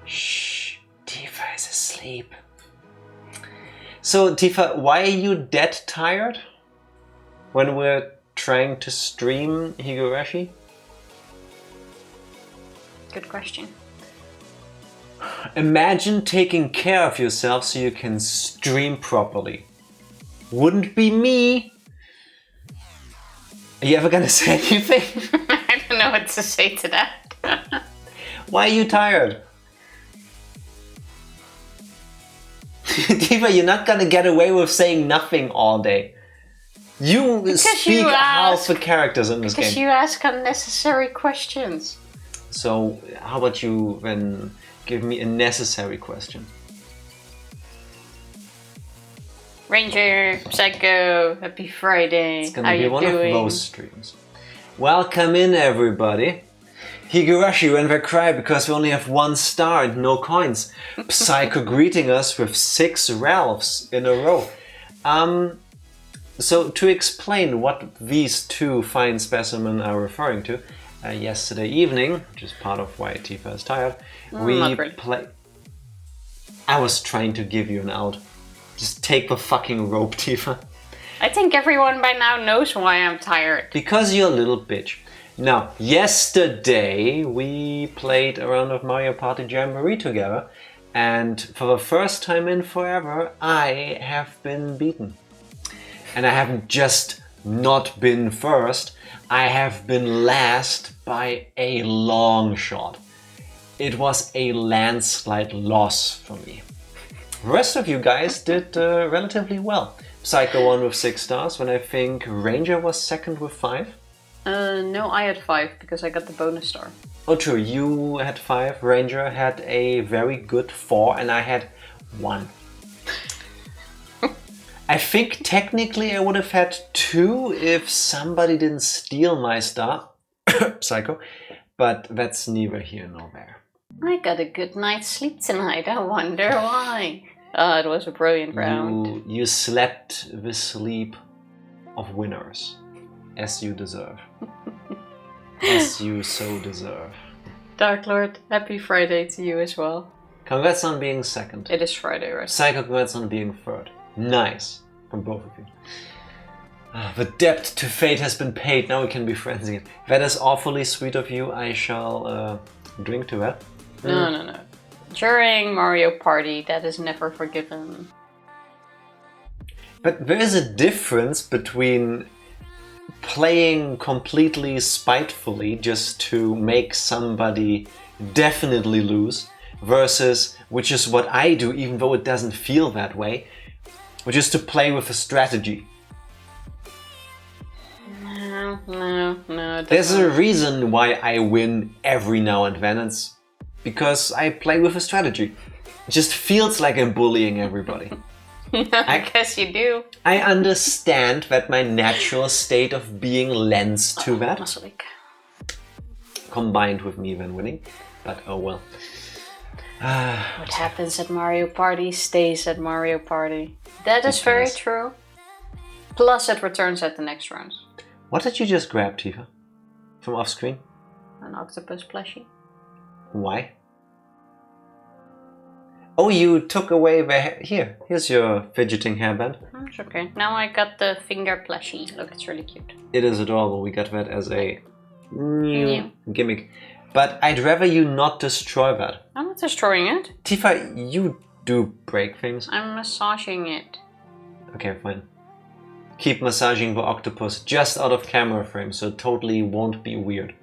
Shh, Tifa is asleep. So, Tifa, why are you dead tired when we're trying to stream Higurashi? Good question. Imagine taking care of yourself so you can stream properly. Wouldn't be me. Are you ever gonna say anything? I don't know what to say to that. Why are you tired? Tifa, you're not gonna get away with saying nothing all day. You speak half the characters in this game. Because you ask unnecessary questions. So, how about you then give me a necessary question? Ranger, Psycho, happy Friday. It's gonna be one of those streams. Welcome in, everybody. Higurashi, when we cry because we only have 1 star and no coins. Psycho greeting us with 6 Ralphs in a row. So to explain what these 2 fine specimens are referring to, yesterday evening, which is part of why Tifa is tired, we played. I was trying to give you an out. Just take the fucking rope, Tifa. I think everyone by now knows why I'm tired. Because you're a little bitch. Now, yesterday we played a round of Mario Party Jamboree together, and for the first time in forever, I have been beaten. And I haven't just not been first, I have been last by a long shot. It was a landslide loss for me. The rest of you guys did relatively well. Psycho won with 6 stars, when I think Ranger was second with 5. No, I had 5 because I got the bonus star. Oh true, you had 5, Ranger had a very good 4, and I had 1. I think technically I would have had 2 if somebody didn't steal my star, Psycho, but that's neither here nor there. I got a good night's sleep tonight, I wonder why. It was a brilliant round. You slept the sleep of winners, as you deserve. As you so deserve. Dark Lord, happy Friday to you as well. Congrats on being second. It is Friday, right? Psycho, congrats on being third. Nice. From both of you. The debt to fate has been paid, now we can be friends again. That is awfully sweet of you, I shall drink to that. No. During Mario Party, that is never forgiven. But there is a difference between playing completely spitefully just to make somebody definitely lose versus, which is what I do even though it doesn't feel that way, which is to play with a strategy. No. There's a reason why I win every now and then. It's because I play with a strategy. It just feels like I'm bullying everybody. I guess you do. I understand that my natural state of being lends to that. Muscle weak. Combined with me then winning. But oh well. What happens at Mario Party stays at Mario Party. That is very true. Plus it returns at the next round. What did you just grab, Tifa? From off screen? An octopus plushie. Why? Oh, you took away the here's your fidgeting hairband. It's okay. Now I got the finger plushie. Look, it's really cute. It is adorable. We got that as a new gimmick. But I'd rather you not destroy that. I'm not destroying it. Tifa, you do break things. I'm massaging it. Okay, fine. Keep massaging the octopus just out of camera frame, so it totally won't be weird.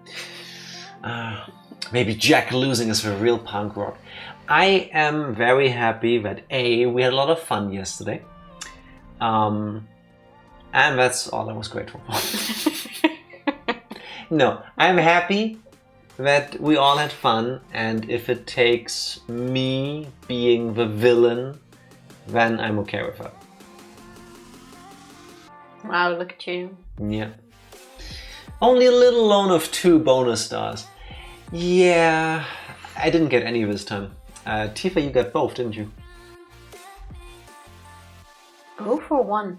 Maybe Jack losing is the real punk rock. I am very happy that we had a lot of fun yesterday. And that's all I was grateful for. No, I'm happy that we all had fun, and if it takes me being the villain, then I'm okay with that. Wow, look at you. Yeah. Only a little loan of 2 bonus stars. Yeah, I didn't get any this time. Tifa, you got both, didn't you? Go for 1.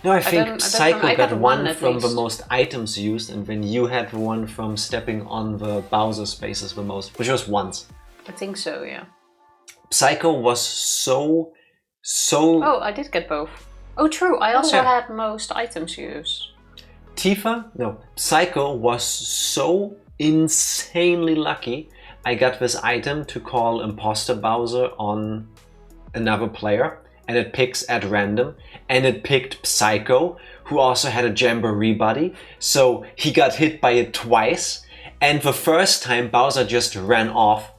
No, I think I Psycho got one at from the least. most items used, and then you had one from stepping on the Bowser spaces the most, which was once. I think so, yeah. Psycho was so... Oh, I did get both. Oh, true. I also yeah. had most items used. Psycho was so insanely lucky. I got this item to call Imposter Bowser on another player, and it picks at random, and it picked Psycho, who also had a Jamboree buddy, so he got hit by it twice, and the first time Bowser just ran off.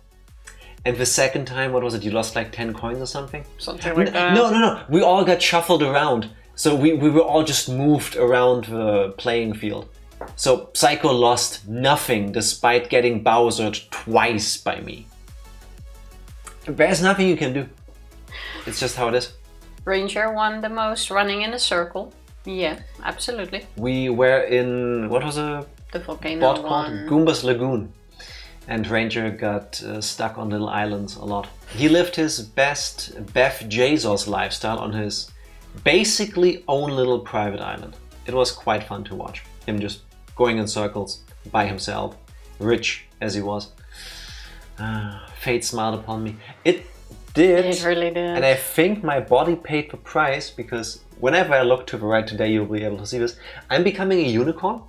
And the second time, what was it? You lost like 10 coins or something? Something like that. No. We all got shuffled around. So we were all just moved around the playing field. So Psycho lost nothing despite getting Bowsered twice by me. There's nothing you can do. It's just how it is. Ranger won the most running in a circle. Yeah, absolutely. We were in, what was the volcano spot one. called? Goomba's Lagoon. And Ranger got stuck on little islands a lot. He lived his best Beth Jesus lifestyle on his basically own little private island. It was quite fun to watch. Him just going in circles by himself, rich as he was. Fate smiled upon me. It did. It really did. And I think my body paid the price, because whenever I look to the right today, you'll be able to see this. I'm becoming a unicorn.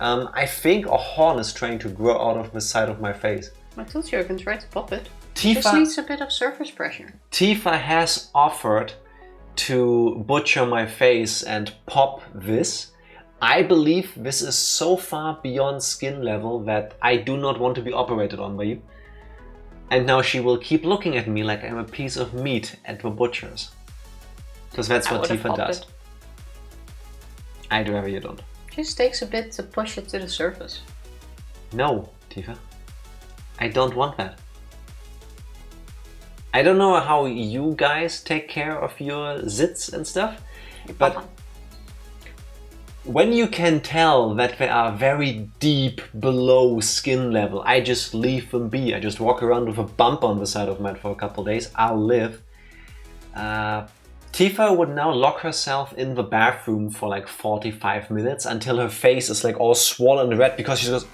I think a horn is trying to grow out of the side of my face. I told you I can try to pop it. Tifa, Just needs a bit of surface pressure. Tifa has offered to butcher my face and pop this. I believe this is so far beyond skin level that I do not want to be operated on by you. And now she will keep looking at me like I'm a piece of meat at the butcher's. Because that's what Tifa does. I'd rather you don't. Just takes a bit to push it to the surface. No, Tifa. I don't want that. I don't know how you guys take care of your zits and stuff, but when you can tell that they are very deep below skin level, I just leave them be. I just walk around with a bump on the side of my head for a couple of days. I'll live. Tifa would now lock herself in the bathroom for like 45 minutes until her face is like all swollen red because she goes,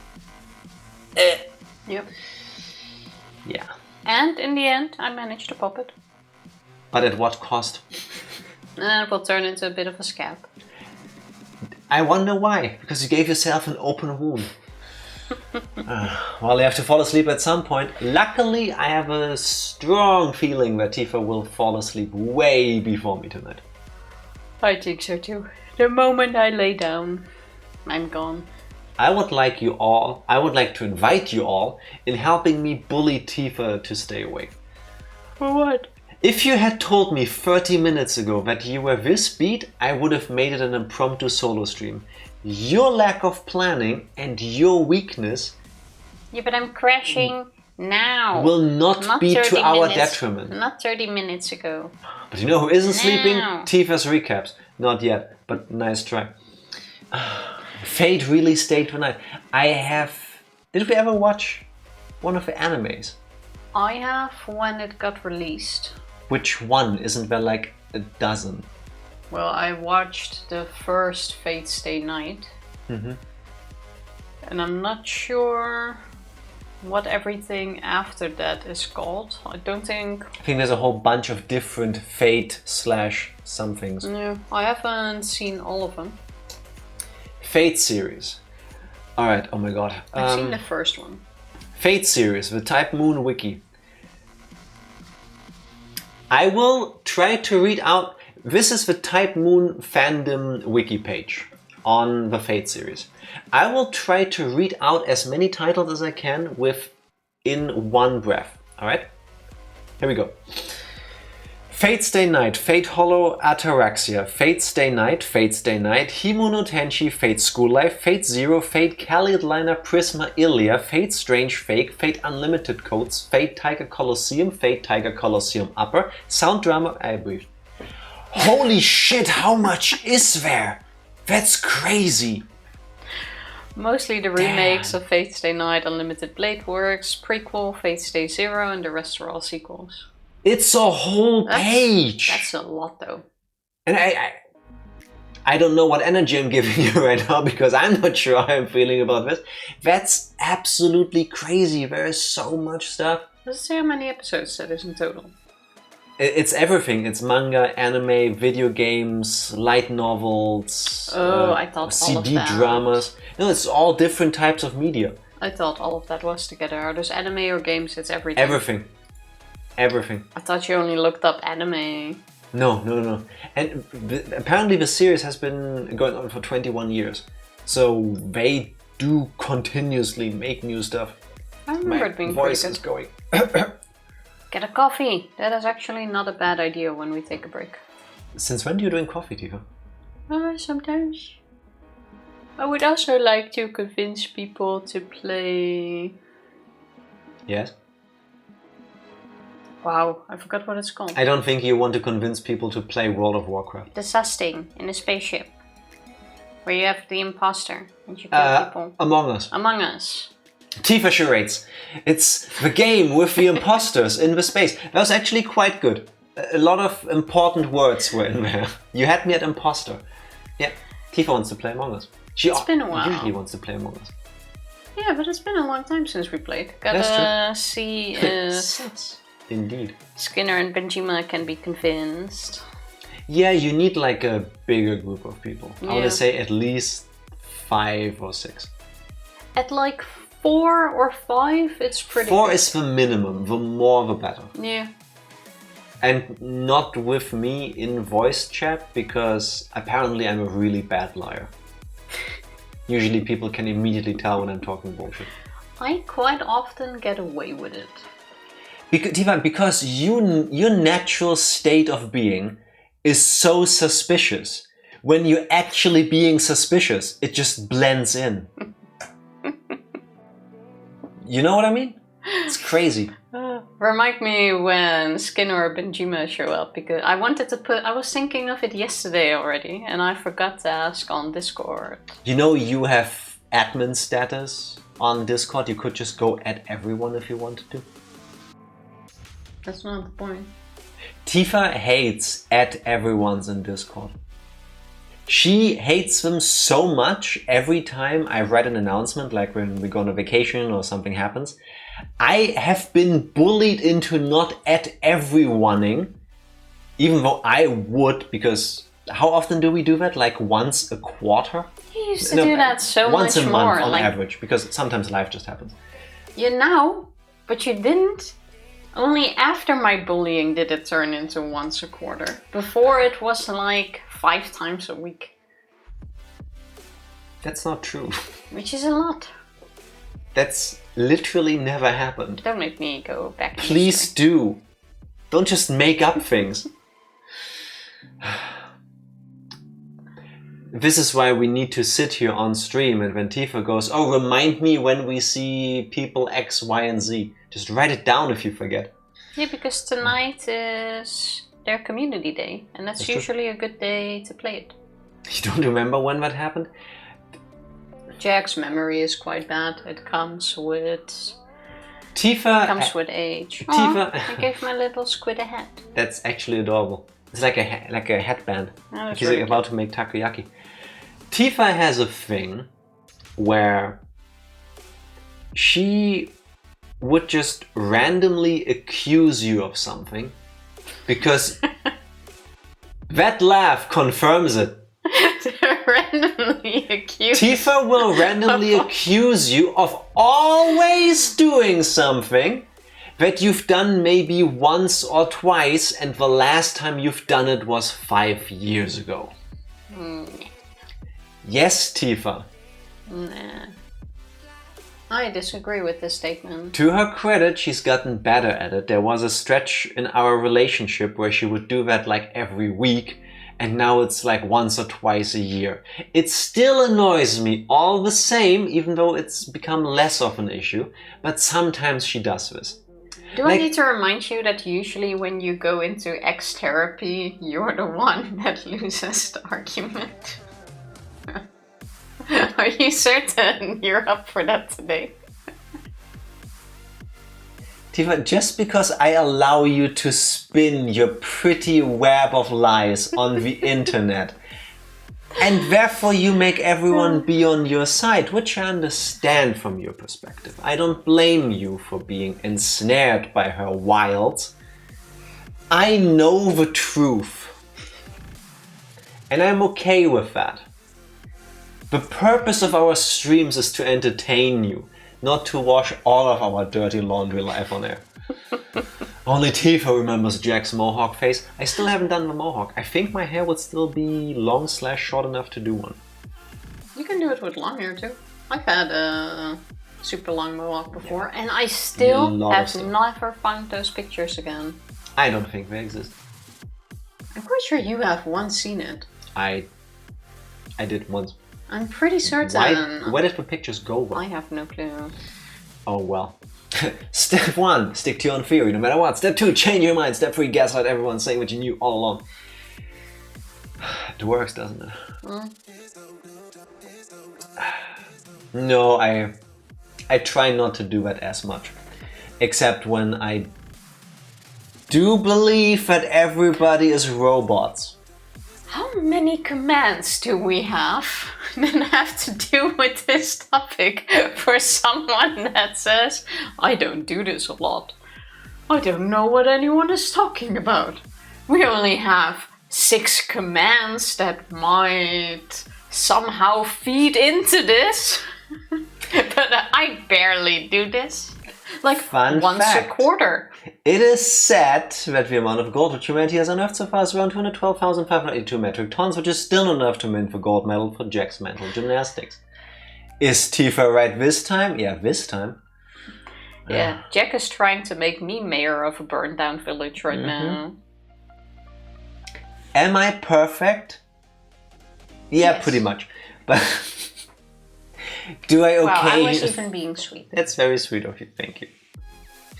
eh. Yep. Yeah. And in the end, I managed to pop it. But at what cost? And it will turn into a bit of a scab. I wonder why. Because you gave yourself an open wound. Well, you have to fall asleep at some point. Luckily, I have a strong feeling that Tifa will fall asleep way before me tonight. I think so too. The moment I lay down, I'm gone. I would like to invite you all in helping me bully Tifa to stay awake. For what? If you had told me 30 minutes ago that you were this beat, I would have made it an impromptu solo stream. Your lack of planning and your weakness... Yeah, but I'm crashing now. ...will not be to our detriment. Not 30 minutes ago. But you know who isn't sleeping? Tifa's recaps. Not yet, but nice try. Fate really stayed the night. Did we ever watch one of the animes? I have when it got released. Which one? Isn't there like a dozen? Well, I watched the first Fate Stay Night. Mm-hmm. And I'm not sure what everything after that is called. I think there's a whole bunch of different Fate/somethings. No, I haven't seen all of them. Fate series. Alright, oh my god. I've seen the first one. Fate series, the Type Moon Wiki. I will try to read out... This is the Type Moon fandom wiki page on the Fate series. I will try to read out as many titles as I can in one breath. Alright? Here we go. Fate Stay Night, Fate Hollow Ataraxia, Fate Stay Night, Himo no Tenshi, Fate School Life, Fate Zero, Fate Khalid Liner, Prisma Ilia, Fate Strange Fake, Fate Unlimited Codes, Fate Tiger Colosseum, Fate Tiger Colosseum Upper, Sound Drama... I breathed. Holy shit, how much is there? That's crazy. Mostly the remakes of Fate Stay Night, Unlimited Blade Works, prequel, Fate Stay Zero, and the rest are all sequels. It's a whole page. That's a lot though. And I don't know what energy I'm giving you right now because I'm not sure how I'm feeling about this. That's absolutely crazy. There is so much stuff. Let's see how many episodes that is in total. It's everything. It's manga, anime, video games, light novels, I thought CD all of that. dramas. No, it's all different types of media. I thought all of that was together. Are those anime or games? It's everything. Everything. I thought you only looked up anime. No. And apparently the series has been going on for 21 years. So they do continuously make new stuff. I remember it being voice pretty is good. going. Get a coffee. That is actually not a bad idea when we take a break. Since when do you drink coffee, Tifa? Sometimes. I would also like to convince people to play... Yes? Wow, I forgot what it's called. I don't think you want to convince people to play World of Warcraft. The sus thing in a spaceship. Where you have the imposter and you kill people. Among Us. Among Us. Tifa charades. It's the game with the imposters in the space. That was actually quite good. A lot of important words were in there. You had me at imposter. Yeah, Tifa wants to play Among Us. It's been a while. Usually wants to play Among Us. Yeah, but it's been a long time since we played. Gotta see if Indeed. Skinner and Benjima can be convinced. Yeah, you need like a bigger group of people. I want to say at least 5 or 6. At like 4 or 5, it's pretty 4 good. is the minimum. The more, the better. Yeah. And not with me in voice chat, because apparently I'm a really bad liar. Usually people can immediately tell when I'm talking bullshit. I quite often get away with it. Tifa, because your natural state of being is so suspicious. When you're actually being suspicious, it just blends in. You know what I mean? It's crazy. Remind me when Skinner or Benjima show up, because I wanted to I was thinking of it yesterday already, and I forgot to ask on Discord. You know you have admin status on Discord, you could just go at everyone if you wanted to. That's not the point. Tifa hates at everyone's in Discord. She hates them so much every time I read an announcement, like when we go on a vacation or something happens. I have been bullied into not at everyoneing, even though I would, because how often do we do that? Like once a quarter? You used to do that so much more. Once a month on average, because sometimes life just happens. You know, but you didn't. Only after my bullying did it turn into once a quarter. Before it was like 5 times a week. That's not true. Which is a lot. That's literally never happened. Don't make me go back. Please do. Don't just make up things. This is why we need to sit here on stream, and when Tifa goes, oh, remind me when we see people X, Y, and Z. Just write it down if you forget. Yeah, because tonight is their community day, and that's usually a good day to play it. You don't remember when that happened? Jack's memory is quite bad. It comes with... Tifa... with age. Tifa... I gave my little squid a hat. That's actually adorable. It's like a headband. Oh, She's about to make takoyaki. Tifa has a thing where she would just randomly accuse you of something because that laugh confirms it. Randomly accuse. Tifa will randomly accuse you of always doing something that you've done maybe once or twice, and the last time you've done it was 5 years ago. Yes, Tifa. Nah. I disagree with this statement. To her credit, she's gotten better at it. There was a stretch in our relationship where she would do that like every week, and now it's like once or twice a year. It still annoys me all the same, even though it's become less of an issue, but sometimes she does this. Do I need to remind you that usually when you go into X therapy, you're the one that loses the argument? Are you certain you're up for that today? Tifa, just because I allow you to spin your pretty web of lies on the internet And therefore you make everyone be on your side, which I understand from your perspective. I don't blame you for being ensnared by her wiles. I know the truth. And I'm okay with that. The purpose of our streams is to entertain you, not to wash all of our dirty laundry live on air. Only Tifa remembers Jack's mohawk face. I still haven't done the mohawk. I think my hair would still be long/short enough to do one. You can do it with long hair too. I've had a super long mohawk before, and I still have never found those pictures again. I don't think they exist. I'm quite sure you have once seen it. I did once. I'm pretty certain. Where did the pictures go? I have no clue. Oh well. Step 1, stick to your own theory no matter what. Step 2, change your mind. Step 3, gaslight everyone saying what you knew all along. It works, doesn't it? No, I try not to do that as much. Except when I do believe that everybody is robots. How many commands do we have that have to do with this topic for someone that says, I don't do this a lot. I don't know what anyone is talking about. We only have 6 commands that might somehow feed into this. But I barely do this. Like Fun once fact. a quarter. It is said that the amount of gold which humanity has unearthed so far is around 212,582 metric tons, which is still not enough to mint the gold medal for Jack's mental gymnastics. Is Tifa right this time? Yeah, this time. Yeah, Jack is trying to make me mayor of a burned down village right now. Am I perfect? Yeah, Yes. pretty much. But do I Wow, I okay? was even being sweet. That's very sweet of you. Thank you.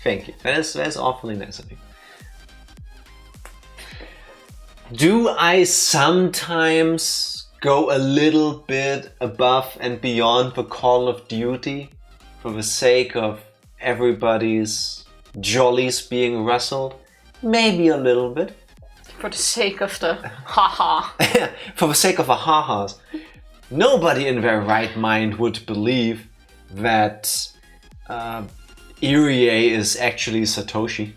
Thank you. That is awfully nice of you. Do I sometimes go a little bit above and beyond the call of duty for the sake of everybody's jollies being rustled? Maybe a little bit. For the sake of the haha. For the sake of the ha-has. Nobody in their right mind would believe that Irie is actually Satoshi.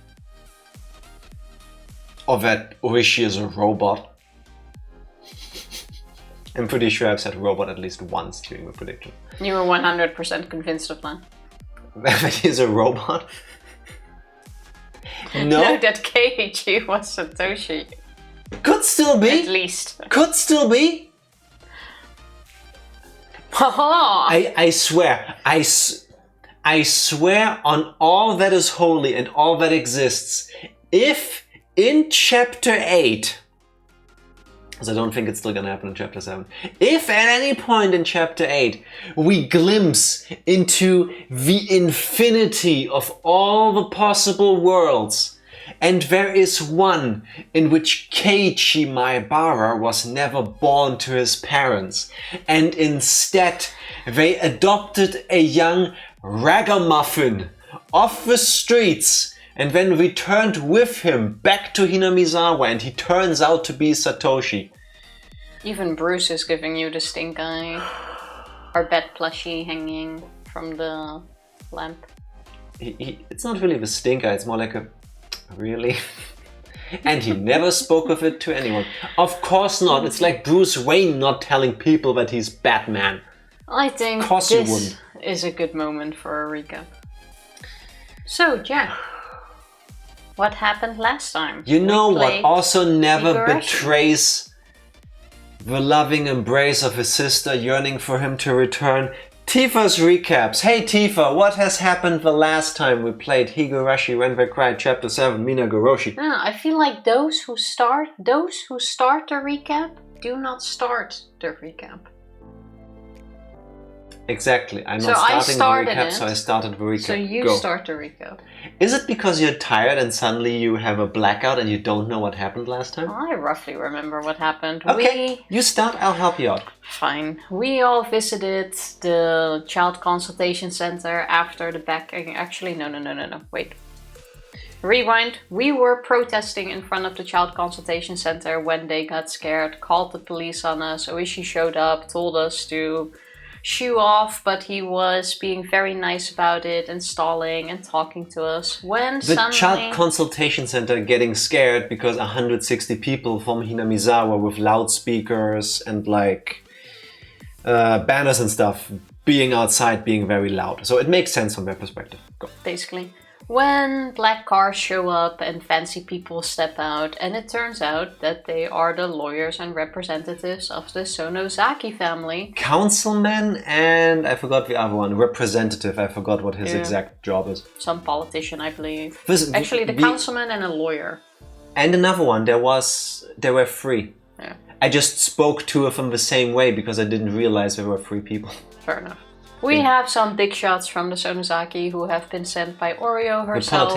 Or that Ooishi is a robot. I'm pretty sure I've said robot at least once during the prediction. You were 100% convinced of that. That he's a robot? No. No, that Keiichi was Satoshi. Could still be. At least. Could still be. Haha! I swear. I swear on all that is holy and all that exists. If in chapter 8, because I don't think it's still gonna happen in chapter 7, if at any point in chapter 8 we glimpse into the infinity of all the possible worlds, and there is one in which Keiichi Maebara was never born to his parents, and instead they adopted a young ragamuffin off the streets and then returned with him back to Hinamizawa, and he turns out to be Satoshi. Even Bruce is giving you the stink eye. Our bed plushie hanging from the lamp. It's not really the stink eye, it's more like a... Really? And he never spoke of it to anyone. Of course not. It's like Bruce Wayne not telling people that he's Batman. I think this is a good moment for a recap. So, Jack, what happened last time? You know what also never Higurashi. betrays the loving embrace of his sister yearning for him to return? Tifa's recaps. Hey Tifa, what has happened the last time we played Higurashi When They Cried Chapter 7 Minagoroshi? I feel like those who start the recap do not start the recap. Exactly. I'm So not I starting the started recap, it. so I started the recap. So you Go. start the recap. Is it because you're tired and suddenly you have a blackout and you don't know what happened last time? I roughly remember what happened. Okay, you start, I'll help you out. Fine. We all visited the child consultation center after the back... Actually, no. Wait. Rewind, we were protesting in front of the Child Consultation Center when they got scared, called the police on us. Oishi showed up, told us to shoo off, but he was being very nice about it and stalling and talking to us. When The suddenly... Child Consultation Center getting scared because 160 people from Hinamizawa with loudspeakers and like banners and stuff being outside, being very loud. So it makes sense from their perspective. Go. Basically. When black cars show up and fancy people step out, and it turns out that they are the lawyers and representatives of the Sonozaki family. Councilman and I forgot the other one, representative. I forgot what his exact job is. Some politician, I believe. Actually, the councilman and a lawyer. And another one. There were three. Yeah. I just spoke two of them the same way because I didn't realize there were three people. Fair enough. We have some big shots from the Sonozaki who have been sent by Oreo herself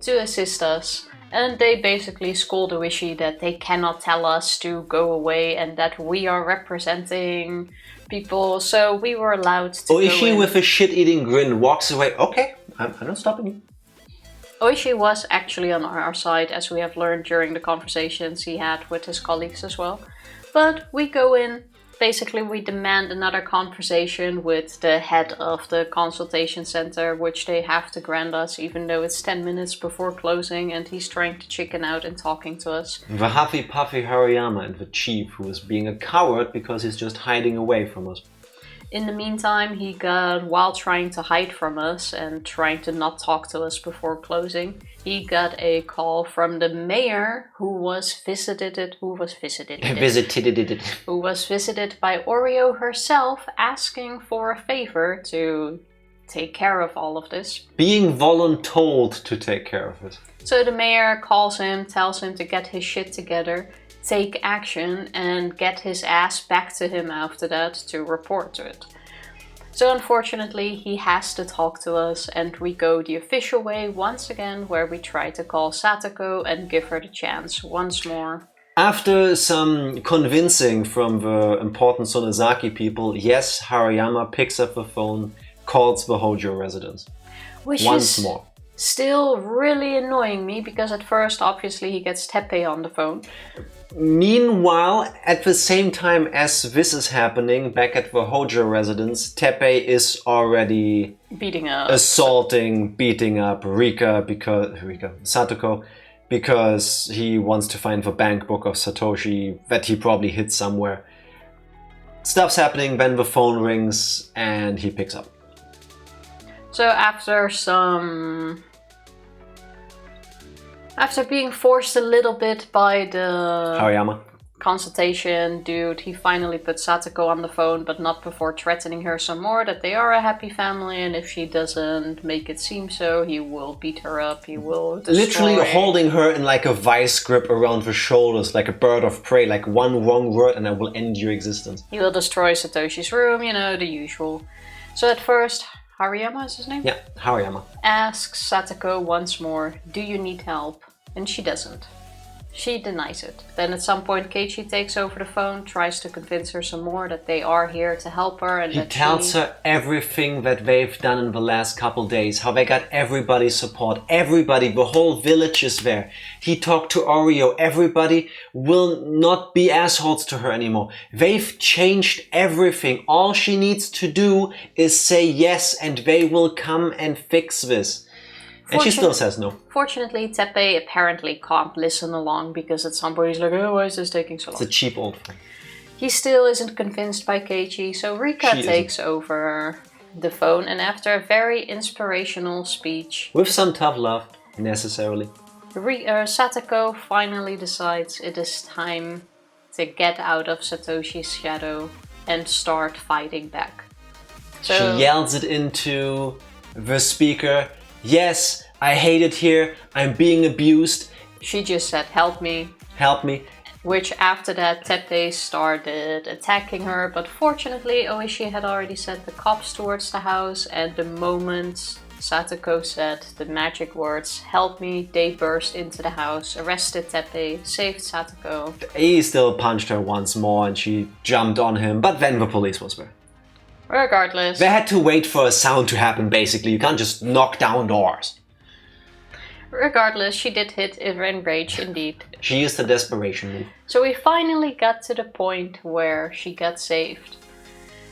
to assist us. And they basically scold Oishi that they cannot tell us to go away and that we are representing people. So we were allowed to Oishi with a shit-eating grin walks away. Okay, I'm not stopping you. Oishi was actually on our side, as we have learned during the conversations he had with his colleagues as well. But we go in. Basically, we demand another conversation with the head of the consultation center, which they have to grant us, even though it's 10 minutes before closing and he's trying to chicken out and talking to us. The Huffy Puffy Hariyama and the chief, who is being a coward because he's just hiding away from us. In the meantime, while trying to hide from us and trying to not talk to us before closing, he got a call from the mayor who was visited by Oreo herself, asking for a favor to take care of all of this. Being voluntold to take care of it. So the mayor calls him, tells him to get his shit together, take action, and get his ass back to him after that to report to it. So unfortunately, he has to talk to us, and we go the official way once again, where we try to call Satoko and give her the chance once more. After some convincing from the important Sonozaki people, yes, Hariyama picks up the phone, calls the Hojo residence. Which once is more. Still really annoying me, because at first, obviously, he gets Teppei on the phone. Meanwhile, at the same time as this is happening, back at the Hojo residence, Teppei is already beating up Satoko, because he wants to find the bank book of Satoshi that he probably hid somewhere. Stuff's happening, then the phone rings and he picks up. So after being forced a little bit by the Hariyama consultation dude, he finally put Satoko on the phone, but not before threatening her some more that they are a happy family, and if she doesn't make it seem so, he will beat her up, he will destroy. Literally holding her in like a vice grip around the shoulders, like a bird of prey, like one wrong word and I will end your existence. He will destroy Satoshi's room, the usual. So at first, Hariyama is his name? Yeah, Hariyama asks Satoko once more, do you need help? And she doesn't. She denies it. Then at some point Keiichi takes over the phone, tries to convince her some more that they are here to help her. And he tells her everything that they've done in the last couple days, how they got everybody's support, everybody, the whole village is there. He talked to Oreo, everybody will not be assholes to her anymore. They've changed everything. All she needs to do is say yes and they will come and fix this. And she still says no. Fortunately, Teppei apparently can't listen along, because at some point he's like, oh, why is this taking so long? It's a cheap old thing. He still isn't convinced by Keiichi, so Rika takes over the phone, and after a very inspirational speech... with some tough love, necessarily. Satoko finally decides it is time to get out of Satoshi's shadow and start fighting back. So, she yells it into the speaker. Yes, I hate it here. I'm being abused. She just said, help me. Help me. Which after that, Teppei started attacking her. But fortunately, Oishi had already sent the cops towards the house. And the moment Satoko said the magic words, help me, they burst into the house, arrested Teppei, saved Satoko. He still punched her once more and she jumped on him. But then the police was there. Regardless. They had to wait for a sound to happen, basically. You can't just knock down doors. Regardless, she did hit in rage indeed. She used the desperation move. So we finally got to the point where she got saved.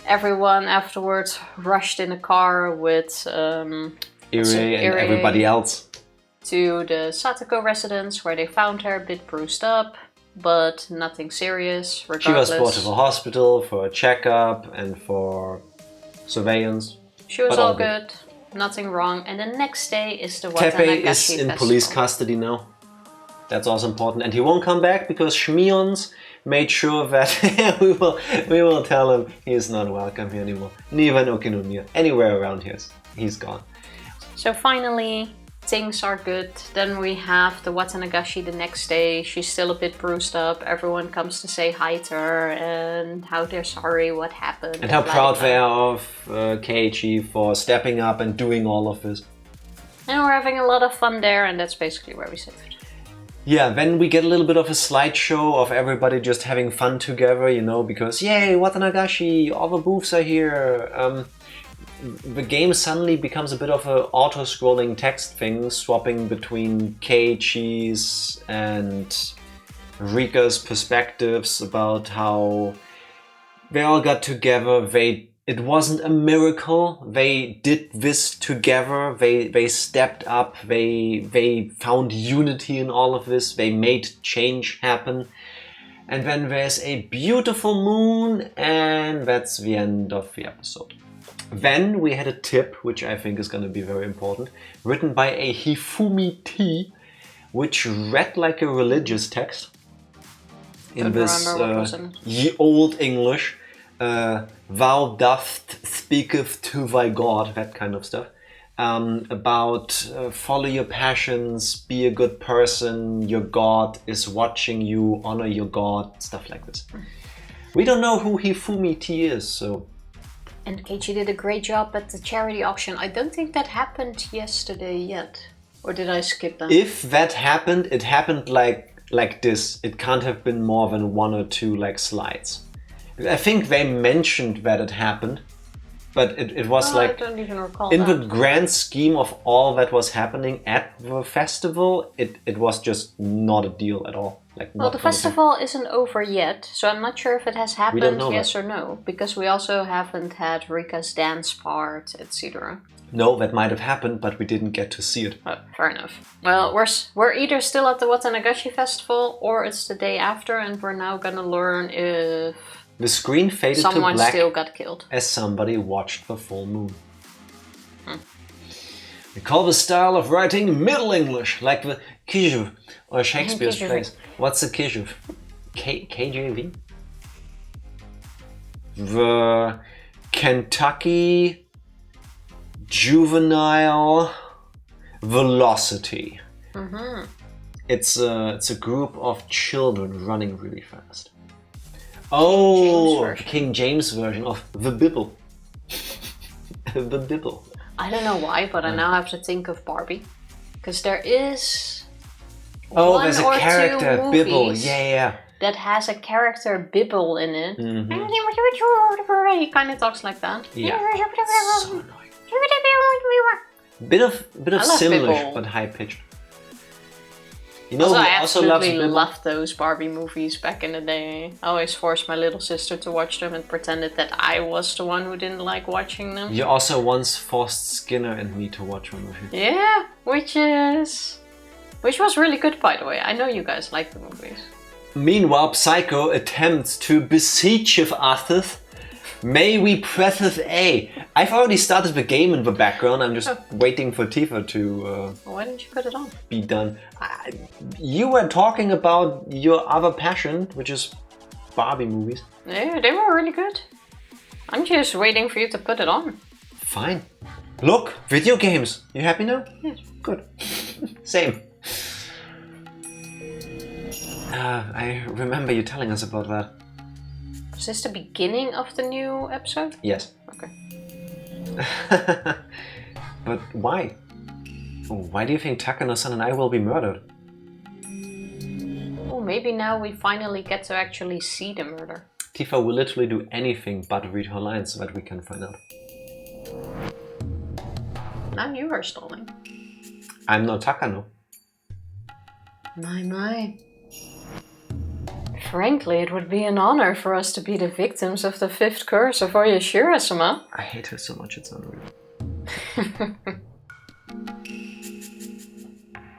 Everyone afterwards rushed in a car with Irie and everybody else to the Satoko residence, where they found her a bit bruised up, but nothing serious. Regardless, she was brought to the hospital for a checkup and for surveillance. She was all good, nothing wrong. And the next day is the Watanagashi Teppei is in festival. police custody now. That's also important, and he won't come back because Shmions made sure that we will tell him he is not welcome here anymore. Neither in Okinomiya, anywhere around here, he's gone. So finally, things are good. Then we have the Watanagashi the next day. She's still a bit bruised up. Everyone comes to say hi to her and how they're sorry what happened. And how proud they are of Keiichi for stepping up and doing all of this. And we're having a lot of fun there, and that's basically where we sit. Yeah, then we get a little bit of a slideshow of everybody just having fun together, you know, because yay, Watanagashi, all the booths are here. The game suddenly becomes a bit of an auto-scrolling text thing, swapping between Keiichi's and Rika's perspectives about how they all got together. It wasn't a miracle. They did this together. They stepped up. They found unity in all of this. They made change happen. And then there's a beautiful moon, and that's the end of the episode. Then we had a tip, which I think is going to be very important, written by a Hifumi T, which read like a religious text in this ye old English. Thou dost speaketh to thy God, that kind of stuff. About follow your passions, be a good person, your God is watching you, honor your God, stuff like this. We don't know who Hifumi T is, so... And Keiichi did a great job at the charity auction. I don't think that happened yesterday yet. Or did I skip that? If that happened, it happened like this. It can't have been more than one or two slides. I think they mentioned that it happened, but it was I don't even recall in that. the grand scheme of all that was happening at the festival, it was just not a deal at all. Well, the festival isn't over yet, so I'm not sure if it has happened, yes or no, because we also haven't had Rika's dance part, etc. No, that might have happened, but we didn't get to see it. Oh, fair enough. Well, we're either still at the Watanagashi festival, or it's the day after, and we're now gonna learn if the screen faded to someone black still got killed. As somebody watched the full moon. We call the style of writing Middle English, like the Kijv, or Shakespeare's plays. What's the Kijv? KJV? The Kentucky Juvenile Velocity. It's a group of children running really fast. Oh, King James version of the Bible. The Bible. I don't know why, but I now have to think of Barbie. Because there is there's a character, Bibble. Yeah. That has a character Bibble in it. He kind of talks like that. Yeah. So annoying. Bit of Simlish, but high pitched. You know, I absolutely loved those Barbie movies back in the day. I always forced my little sister to watch them and pretended that I was the one who didn't like watching them. You also once forced Skinner and me to watch one movie. Yeah, which was really good, by the way. I know you guys like the movies. Meanwhile, Psycho attempts to beseech us. May we press A? I've already started the game in the background. I'm just waiting for Tifa to why didn't you put it on? Be done. You were talking about your other passion, which is Barbie movies. Yeah, they were really good. I'm just waiting for you to put it on. Fine. Look, video games. You happy now? Yes. Good. Same. I remember you telling us about that. Is this the beginning of the new episode? Yes. Okay. But why? Why do you think Takano-san and I will be murdered? Oh, maybe now we finally get to actually see the murder. Tifa will literally do anything but read her lines so that we can find out. Now you are stalling. I'm not Takano. My. Frankly, it would be an honor for us to be the victims of the fifth curse of Oyashiro-sama. I hate her so much, it's unreal.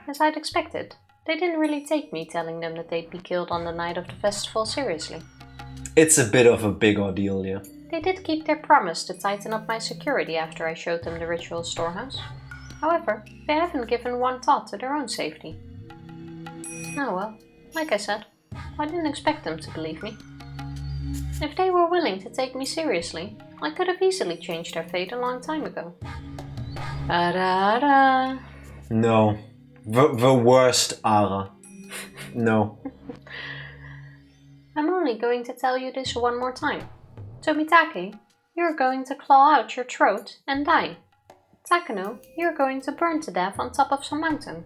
As I'd expected, they didn't really take me telling them that they'd be killed on the night of the festival seriously. It's a bit of a big ordeal, yeah. They did keep their promise to tighten up my security after I showed them the ritual storehouse. However, they haven't given one thought to their own safety. Oh well, like I said, I didn't expect them to believe me. If they were willing to take me seriously, I could have easily changed their fate a long time ago. Ara. No. The worst Ara. No. I'm only going to tell you this one more time. Tomitake, you're going to claw out your throat and die. Takano, you're going to burn to death on top of some mountain.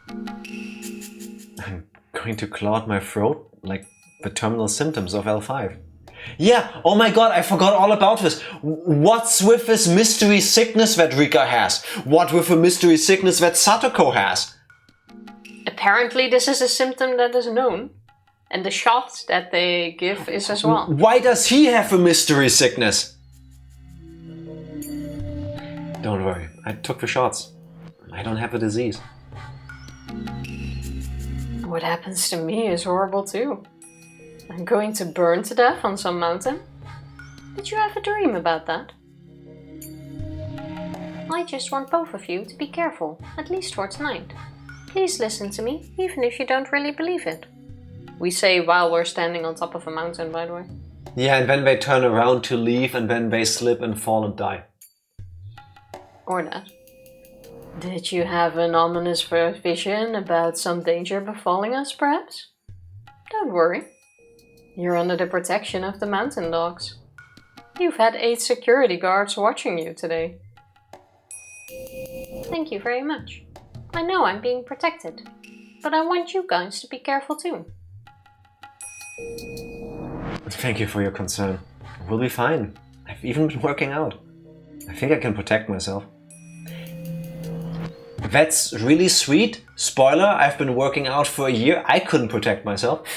I'm going to claw out my throat? Like the terminal symptoms of L5. Yeah, oh my god, I forgot all about this. What's with this mystery sickness that Rika has? What with the mystery sickness that Satoko has? Apparently this is a symptom that is known. And the shot that they give is as well. Why does he have a mystery sickness? Don't worry, I took the shots. I don't have a disease. What happens to me is horrible too. I'm going to burn to death on some mountain. Did you have a dream about that? I just want both of you to be careful, at least for tonight. Please listen to me, even if you don't really believe it. We say while we're standing on top of a mountain, by the way. Yeah, and then they turn around to leave and then they slip and fall and die. Or that. Did you have an ominous vision about some danger befalling us, perhaps? Don't worry. You're under the protection of the mountain dogs. You've had 8 security guards watching you today. Thank you very much. I know I'm being protected, but I want you guys to be careful too. Thank you for your concern. We'll be fine. I've even been working out. I think I can protect myself. That's really sweet. Spoiler, I've been working out for a year. I couldn't protect myself.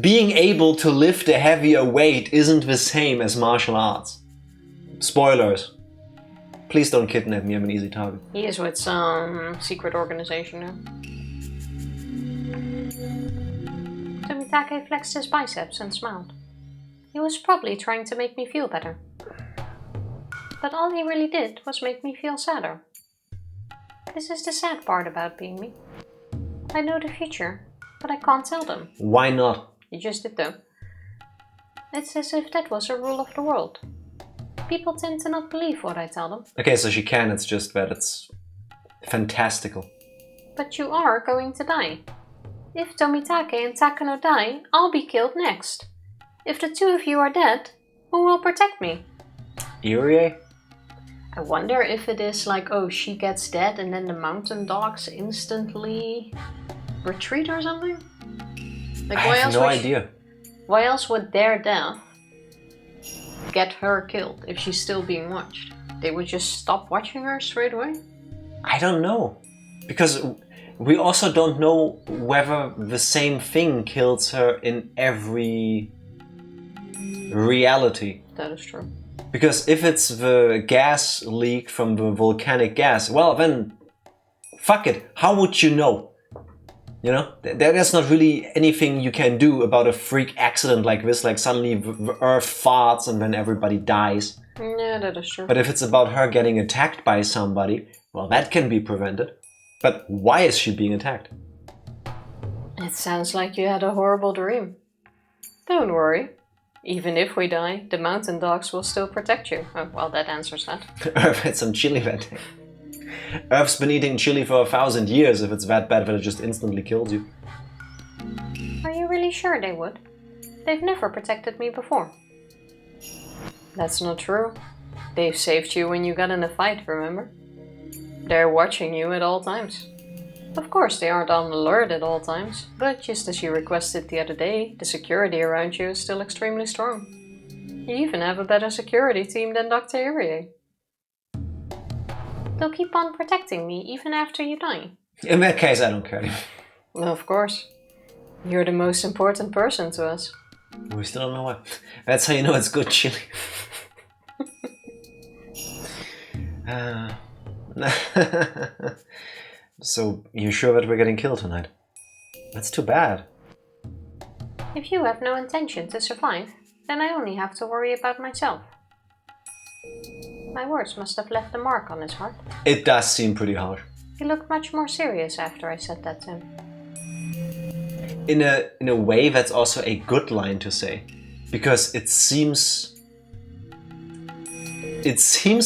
Being able to lift a heavier weight isn't the same as martial arts. Spoilers. Please don't kidnap me, I'm an easy target. He is with some secret organization now. Tomitake flexed his biceps and smiled. He was probably trying to make me feel better. But all he really did was make me feel sadder. This is the sad part about being me. I know the future, but I can't tell them. Why not? You just did though. It's as if that was a rule of the world. People tend to not believe what I tell them. Okay, so she can, it's just that it's fantastical. But you are going to die. If Tomitake and Takano die, I'll be killed next. If the two of you are dead, who will protect me? Irie? I wonder if it is like, oh, she gets dead and then the mountain dogs instantly retreat or something? Like, I have no idea. Why else would their death get her killed if she's still being watched? They would just stop watching her straight away? I don't know. Because we also don't know whether the same thing kills her in every reality. That is true. Because if it's the gas leak from the volcanic gas, well then, fuck it. How would you know? You know, there's not really anything you can do about a freak accident like this, like suddenly the earth farts and then everybody dies. Yeah, that is true. But if it's about her getting attacked by somebody, well, that can be prevented. But why is she being attacked? It sounds like you had a horrible dream. Don't worry. Even if we die, the mountain dogs will still protect you. Oh, well, that answers that. Earth had some chili that day. Earth's been eating chili for 1,000 years if it's that bad that it just instantly kills you. Are you really sure they would? They've never protected me before. That's not true. They've saved you when you got in a fight, remember? They're watching you at all times. Of course, they aren't on alert at all times, but just as you requested the other day, the security around you is still extremely strong. You even have a better security team than Dr. Irie. They'll keep on protecting me even after you die. In that case, I don't care. Of course. You're the most important person to us. We still don't know why. That's how you know it's good chili. So, you sure that we're getting killed tonight? That's too bad. If you have no intention to survive, then I only have to worry about myself. My words must have left a mark on his heart. It does seem pretty harsh. He looked much more serious after I said that to him. In a way, that's also a good line to say. Because it seems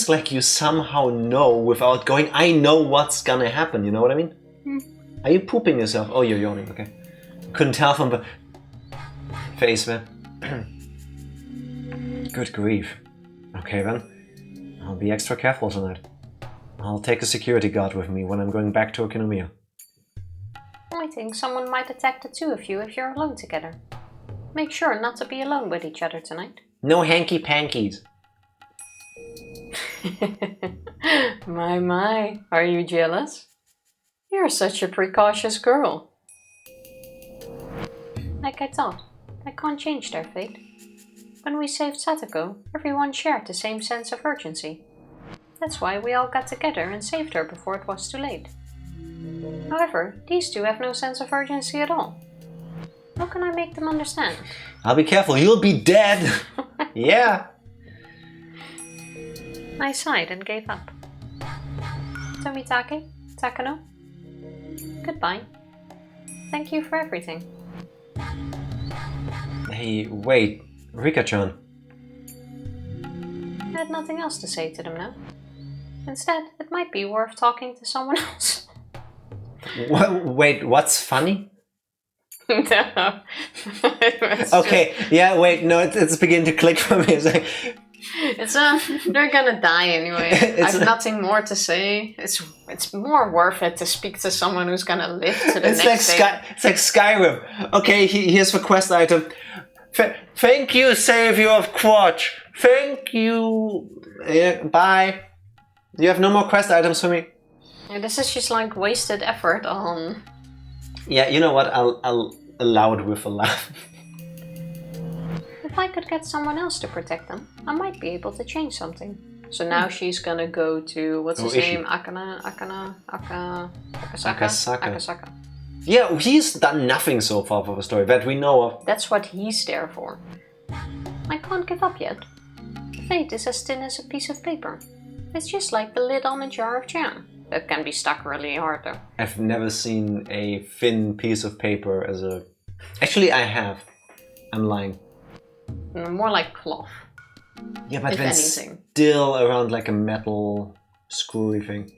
like you somehow know without going, I know what's gonna happen, you know what I mean? Are you pooping yourself? Oh, you're yawning, okay. Couldn't tell from the face, man. Good grief. Okay then, I'll be extra careful tonight. I'll take a security guard with me when I'm going back to Okinawa. I think someone might attack the two of you if you're alone together. Make sure not to be alone with each other tonight. No hanky-pankies. My, are you jealous? You're such a precautious girl. Like I thought, I can't change their fate. When we saved Satoko, everyone shared the same sense of urgency. That's why we all got together and saved her before it was too late. However, these two have no sense of urgency at all. How can I make them understand? I'll be careful, you'll be dead! Yeah! I sighed and gave up. Tomitake, Takano, goodbye. Thank you for everything. Hey, wait, Rika-chan. I had nothing else to say to them now. Instead, it might be worth talking to someone else. Wait, what's funny? No. Okay, yeah, wait, no, it's beginning to click for me. They're gonna die anyway. I have nothing more to say. It's more worth it to speak to someone who's gonna live to the next day. It's like Skyrim. Okay, here's the quest item. Thank you, Savior of Quatch. Thank you. Bye. You have no more quest items for me. Yeah, this is just like wasted effort on... Yeah, you know what? I'll allow it with a laugh. If I could get someone else to protect them, I might be able to change something. So now she's gonna go to, what's his name? Akasaka. Yeah, he's done nothing so far for the story that we know of. That's what he's there for. I can't give up yet. Fate is as thin as a piece of paper. It's just like the lid on a jar of jam. That can be stuck really hard though. I've never seen a thin piece of paper as a... Actually, I have. I'm lying. More like cloth. Yeah, but if then anything. Still around like a metal screwy thing.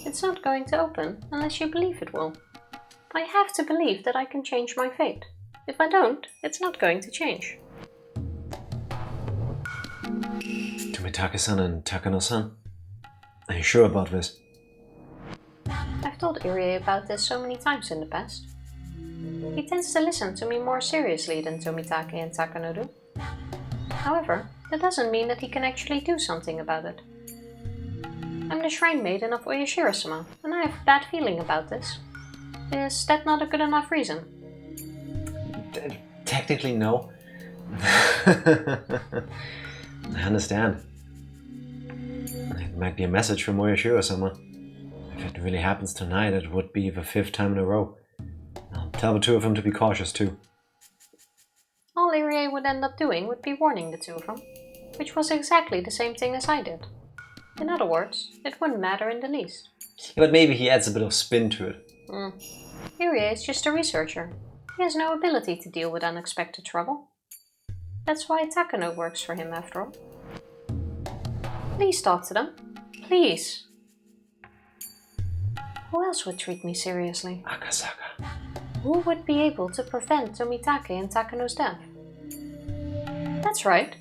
It's not going to open unless you believe it will. I have to believe that I can change my fate. If I don't, it's not going to change. Tomitake-san and Takano-san? Are you sure about this? I've told Irie about this so many times in the past. He tends to listen to me more seriously than Tomitake and Takano do. However, that doesn't mean that he can actually do something about it. I'm the shrine maiden of Oyashiro-sama, and I have a bad feeling about this. Is that not a good enough reason? Technically, no. I understand. It might be a message from Oyashiro-sama. If it really happens tonight, it would be the 5th time in a row. I'll tell the two of them to be cautious too. All Irie would end up doing would be warning the two of them, which was exactly the same thing as I did. In other words, it wouldn't matter in the least. Yeah, but maybe he adds a bit of spin to it. Irie is just a researcher. He has no ability to deal with unexpected trouble. That's why Takano works for him after all. Please talk to them. Please. Who else would treat me seriously? Akasaka. Who would be able to prevent Tomitake and Takano's death? That's right.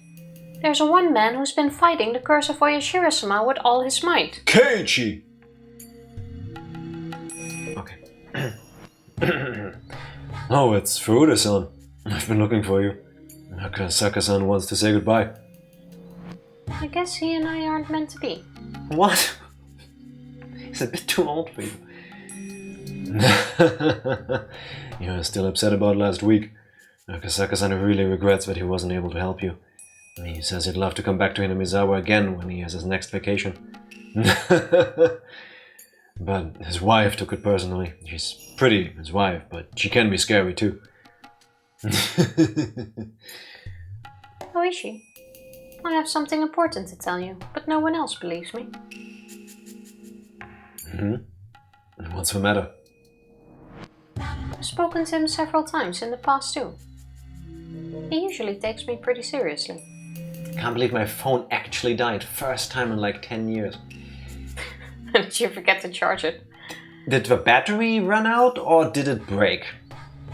There's one man who's been fighting the curse of Oyashiro-sama with all his might. Keiichi! Okay. Oh, it's Furuta-san. I've been looking for you. Akasaka-san wants to say goodbye. I guess he and I aren't meant to be. What? He's a bit too old for you. You're still upset about last week. Akasaka-san really regrets that he wasn't able to help you. He says he'd love to come back to Hinamizawa again when he has his next vacation. But his wife took it personally. She's pretty, his wife, but she can be scary too. Ooishi, I have something important to tell you, but no one else believes me. What's the matter? I've spoken to him several times in the past too. He usually takes me pretty seriously. Can't believe my phone actually died. First time in like 10 years. Did you forget to charge it? Did the battery run out or did it break?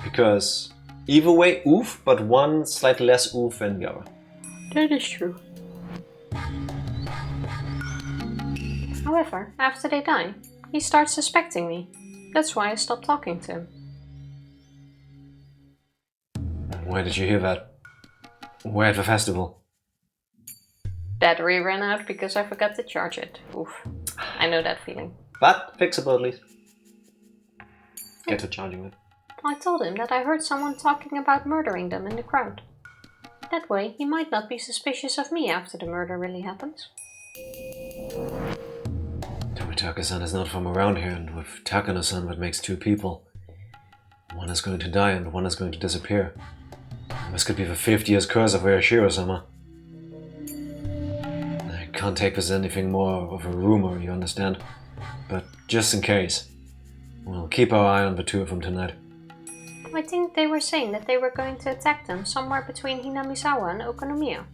Because either way, oof, but one slightly less oof than the other. That is true. However, after they die, he starts suspecting me. That's why I stopped talking to him. Where did you hear that? Where at the festival? Battery ran out because I forgot to charge it. Oof. I know that feeling. But fixable at least. Get to charging it. I told him that I heard someone talking about murdering them in the crowd. That way, he might not be suspicious of me after the murder really happens. Tomitaka-san is not from around here, and with Takano-san that makes two people. One is going to die and one is going to disappear. This could be the 50 years curse of oyashiro-sama. I can't take this as anything more of a rumor, you understand? But just in case, we'll keep our eye on the two of them tonight. I think they were saying that they were going to attack them somewhere between Hinamizawa and Okonomiya.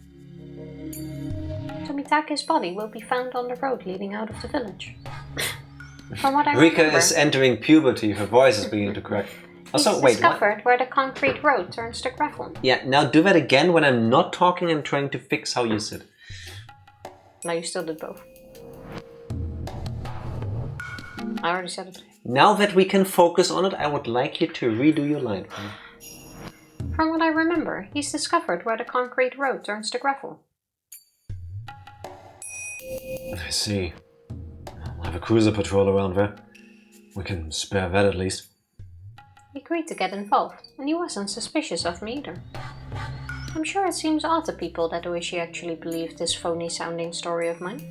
Tomitake's body will be found on the road leading out of the village. From what I Rika remember, is entering puberty, her voice is beginning to crack. Also, he's wait, discovered what? where the concrete road turns to gravel. Yeah, now do that again when I'm not talking and trying to fix how you sit. No, you still did both. I already said it. Now that we can focus on it, I would like you to redo your line for me. From what I remember, he's discovered where the concrete road turns to gravel. I see. I'll have a cruiser patrol around there. We can spare that at least. He agreed to get involved, and he wasn't suspicious of me either. I'm sure it seems odd to people that Ooishi actually believed this phony-sounding story of mine.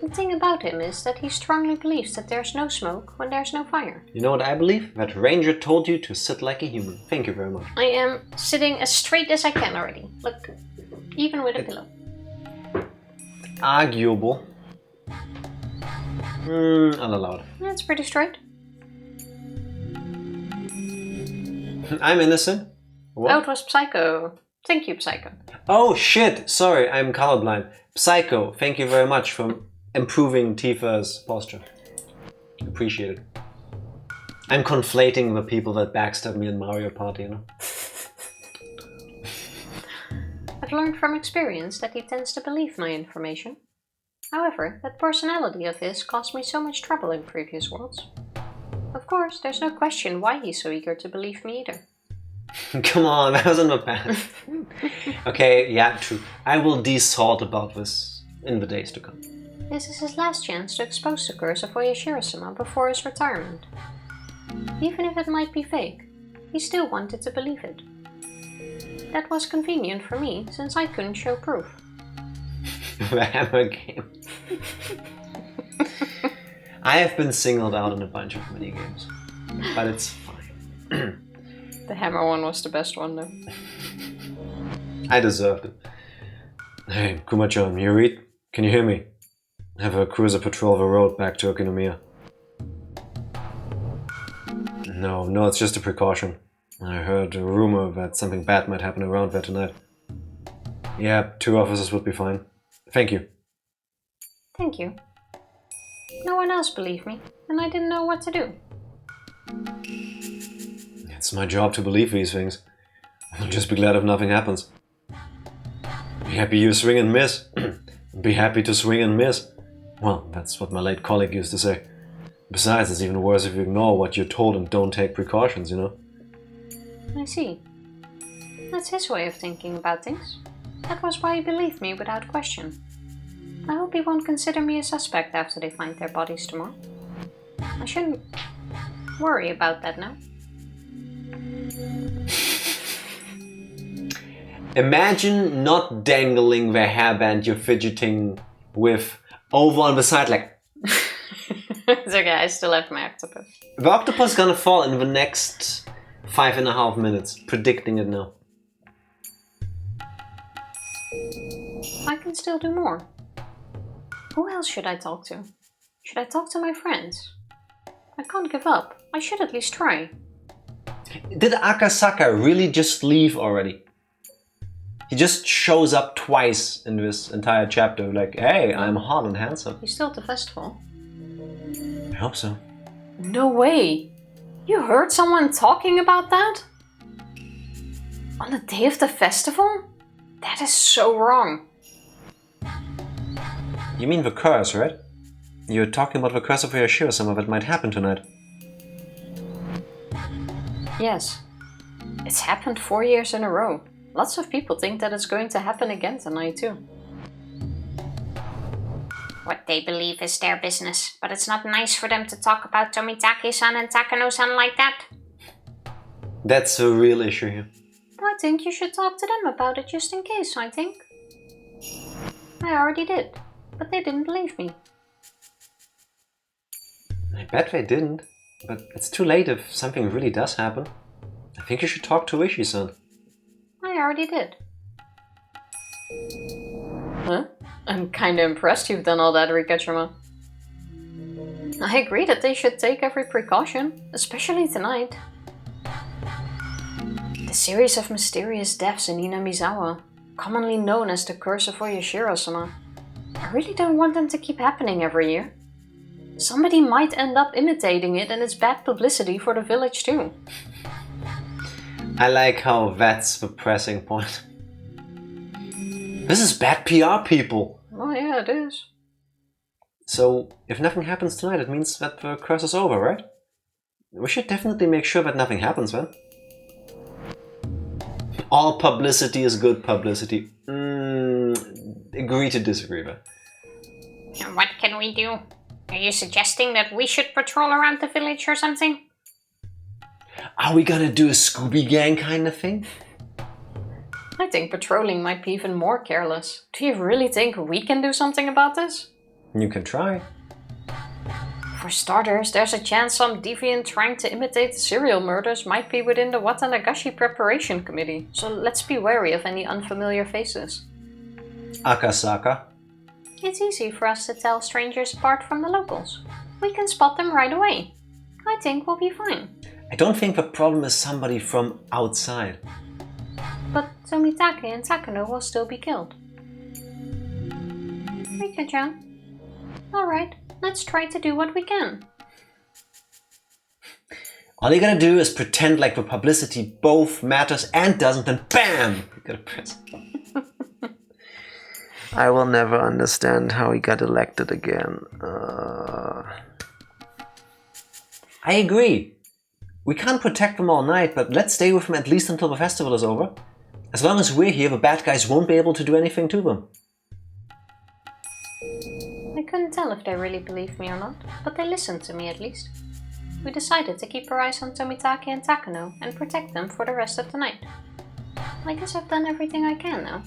The thing about him is that he strongly believes that there's no smoke when there's no fire. You know what I believe? That Ranger told you to sit like a human. Thank you very much. I am sitting as straight as I can already. Look, even with a pillow. Arguable. Unallowed. That's pretty straight. I'm innocent. What? Oh, it was Psycho. Thank you, Psycho. Oh shit! Sorry, I'm colorblind. Psycho, thank you very much for improving Tifa's posture. Appreciate it. I'm conflating the people that backstab me in Mario Party, you know? I've learned from experience that he tends to believe my information. However, that personality of his caused me so much trouble in previous worlds. Of course, there's no question why he's so eager to believe me either. Come on, that was in the past. Okay, yeah, true. I will de-salt about this in the days to come. This is his last chance to expose the curse of oyashiro-sama before his retirement. Even if it might be fake, he still wanted to believe it. That was convenient for me, since I couldn't show proof. The hammer game. I have been singled out in a bunch of minigames, but it's fine. The hammer one was the best one though. I deserved it. Hey, Kuma-chan, you read? Can you hear me? Have a cruiser patrol the road back to Okonomiya. No, it's just a precaution. I heard a rumor that something bad might happen around there tonight. Yeah, 2 officers would be fine. Thank you. Thank you. No one else believed me, and I didn't know what to do. It's my job to believe these things. I'll just be glad if nothing happens. Be happy you swing and miss. Be happy to swing and miss. Well, that's what my late colleague used to say. Besides, it's even worse if you ignore what you're told and don't take precautions, you know? I see. That's his way of thinking about things. That was why he believed me without question. I hope he won't consider me a suspect after they find their bodies tomorrow. I shouldn't... worry about that now. Imagine not dangling the hairband you're fidgeting with over on the side like... It's okay, I still have my octopus. The octopus is gonna fall in the next 5.5 minutes. Predicting it now. I can still do more. Who else should I talk to? Should I talk to my friends? I can't give up. I should at least try. Did Akasaka really just leave already? He just shows up twice in this entire chapter, like, hey, I'm hot and handsome. He's still at the festival. I hope so. No way! You heard someone talking about that? On the day of the festival? That is so wrong. You mean the curse, right? You're talking about the curse of oyashiro-sama that might happen tonight. Yes. It's happened 4 years in a row. Lots of people think that it's going to happen again tonight too. What they believe is their business, but it's not nice for them to talk about Tomitake-san and Takano-san like that. That's the real issue here. I think you should talk to them about it just in case, I think. I already did, but they didn't believe me. I bet they didn't, but it's too late if something really does happen. I think you should talk to ooishi-san. I already did. Huh? I'm kinda impressed you've done all that, Rikachima. I agree that they should take every precaution, especially tonight. The series of mysterious deaths in Hinamizawa, commonly known as the Curse of Oyashiro-sama. I really don't want them to keep happening every year. Somebody might end up imitating it and it's bad publicity for the village too. I like how that's the pressing point. This is bad PR, people! Oh yeah, it is. So, if nothing happens tonight, it means that the curse is over, right? We should definitely make sure that nothing happens, then. All publicity is good publicity. Agree to disagree, but... And what can we do? Are you suggesting that we should patrol around the village or something? Are we gonna do a Scooby Gang kind of thing? I think patrolling might be even more careless. Do you really think we can do something about this? You can try. For starters, there's a chance some deviant trying to imitate the serial murders might be within the Watanagashi Preparation Committee, so let's be wary of any unfamiliar faces. Akasaka. It's easy for us to tell strangers apart from the locals. We can spot them right away. I think we'll be fine. I don't think the problem is somebody from outside. But Tomitake and Takano will still be killed. Rika-chan. Alright, let's try to do what we can. All you gotta do is pretend like the publicity both matters and doesn't, and BAM! You gotta press. I will never understand how he got elected again. I agree. We can't protect them all night, but let's stay with them at least until the festival is over. As long as we're here, the bad guys won't be able to do anything to them. I couldn't tell if they really believed me or not, but they listened to me at least. We decided to keep our eyes on Tomitake and Takano and protect them for the rest of the night. I guess I've done everything I can now.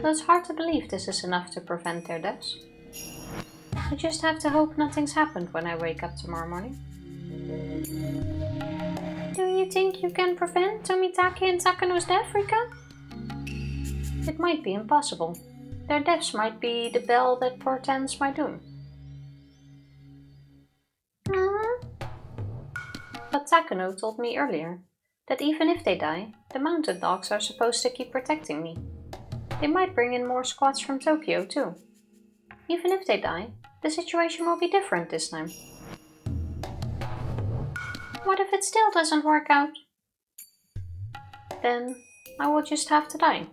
Though it's hard to believe this is enough to prevent their deaths. I just have to hope nothing's happened when I wake up tomorrow morning. Do you think you can prevent Tomitake and Takano's death, Rika? It might be impossible. Their deaths might be the bell that portends my doom. But Takano told me earlier that even if they die, the mountain dogs are supposed to keep protecting me. They might bring in more squads from Tokyo too. Even if they die, the situation will be different this time. What if it still doesn't work out? Then I will just have to die.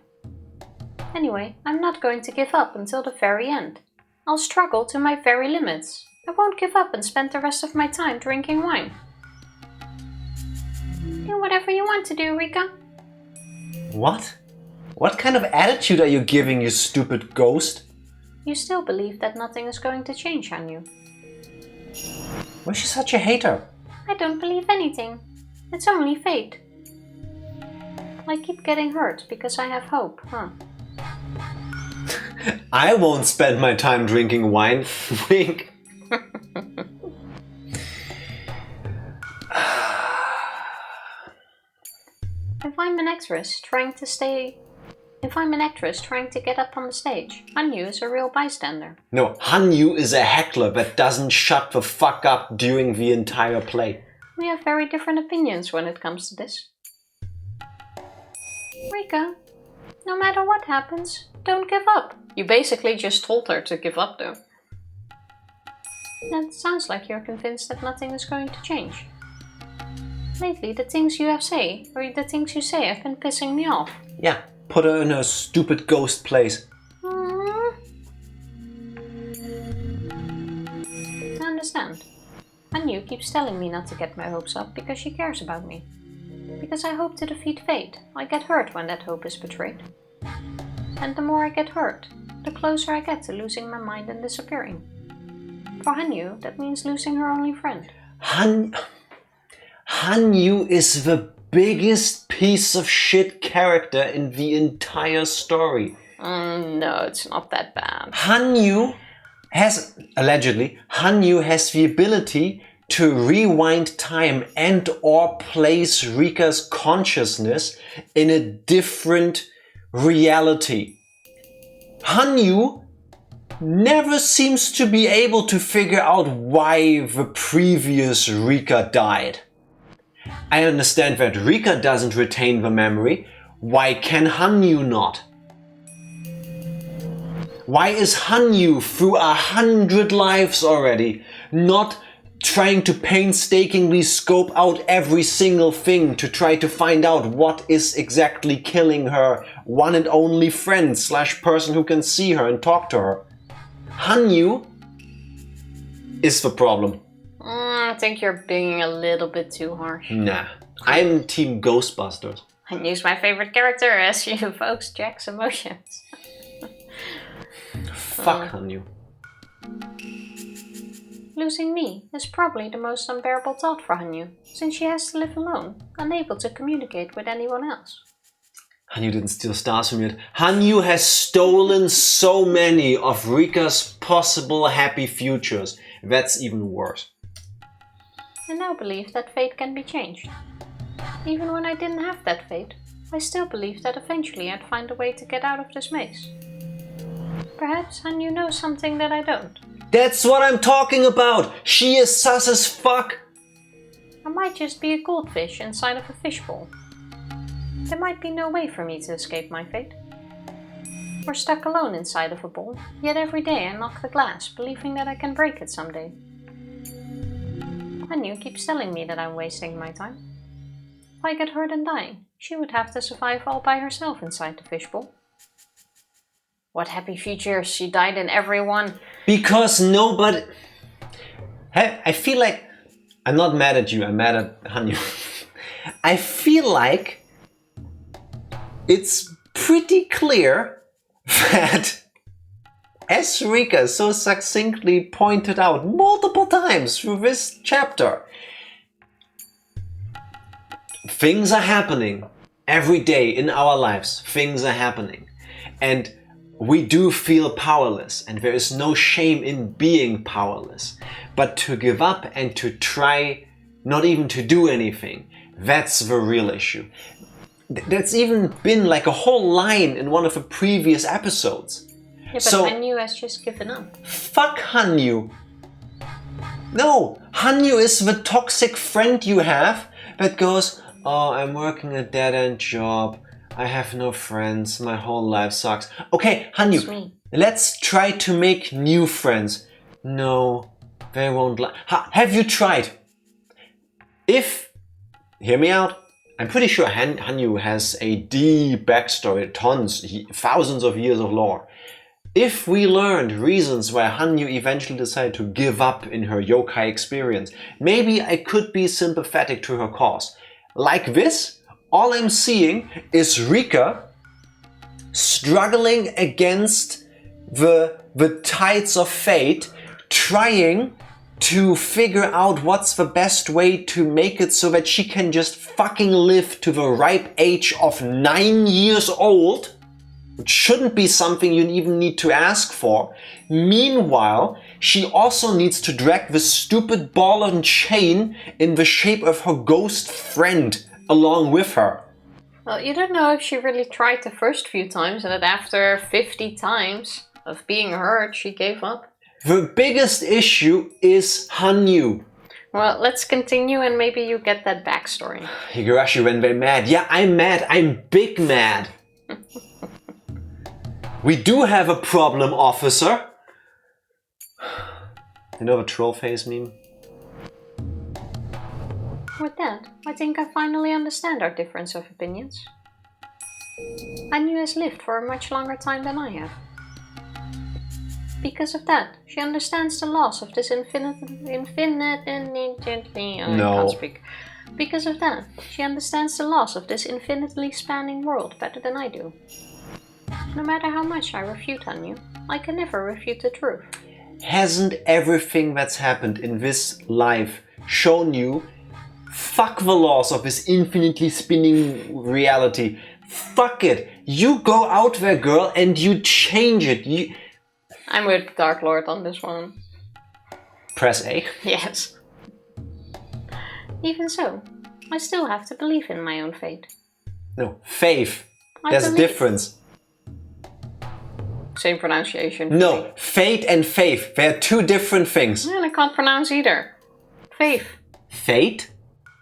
Anyway, I'm not going to give up until the very end. I'll struggle to my very limits. I won't give up and spend the rest of my time drinking wine. Do whatever you want to do, Rika. What? What kind of attitude are you giving, you stupid ghost? You still believe that nothing is going to change on you. Why is she such a hater? I don't believe anything. It's only fate. I keep getting hurt because I have hope, huh? I won't spend my time drinking wine. Wink. If I'm an actress trying to get up on the stage, Hanyu is a real bystander. No, Hanyu is a heckler that doesn't shut the fuck up during the entire play. We have very different opinions when it comes to this. Rika, no matter what happens, don't give up. You basically just told her to give up though. That sounds like you're convinced that nothing is going to change. Lately, the things you say have been pissing me off. Yeah, put her in her stupid ghost place. I understand. Hanyu keeps telling me not to get my hopes up because she cares about me. Because I hope to defeat fate, I get hurt when that hope is betrayed. And the more I get hurt, the closer I get to losing my mind and disappearing. For Hanyu, that means losing her only friend. Hanyu is the biggest piece of shit character in the entire story. No, it's not that bad. Hanyu has the ability to rewind time and or place Rika's consciousness in a different reality. Hanyu never seems to be able to figure out why the previous Rika died. I understand that Rika doesn't retain the memory. Why can Hanyu not? Why is Hanyu through 100 lives already not trying to painstakingly scope out every single thing to try to find out what is exactly killing her one and only friend / person who can see her and talk to her? Hanyu is the problem. I think you're being a little bit too harsh. Nah, I'm Team Ghostbusters. Hanyu's my favorite character as she evokes Jack's emotions. Fuck Hanyu. Losing me is probably the most unbearable thought for Hanyu, since she has to live alone, unable to communicate with anyone else. Hanyu didn't steal stars from you. Hanyu has stolen so many of Rika's possible happy futures. That's even worse. I now believe that fate can be changed. Even when I didn't have that fate, I still believed that eventually I'd find a way to get out of this maze. Perhaps Hanyu knows something that I don't. That's what I'm talking about! She is sus as fuck! I might just be a goldfish inside of a fishbowl. There might be no way for me to escape my fate. We're stuck alone inside of a bowl, yet every day I knock the glass, believing that I can break it someday. Hanyu keeps telling me that I'm wasting my time. If I get hurt and die, she would have to survive all by herself inside the fishbowl. What happy futures, she died in every one. Because nobody... I feel like... I'm not mad at you, I'm mad at Hanyu. I feel like it's pretty clear that, as Rika so succinctly pointed out multiple times through this chapter, things are happening every day in our lives. Things are happening. And we do feel powerless, and there is no shame in being powerless. But to give up and to try not even to do anything, that's the real issue. That's even been like a whole line in one of the previous episodes. Yeah, but so, Hanyu has just given up. Fuck Hanyu. No, Hanyu is the toxic friend you have that goes, oh, I'm working a dead-end job. I have no friends. My whole life sucks. Okay, Hanyu, let's try to make new friends. No, they won't like... Have you tried? Hear me out. I'm pretty sure Hanyu has a deep backstory, thousands of years of lore. If we learned reasons why Hanyu eventually decided to give up in her yokai experience, maybe I could be sympathetic to her cause. Like this, all I'm seeing is Rika struggling against the tides of fate, trying to figure out what's the best way to make it so that she can just fucking live to the ripe age of 9 years old, which shouldn't be something you even need to ask for. Meanwhile, she also needs to drag the stupid ball and chain in the shape of her ghost friend along with her. Well, you don't know if she really tried the first few times and that after 50 times of being hurt, she gave up. The biggest issue is Hanyu. Well, let's continue and maybe you get that backstory. Higurashi went very mad. Yeah, I'm mad. I'm big mad. We do have a problem, officer. You know the troll face meme? With that, I think I finally understand our difference of opinions. Hanyu has lived for a much longer time than I have. Because of that, she understands the loss of this Because of that, she understands the loss of this infinitely spanning world better than I do. No matter how much I refute Hanyu, I can never refute the truth. Hasn't everything that's happened in this life shown you fuck the laws of this infinitely spinning reality? Fuck it. You go out there, girl, and you change it. I'm with Dark Lord on this one. Press A. Yes. Even so, I still have to believe in my own fate. No, faith. There's a difference. Same pronunciation. No, fate and faith. They're two different things. And I can't pronounce either. Faith. Fate?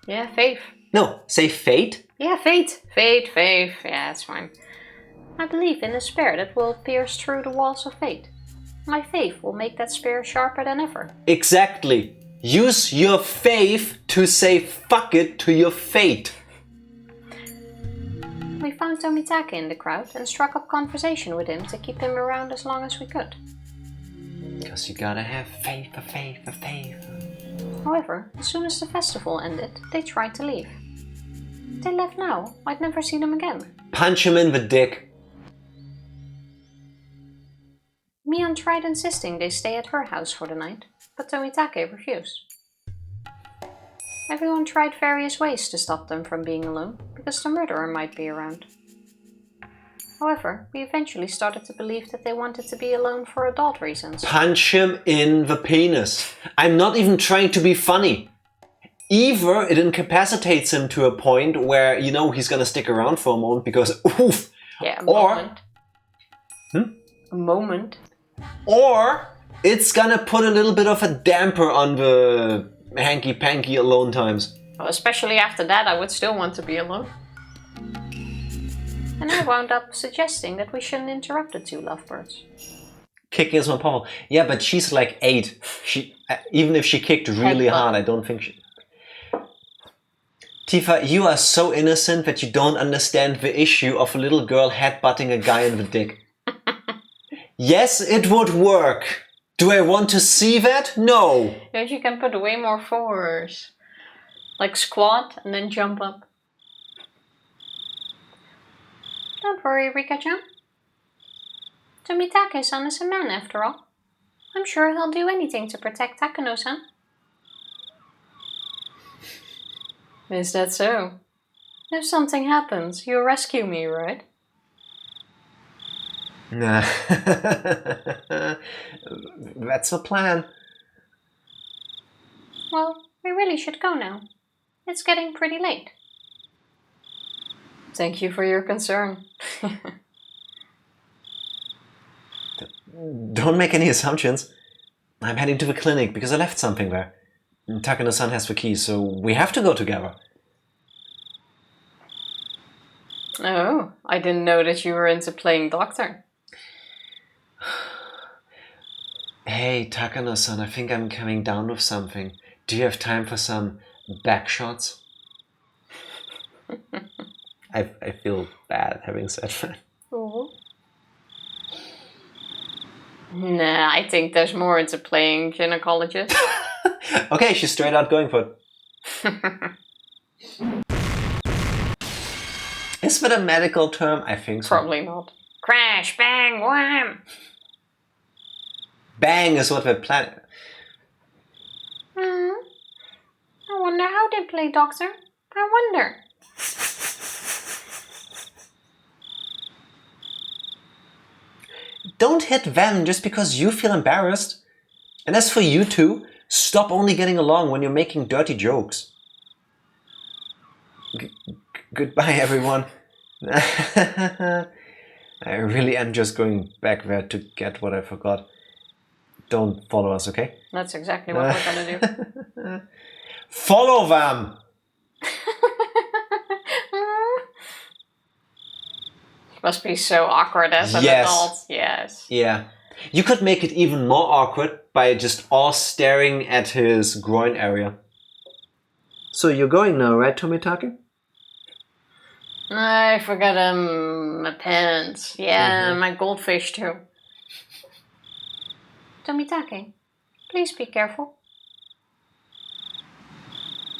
Yeah, faith. No, say fate. Yeah, fate. Fate. Yeah, that's fine. I believe in a spear that will pierce through the walls of fate. My faith will make that spear sharper than ever. Exactly. Use your faith to say fuck it to your fate. We found Tomitake in the crowd and struck up conversation with him to keep him around as long as we could. Because you gotta have faith. However, as soon as the festival ended, they tried to leave. If they left now, I'd never see them again. Punch him in the dick. Mian tried insisting they stay at her house for the night, but Tomitake refused. Everyone tried various ways to stop them from being alone, because the murderer might be around. However, we eventually started to believe that they wanted to be alone for adult reasons. Punch him in the penis. I'm not even trying to be funny. Either it incapacitates him to a point where, you know, he's gonna stick around for a moment because, oof. Yeah, a moment. A moment. Or it's gonna put a little bit of a damper on the hanky-panky alone times. Well, especially after that, I would still want to be alone. And I wound up suggesting that we shouldn't interrupt the two lovebirds. Kicking is more powerful. Yeah, but she's like 8. She even if she kicked really hard, I don't think she... Tifa, you are so innocent that you don't understand the issue of a little girl headbutting a guy in the dick. Yes, it would work. Do I want to see that? No. Yeah, you can put way more forwards. Like squat and then jump up. Don't worry, Rika-chan. Tomitake-san is a man after all. I'm sure he'll do anything to protect Takano-san. Is that so? If something happens, you'll rescue me, right? Nah. That's the plan. Well, we really should go now. It's getting pretty late. Thank you for your concern. Don't make any assumptions. I'm heading to the clinic because I left something there. Takano-san has the key, so we have to go together. Oh, I didn't know that you were into playing doctor. Hey, Takano-san, I think I'm coming down with something. Do you have time for some back shots? I feel bad having said that. Oh. Nah, I think there's more into playing gynecologist. Okay, she's straight out going for it. Is that a medical term? I think so. Probably not. Crash, bang, wham! Bang is what we're planning. Hmm. I wonder how they play doctor. I wonder. Don't hit them just because you feel embarrassed. And as for you two, stop only getting along when you're making dirty jokes. Goodbye, everyone. I really am just going back there to get what I forgot. Don't follow us, okay? That's exactly what we're gonna do. Follow them! Must be so awkward as an adult. Yes. Yeah. You could make it even more awkward by just all staring at his groin area. So you're going now, right, Tomitake? I forgot my pants. Yeah, my goldfish too. Tomitake, please be careful.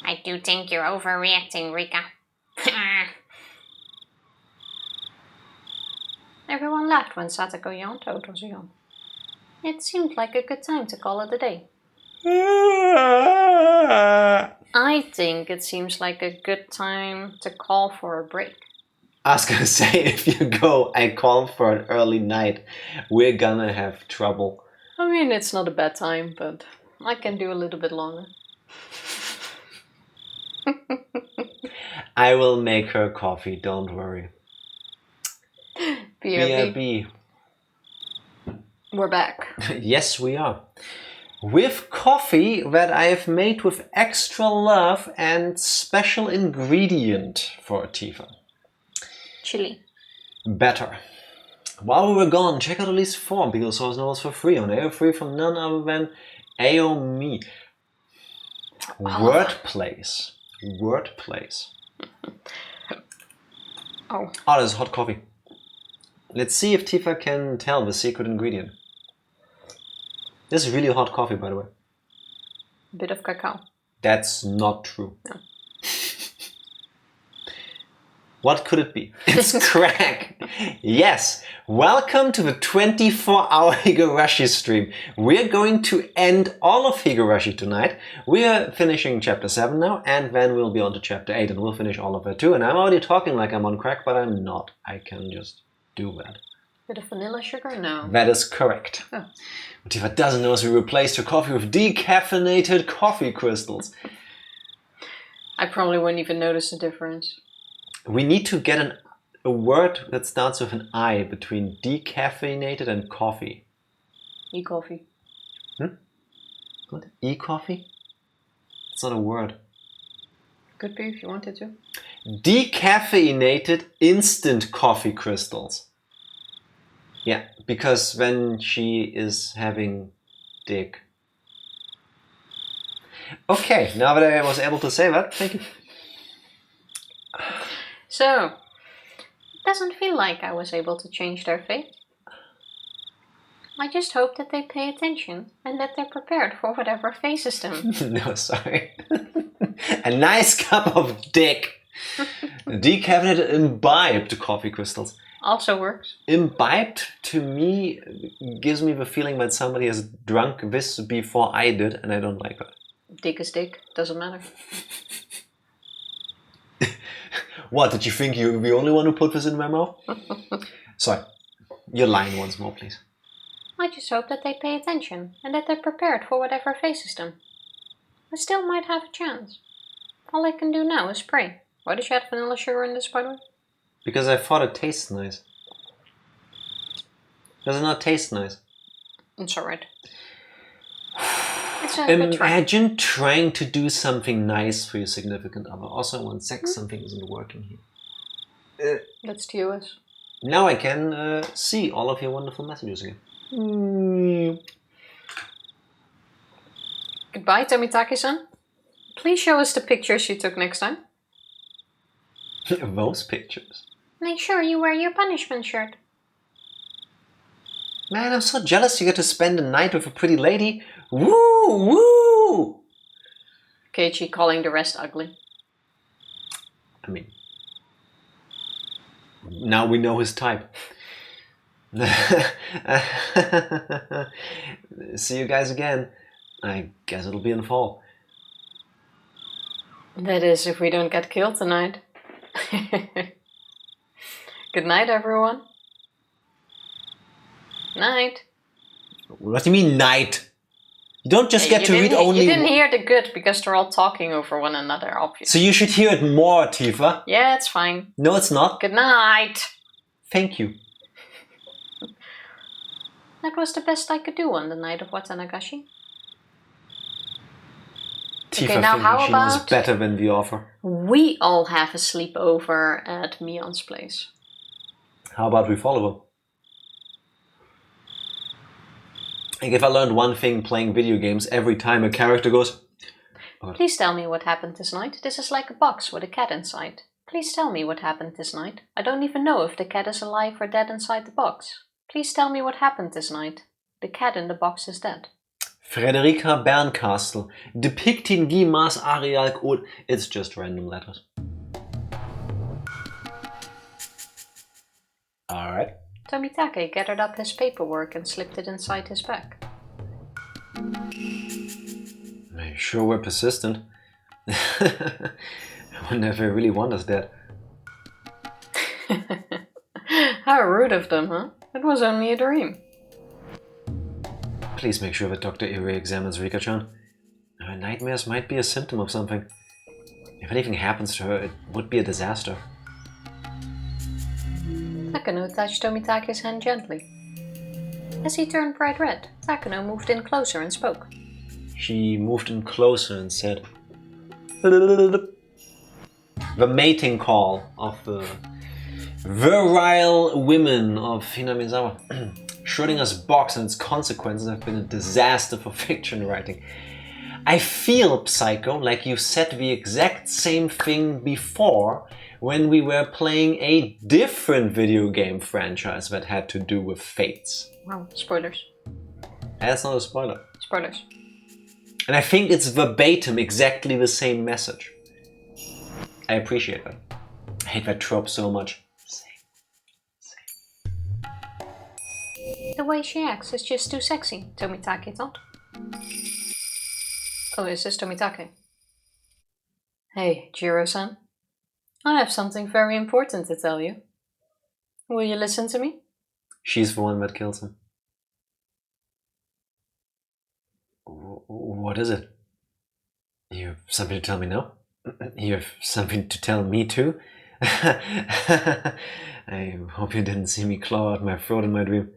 I do think you're overreacting, Rika. Everyone laughed when Satoko yawned, Oto's yawned. It seemed like a good time to call it a day. I think it seems like a good time to call for a break. I was gonna say, if you go and call for an early night, we're gonna have trouble. I mean, it's not a bad time, but I can do a little bit longer. I will make her coffee, don't worry. BRB. We're back. Yes, we are. With coffee that I have made with extra love and special ingredient for Tifa. Chili. Better. While we were gone, check out Elise form because source novels for free on AO3 from none other than AOME. Wordplays. Wordplays. Oh, there's hot coffee. Let's see if Tifa can tell the secret ingredient. This is really hot coffee, by the way. a bit of cacao. That's not true. No. What could it be? It's crack! Yes! Welcome to the 24-hour Higurashi stream. We're going to end all of Higurashi tonight. We're finishing chapter 7 now, and then we'll be on to chapter 8, and we'll finish all of it too. And I'm already talking like I'm on crack, but I'm not. I can just do that. Bit of vanilla sugar? No. That is correct. Oh. What Tifa doesn't know is we replaced her coffee with decaffeinated coffee crystals. I probably wouldn't even notice the difference. We need to get a word that starts with an I between decaffeinated and coffee. E-coffee. What? E-coffee? It's not a word. Could be if you wanted to. Decaffeinated instant coffee crystals. Yeah, because when she is having dick. Okay, now that I was able to say that, thank you. So, it doesn't feel like I was able to change their fate. I just hope that they pay attention and that they're prepared for whatever faces them. No, sorry. A nice cup of dick. Decaffeinated imbibed coffee crystals. Also works. Imbibed, to me, gives me the feeling that somebody has drunk this before I did, and I don't like that. Dick is dick, doesn't matter. What, did you think you were the only one who put this in my mouth? Sorry, you're lying once more, please. I just hope that they pay attention and that they're prepared for whatever faces them. I still might have a chance. All I can do now is pray. Why did you add vanilla sugar in this, by the way? Because I thought it tastes nice. Does it not taste nice? It's alright. It's a good try. Imagine trying to do something nice for your significant other. Also, when sex, something isn't working here. That's to us. Now I can see all of your wonderful messages again. Goodbye, Tomitake-san. Please show us the pictures you took next time. Those pictures. Make sure you wear your punishment shirt. Man, I'm so jealous you get to spend a night with a pretty lady. Woo! Woo! Keiichi calling the rest ugly. I mean, now we know his type. See you guys again. I guess it'll be in fall. That is, if we don't get killed tonight. Good night, everyone. Night. What do you mean, night? You don't just get to read only... You didn't hear the good because they're all talking over one another, obviously. So you should hear it more, Tifa. Yeah, it's fine. No, it's not. Good night. Thank you. That was the best I could do on the night of Watanagashi. Tifa Okay, now how she knows about better than we offer. we all have a sleepover at Mion's place? How about we follow her? Like if I learned one thing playing video games, every time a character goes... Oh. Please tell me what happened this night. This is like a box with a cat inside. Please tell me what happened this night. I don't even know if the cat is alive or dead inside the box. Please tell me what happened this night. The cat in the box is dead. Frederica Bernkastel, depicting Guimas Arial Code. It's just random letters. Alright. Tomitake gathered up his paperwork and slipped it inside his bag. I sure were persistent. I wonder if they really want us dead. How rude of them, huh? It was only a dream. Please make sure that Dr. Iri examines Rika-chan. Her nightmares might be a symptom of something. If anything happens to her, it would be a disaster. Takano touched Tomitake's hand gently. As he turned bright red, Takano moved in closer and spoke. She moved in closer and said... The mating call of the virile women of Hinamizawa. Schrodinger's box and its consequences have been a disaster for fiction writing. I feel, Psycho, like you said the exact same thing before when we were playing a different video game franchise that had to do with fates. Wow, spoilers. That's not a spoiler. Spoilers. And I think it's verbatim exactly the same message. I appreciate that. I hate that trope so much. The way she acts is just too sexy, Tomitake thought. Oh, is this Tomitake? Hey, Jiro-san. I have something very important to tell you. Will you listen to me? She's the one that kills him. What is it? You have something to tell me now? You have something to tell me too? I hope you didn't see me claw out my throat in my dream.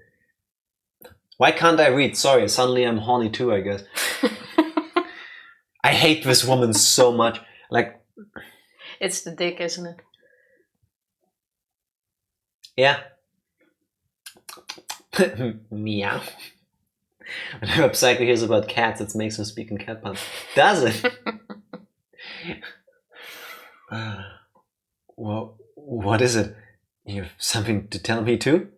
Why can't I read? Sorry, suddenly I'm horny too, I guess. I hate this woman so much. Like... It's the dick, isn't it? Yeah. Meow. Whenever Psycho hears about cats, it makes him speak in cat puns. Does it? Well, what is it? You have something to tell me too?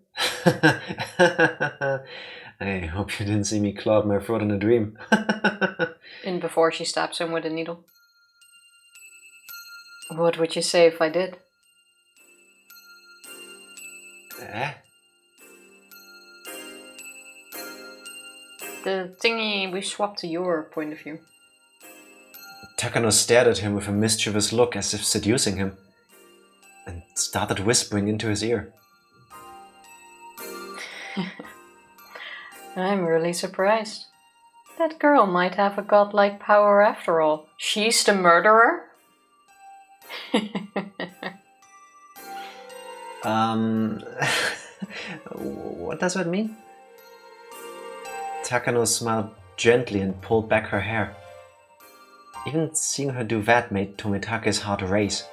I hope you didn't see me claw out my throat in a dream. And before she stabs him with a needle. What would you say if I did? The thingy we swapped to your point of view. Takano stared at him with a mischievous look as if seducing him, and started whispering into his ear. I'm really surprised. That girl might have a godlike power after all. She's the murderer? What does that mean? Takano smiled gently and pulled back her hair. Even seeing her do that made Tomitake's heart race.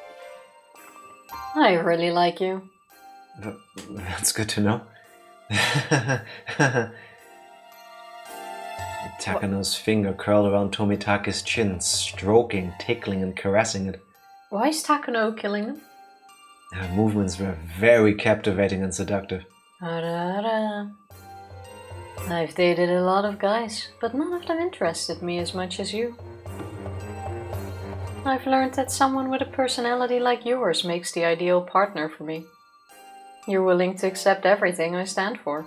I really like you. That's good to know. Takano's finger curled around Tomitake's chin, stroking, tickling and caressing it. Why is Takano killing them? Her movements were very captivating and seductive. I've dated a lot of guys, but none of them interested me as much as you. I've learned that someone with a personality like yours makes the ideal partner for me. You're willing to accept everything I stand for.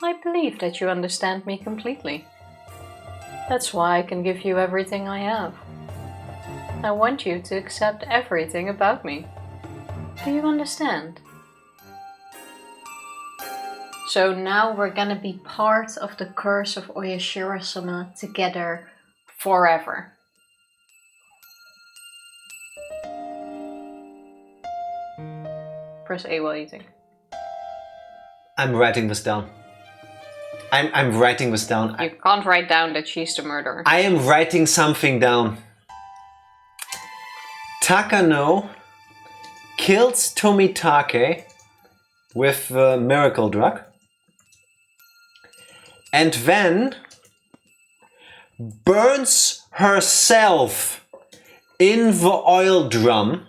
I believe that you understand me completely. That's why I can give you everything I have. I want you to accept everything about me. Do you understand? So now we're gonna be part of the curse of Oyashiro-sama together forever. Press A while eating. I'm writing this down. I'm writing this down. You can't write down that she's the murderer. I am writing something down. Takano kills Tomitake with the miracle drug. And then burns herself in the oil drum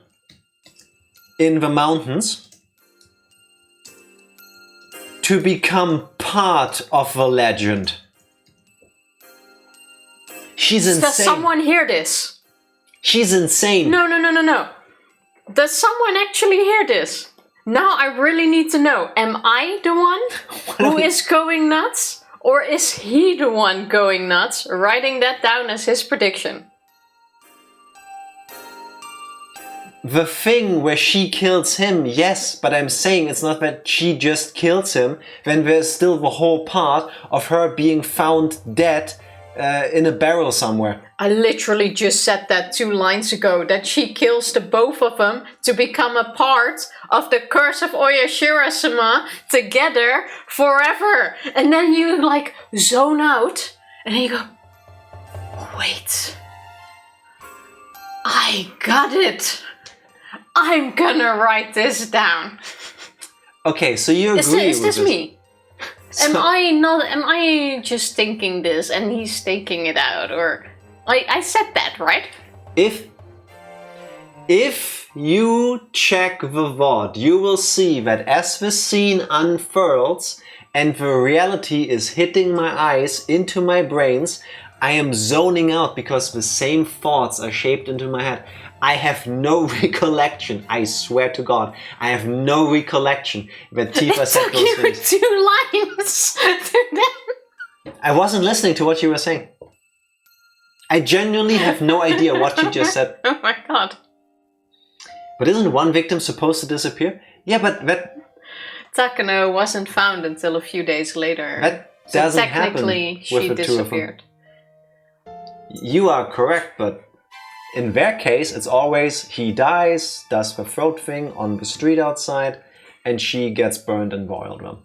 in the mountains to become part of the legend. She's insane. Does someone hear this? She's insane. No. Does someone actually hear this? Now I really need to know. Am I the one who is going nuts? Or is he the one going nuts, writing that down as his prediction? The thing where she kills him, yes, but I'm saying it's not that she just kills him, then there's still the whole part of her being found dead in a barrel somewhere. I literally just said that 2 lines ago, that she kills the both of them to become a part of the curse of Oyashiro-sama together forever. And then you like zone out and then you go, wait, I got it. I'm gonna write this down. Okay, so you agree with this? Is this me? Am I just thinking this and he's staking it out? Or I said that, right? If you check the VOD, you will see that as the scene unfurls and the reality is hitting my eyes into my brains, I am zoning out because the same thoughts are shaped into my head. I have no recollection, I swear to God, I have no recollection that Tifa said those things. It took you 2 lines to them. I wasn't listening to what you were saying. I genuinely have no idea what you just said. Oh my god. But isn't one victim supposed to disappear? Yeah, but that... Takano wasn't found until a few days later. That doesn't happen with the she two of them. disappeared. You are correct, but in their case, it's always he dies, does the throat thing on the street outside, and she gets burned in the oil drum.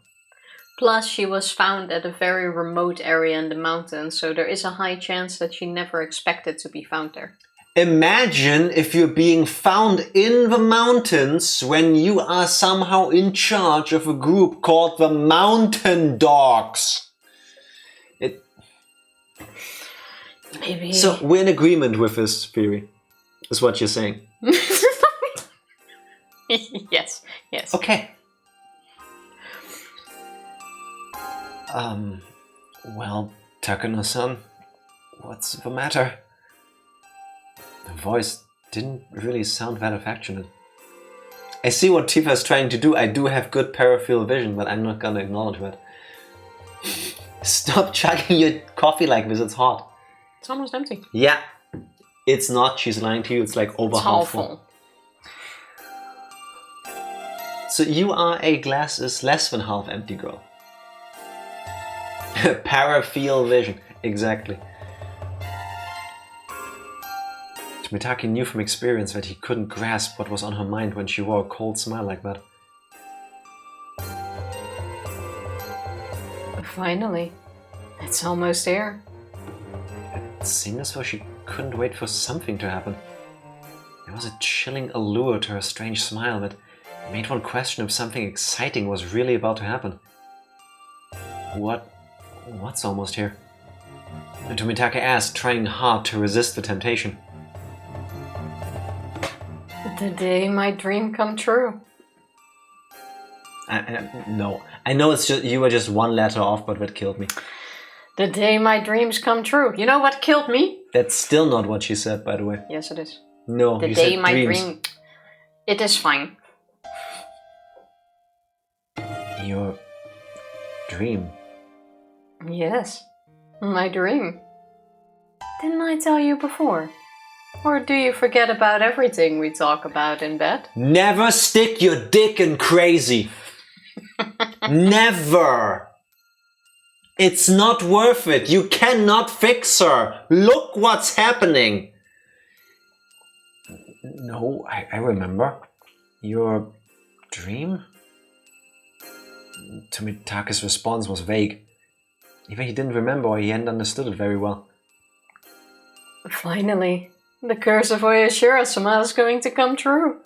Plus, she was found at a very remote area in the mountains, so there is a high chance that she never expected to be found there. Imagine if you're being found in the mountains when you are somehow in charge of a group called the Mountain Dogs. Maybe. So we're in agreement with this theory, is what you're saying. Yes. Okay. Well, Takano-san, what's the matter? The voice didn't really sound that affectionate. I see what Tifa is trying to do. I do have good peripheral vision, but I'm not gonna acknowledge that. Stop chugging your coffee like this, it's hot. It's almost empty. Yeah, it's not. She's lying to you. It's like over half full. So you are a glass is less than half empty girl. Peripheral vision, exactly. Mitake knew from experience that he couldn't grasp what was on her mind when she wore a cold smile like that. Finally, it's almost there. It seemed as though she couldn't wait for something to happen. There was a chilling allure to her strange smile that made one question if something exciting was really about to happen. What's almost here? And Tomitake asked, trying hard to resist the temptation. The day my dream come true. No, I know it's just you were just one letter off, but that killed me. The day my dreams come true. You know what killed me? That's still not what she said, by the way. Yes, it is. No, the you day said my dreams. dream. It is fine. Your dream. Yes, my dream. Didn't I tell you before? Or do you forget about everything we talk about in bed? Never stick your dick in crazy. Never. It's not worth it. You cannot fix her. Look what's happening. No, I remember. Your dream? Tomitake's response was vague. Either he didn't remember or he hadn't understood it very well. Finally, the curse of oyashiro-sama is going to come true.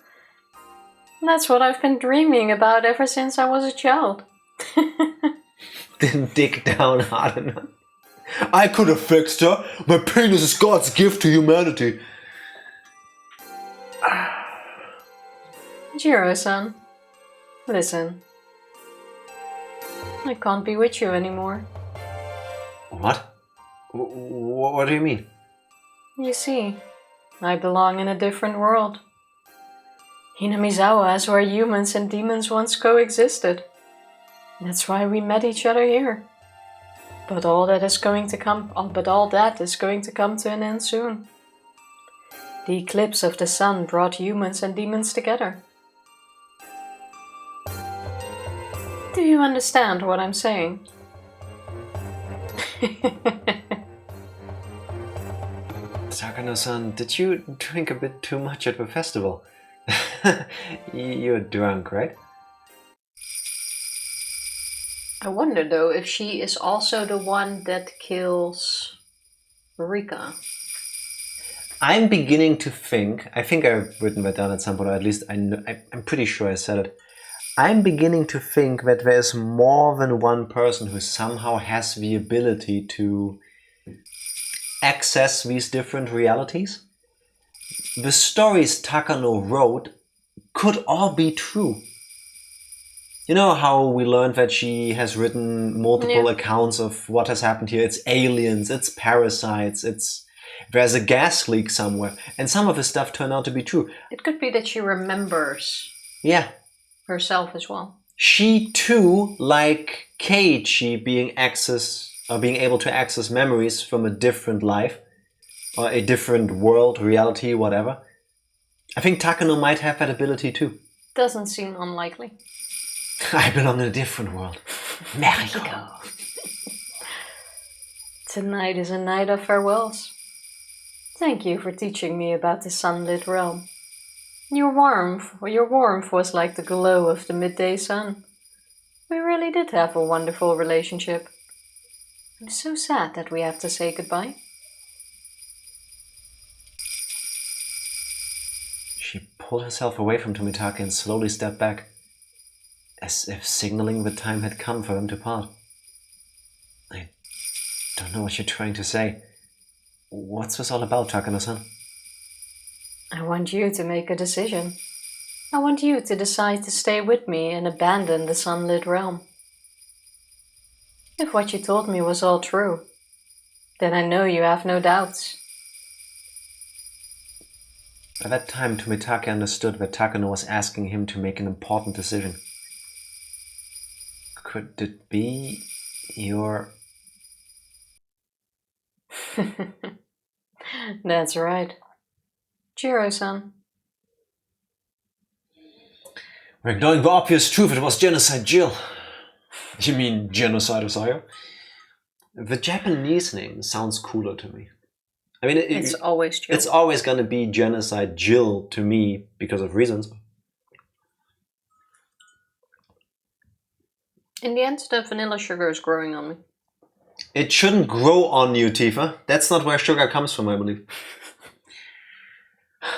That's what I've been dreaming about ever since I was a child. Didn't dig down hard enough. I could have fixed her. My penis is God's gift to humanity. Jiro-san, listen. I can't be with you anymore. What? What do you mean? You see, I belong in a different world. Hinamizawa is where humans and demons once coexisted. That's why we met each other here. But all that is going to come to an end soon. The eclipse of the sun brought humans and demons together. Do you understand what I'm saying? Takano-san, did you drink a bit too much at the festival? You're drunk, right? I wonder though if she is also the one that kills Rika. I'm beginning to think, I think I've written that down at some point, or at least I'm pretty sure I said it. I'm beginning to think that there is more than one person who somehow has the ability to access these different realities. The stories Takano wrote could all be true. You know how we learned that she has written multiple accounts of what has happened here? It's aliens, it's parasites, there's a gas leak somewhere. And some of the stuff turned out to be true. It could be that she remembers herself as well. She too, like Keiichi, being able to access memories from a different life, or a different world, reality, whatever. I think Takano might have that ability too. Doesn't seem unlikely. I belong in a different world. Mexico. Tonight is a night of farewells. Thank you for teaching me about the sunlit realm. Your warmth was like the glow of the midday sun. We really did have a wonderful relationship. I'm so sad that we have to say goodbye. She pulled herself away from Tomitake and slowly stepped back, as if signaling the time had come for them to part. I don't know what you're trying to say. What's this all about, Takano-san? I want you to make a decision. I want you to decide to stay with me and abandon the sunlit realm. If what you told me was all true, then I know you have no doubts. By that time, Tomitake understood that Takano was asking him to make an important decision. Could it be your... That's right. Jiro-san. We're ignoring the obvious truth, it was genocide, Jill. You mean genocide, Osayo? The Japanese name sounds cooler to me. I mean, it's always Jill. It's always going to be genocide Jill to me because of reasons. In the end, the vanilla sugar is growing on me. It shouldn't grow on you, Tifa. That's not where sugar comes from, I believe.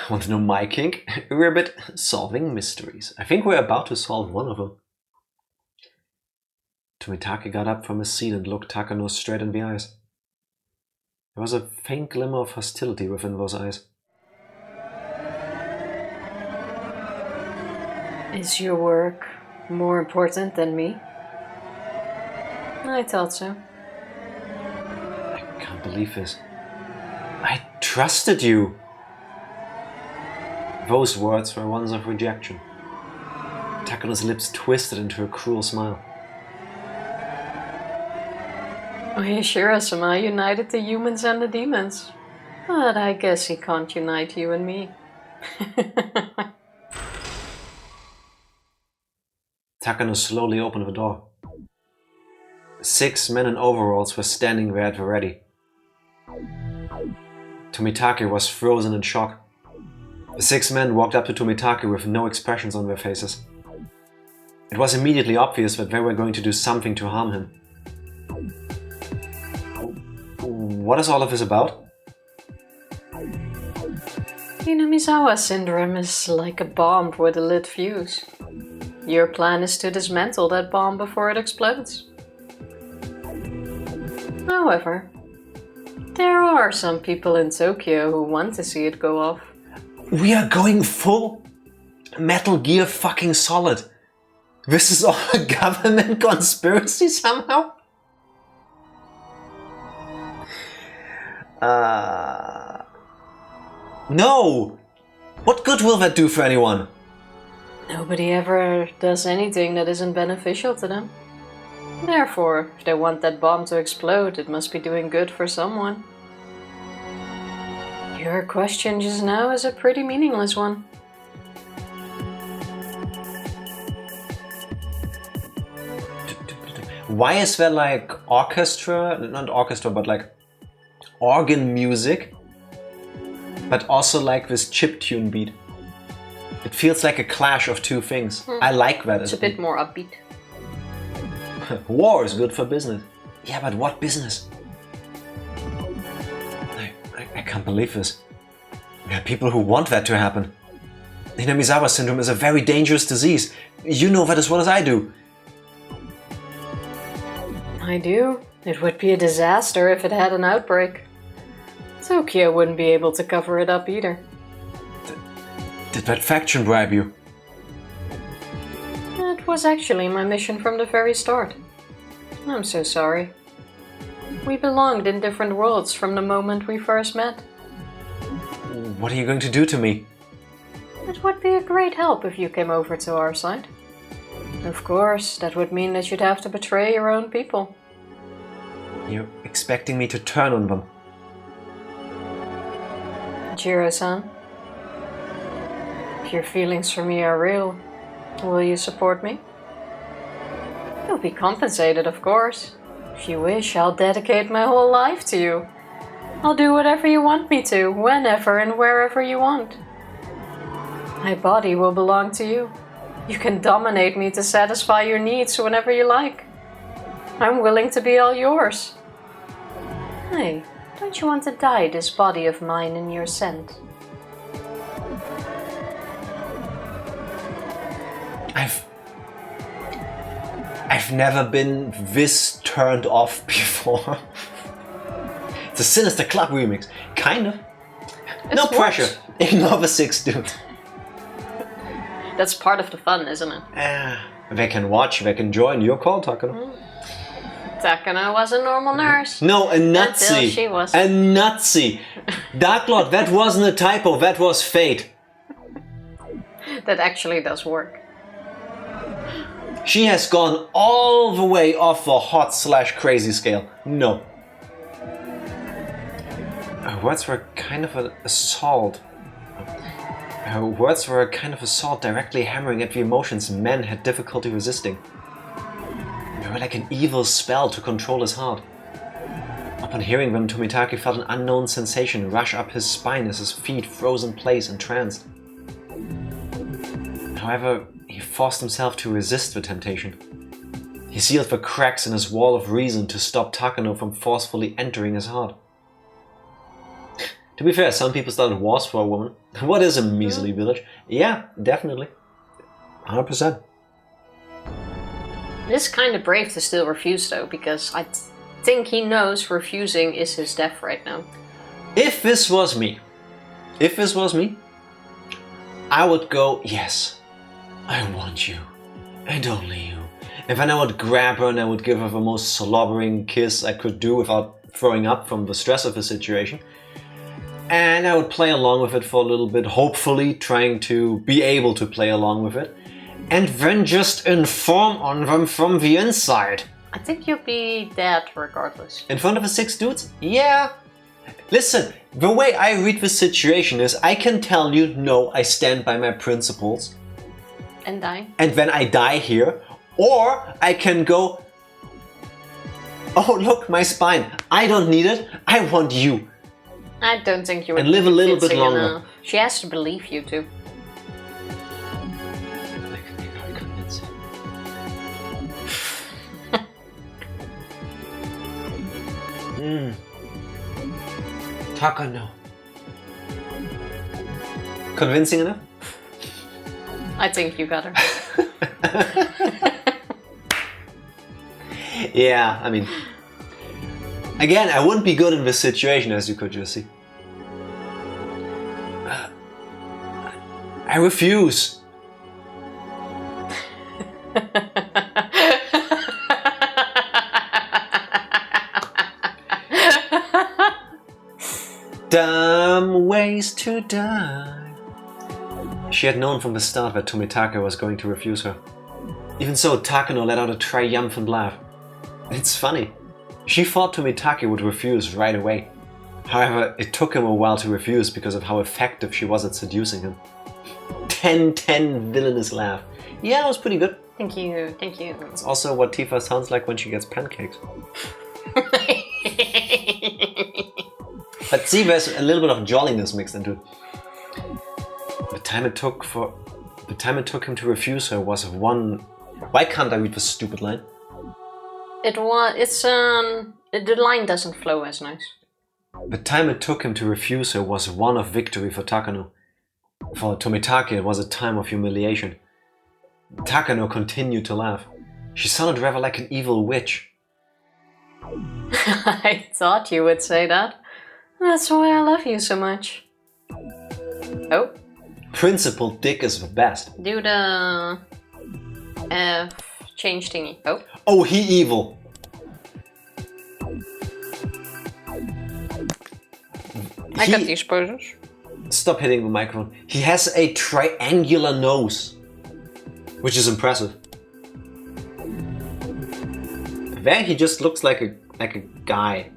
Want to know my kink? We're a bit solving mysteries. I think we're about to solve one of them. Tomitake got up from his seat and looked Takano straight in the eyes. There was a faint glimmer of hostility within those eyes. Is your work more important than me? I thought so. I can't believe this. I trusted you. Those words were ones of rejection. Takano's lips twisted into a cruel smile. Oyashiro-sama united the humans and the demons. But I guess he can't unite you and me. Takano slowly opened the door. 6 men in overalls were standing there at the ready. Tomitake was frozen in shock. The 6 men walked up to Tomitake with no expressions on their faces. It was immediately obvious that they were going to do something to harm him. What is all of this about? Hinamizawa syndrome is like a bomb with a lit fuse. Your plan is to dismantle that bomb before it explodes. However, there are some people in Tokyo who want to see it go off. We are going full Metal Gear fucking Solid. This is all a government conspiracy somehow? No! What good will that do for anyone? Nobody ever does anything that isn't beneficial to them. Therefore, if they want that bomb to explode, it must be doing good for someone. Your question just now is a pretty meaningless one. Why is there like orchestra, not orchestra, but like organ music, but also like this chiptune beat? It feels like a clash of two things. I like that. It's a bit more upbeat. War is good for business. Yeah, but what business? I can't believe this. There are people who want that to happen. Hinamizawa syndrome is a very dangerous disease. You know that as well as I do. I do. It would be a disaster if it had an outbreak. Tokyo wouldn't be able to cover it up either. Did that faction bribe you? That was actually my mission from the very start. I'm so sorry. We belonged in different worlds from the moment we first met. What are you going to do to me? It would be a great help if you came over to our side. Of course, that would mean that you'd have to betray your own people. You're expecting me to turn on them? Jiro-san, if your feelings for me are real, will you support me? You'll be compensated, of course. If you wish, I'll dedicate my whole life to you. I'll do whatever you want me to, whenever and wherever you want. My body will belong to you. You can dominate me to satisfy your needs whenever you like. I'm willing to be all yours. Hey, don't you want to dye this body of mine in your scent? I've never been this turned off before. It's a Sinister Club remix. Kind of. No pressure. Ignore the 6 dudes. That's part of the fun, isn't it? They can watch, they can join. Your call, Takano. Takano was a normal nurse. No, a Nazi. Until she was. A Nazi. Dark Lord, that wasn't a typo, that was fate. That actually does work. She has gone all the way off the hot/crazy scale. No. Her words were kind of an assault. Her words were a kind of assault directly hammering at the emotions men had difficulty resisting. They were like an evil spell to control his heart. Upon hearing them, Tomitake felt an unknown sensation rush up his spine as his feet froze in place, entranced. However, he forced himself to resist the temptation. He sealed the cracks in his wall of reason to stop Takano from forcefully entering his heart. To be fair, some people started wars for a woman. What is a measly village? Yeah, definitely. 100%. It is kind of brave to still refuse though, because I think he knows refusing is his death right now. If this was me, I would go, yes, I want you, and only you. And then I would grab her and I would give her the most slobbering kiss I could do without throwing up from the stress of the situation. And I would play along with it for a little bit, hopefully trying to be able to play along with it. And then just inform on them from the inside. I think you'll be dead regardless. In front of the 6 dudes? Yeah. Listen, the way I read the situation is I can tell you, no, I stand by my principles. And die. And then I die here. Or I can go, oh look, my spine. I don't need it. I want you. I don't think you would. And live a little bit longer. Enough. She has to believe you too. That could be very convincing. Takano. Convincing enough? I think you got her. Yeah, I mean, again, I wouldn't be good in this situation, as you could just see. I refuse. Dumb ways to die. She had known from the start that Tomitake was going to refuse her. Even so, Takano let out a triumphant laugh. It's funny. She thought Tomitake would refuse right away. However, it took him a while to refuse because of how effective she was at seducing him. 10-10 villainous laugh. Yeah, it was pretty good. Thank you, thank you. It's also what Tifa sounds like when she gets pancakes. But see, there's a little bit of jolliness mixed into it. The time it took him to refuse her was one. Why can't I read this stupid line? The line doesn't flow as nice. The time it took him to refuse her was one of victory for Takano. For Tomitake, it was a time of humiliation. Takano continued to laugh. She sounded rather like an evil witch. I thought you would say that. That's why I love you so much. Oh. Principled dick is the best. Do the change thingy. Oh. Oh, he evil. I got these poses. Stop hitting the microphone. He has a triangular nose, which is impressive. There he just looks like a guy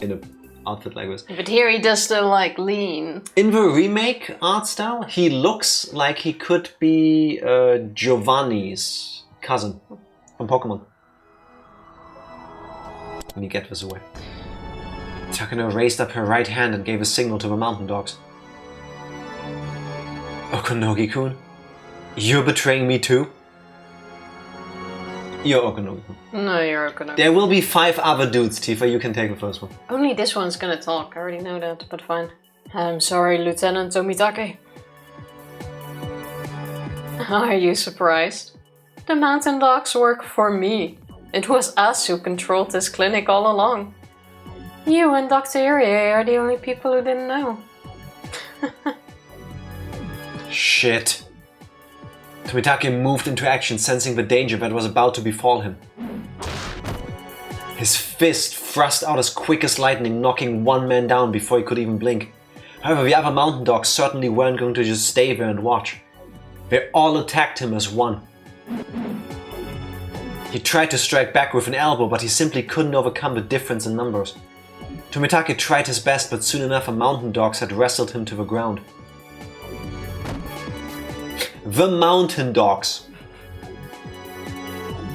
in an outfit like this. But here he does the lean. In the remake art style, he looks like he could be Giovanni's cousin from Pokemon. Let me get this away. Takano raised up her right hand and gave a signal to the mountain dogs. Okonogi-kun, you're betraying me too? You're Okonogi-kun. No, you're Okonogi. There will be 5 other dudes, Tifa. You can take the first one. Only this one's gonna talk. I already know that, but fine. I'm sorry, Lieutenant Tomitake. Are you surprised? The mountain dogs work for me. It was us who controlled this clinic all along. You and Dr. Irie are the only people who didn't know. Shit. Tomitake moved into action, sensing the danger that was about to befall him. His fist thrust out as quick as lightning, knocking one man down before he could even blink. However, the other mountain dogs certainly weren't going to just stay there and watch. They all attacked him as one. He tried to strike back with an elbow, but he simply couldn't overcome the difference in numbers. Tomitake tried his best, but soon enough the mountain dogs had wrestled him to the ground. The mountain dogs.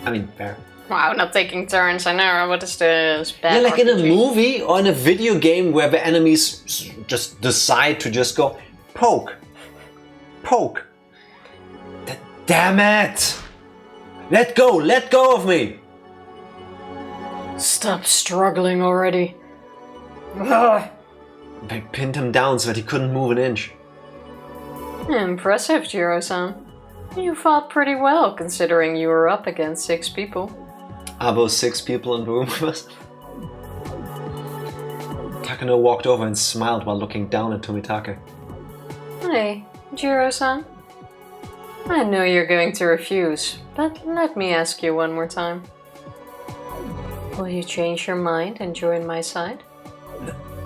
I mean, bear. Wow, not taking turns. I know. What is this? Bad Yeah, like RPG. in a movie or in a video game where the enemies just decide to just go poke, poke. Damn it! Let go of me! Stop struggling already. Ugh. They pinned him down so that he couldn't move an inch. Impressive, Jiro-san. You fought pretty well, considering you were up against 6 people. Are those 6 people in the room with us? Takano walked over and smiled while looking down at Tomitake. Hey, Jiro-san. I know you're going to refuse, but let me ask you one more time. Will you change your mind and join my side?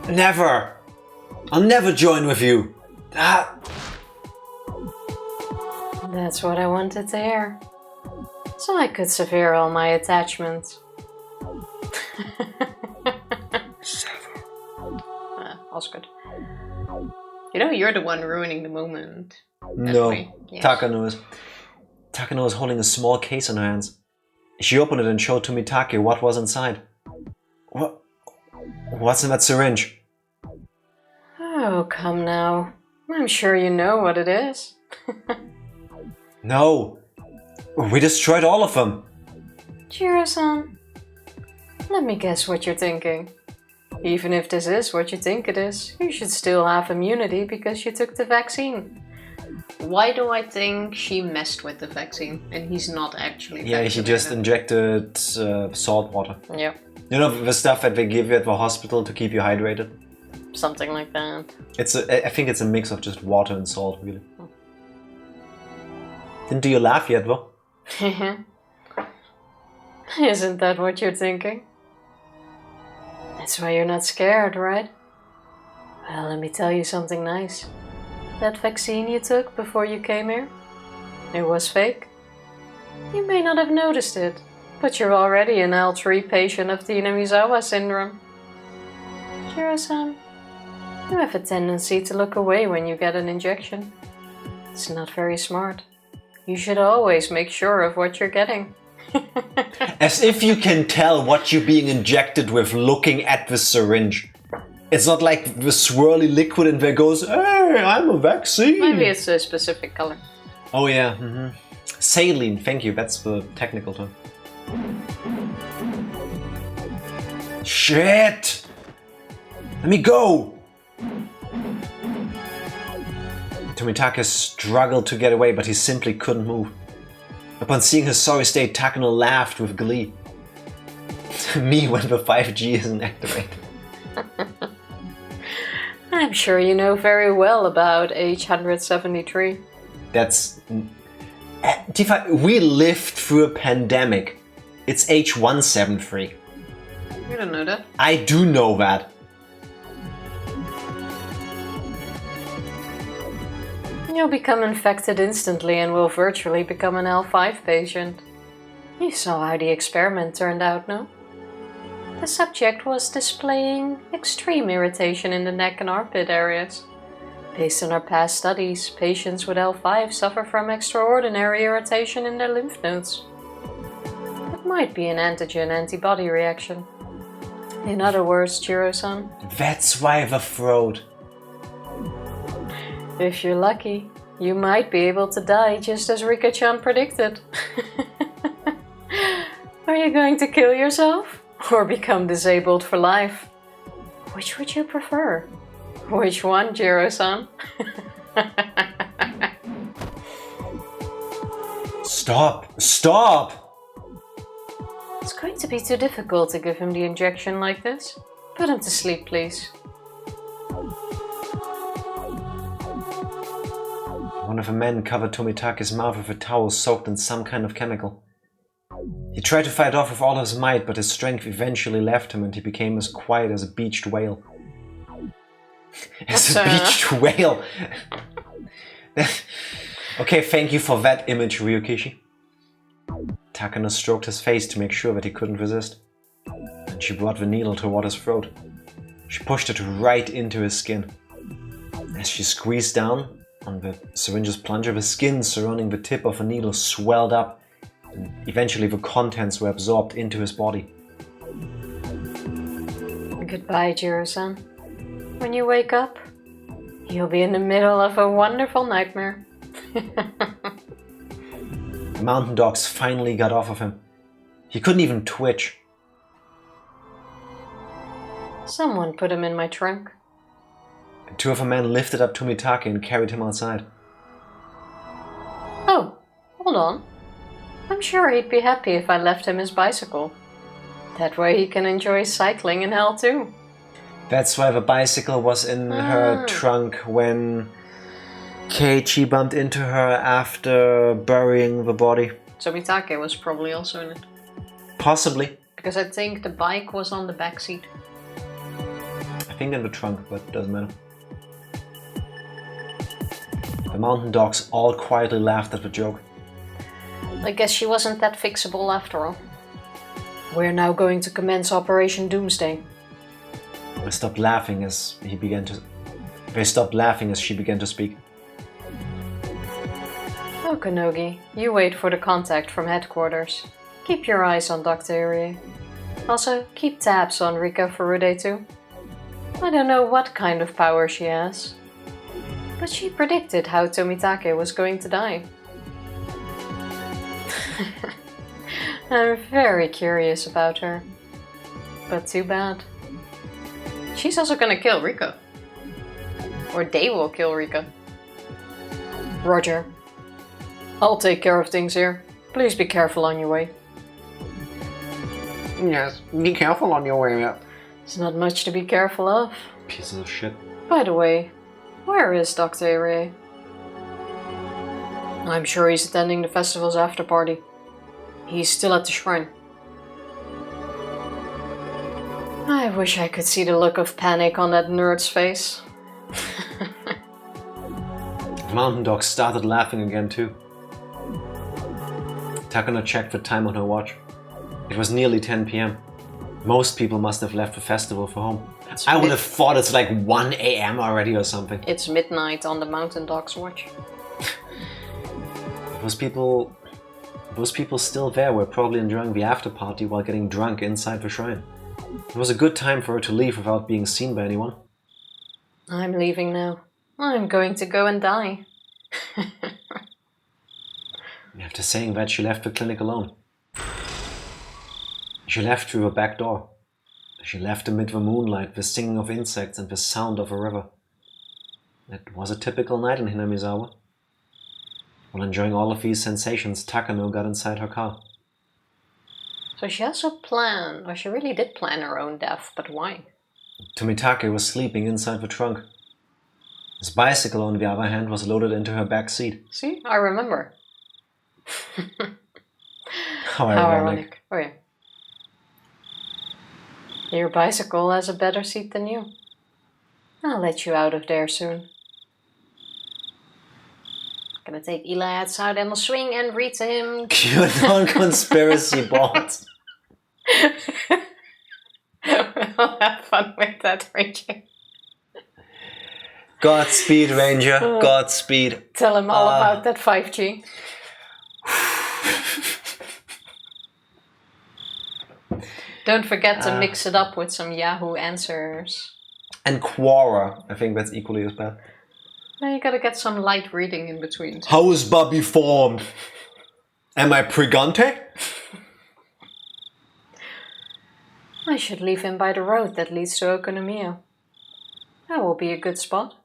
Never! I'll never join with you! Ah. That's what I wanted to hear. So I could sever all my attachments. Osgood. You know, you're the one ruining the moment. No, Yes. Takano is. Takano is holding a small case in her hands. She opened it and showed Tomitake what was inside. What's in that syringe? Oh, come now. I'm sure you know what it is. No, we destroyed all of them. Jiro-san, let me guess what you're thinking. Even if this is what you think it is, you should still have immunity because you took the vaccine. Why do I think she messed with the vaccine and he's not actually vaccinated? Yeah, she just injected salt water. Yeah. You know, the stuff that they give you at the hospital to keep you hydrated? Something like that. I think it's a mix of just water and salt, really. Didn't you laugh yet, though? Isn't that what you're thinking? That's why you're not scared, right? Well, let me tell you something nice. That vaccine you took before you came here, it was fake. You may not have noticed it, but you're already an L3 patient of the Hinamizawa syndrome. Jiro-san, you have a tendency to look away when you get an injection. It's not very smart. You should always make sure of what you're getting. As if you can tell what you're being injected with looking at the syringe. It's not like the swirly liquid and there goes, hey, I'm a vaccine. Maybe it's a specific color. Oh yeah, saline, thank you, that's the technical term. Shit! Let me go! Tomitake struggled to get away, but he simply couldn't move. Upon seeing his sorry state, Takano laughed with glee. Me when the 5G isn't activated. I'm sure you know very well about H173. That's... Tifa, we lived through a pandemic. It's H173. You don't know that. I do know that. You'll become infected instantly and will virtually become an L5 patient. You saw how the experiment turned out, no? The subject was displaying extreme irritation in the neck and armpit areas. Based on our past studies, patients with L5 suffer from extraordinary irritation in their lymph nodes. It might be an antigen-antibody reaction. In other words, Jiro-san, That's why the throat. if you're lucky, you might be able to die just as Rika-chan predicted. Are you going to kill yourself? Or become disabled for life? Which would you prefer? Which one, Jiro-san? Stop! Stop! It's going to be too difficult to give him the injection like this. Put him to sleep, please. One of the men covered Tomitake's mouth with a towel soaked in some kind of chemical. He tried to fight off with all his might, but his strength eventually left him and he became as quiet as a beached whale. As a beached whale! Okay, thank you for that image, Ryukishi. Takano stroked his face to make sure that he couldn't resist. And she brought the needle toward his throat. She pushed it right into his skin. As she squeezed down on the syringe's plunger, the skin surrounding the tip of the needle swelled up, and eventually the contents were absorbed into his body. Goodbye, Jiro-san. When you wake up, you'll be in the middle of a wonderful nightmare. The mountain dogs finally got off of him. He couldn't even twitch. Someone put him in my trunk. And two of the men lifted up Tomitake and carried him outside. Oh, hold on. I'm sure he'd be happy if I left him his bicycle. That way he can enjoy cycling in hell too. That's why the bicycle was in her trunk when Keiichi bumped into her after burying the body. So Mitake was probably also in it. Possibly. Because I think the bike was on the back seat. I think in the trunk, but it doesn't matter. The mountain dogs all quietly laughed at the joke. I guess she wasn't that fixable after all. We're now going to commence Operation Doomsday. The They stopped laughing as she began to speak. Okanogi, you wait for the contact from headquarters. Keep your eyes on Dr. Irie. Also, keep tabs on Rika Furude too. I don't know what kind of power she has, but she predicted how Tomitake was going to die. I'm very curious about her, but too bad. She's also gonna kill Rika. Or they will kill Rika. Roger. I'll take care of things here. Please be careful on your way. Yes, be careful on your way up. There's not much to be careful of. Pieces of shit. By the way, where is Dr. Irie? I'm sure he's attending the festival's after party. He's still at the shrine. I wish I could see the look of panic on that nerd's face. The mountain dog started laughing again too. Takano checked the time on her watch. It was nearly 10 p.m. Most people must have left the festival for home. I would have thought it's like 1 a.m. already or something. It's midnight on the mountain dog's watch. Those people still there were probably enjoying the after party while getting drunk inside the shrine. It was a good time for her to leave without being seen by anyone. I'm leaving now. I'm going to go and die. After saying that, she left the clinic alone. She left through the back door. She left amid the moonlight, the singing of insects and the sound of a river. It was a typical night in Hinamizawa. While enjoying all of these sensations, Takano got inside her car. So she has a plan, or she really did plan her own death, but why? Tomitake was sleeping inside the trunk. His bicycle, on the other hand, was loaded into her back seat. See, I remember. How ironic. Oh yeah. Your bicycle has a better seat than you. I'll let you out of there soon. Gonna take Eli outside and we'll swing and read to him. QAnon conspiracy bot. We'll have fun with that, Ranger. Godspeed, Ranger. Godspeed. Tell him all about that 5G. Don't forget to mix it up with some Yahoo Answers. And Quora. I think that's equally as bad. Now you gotta get some light reading in between. How is Bobby formed? Am I pregante? I should leave him by the road that leads to Okonomiya. That will be a good spot.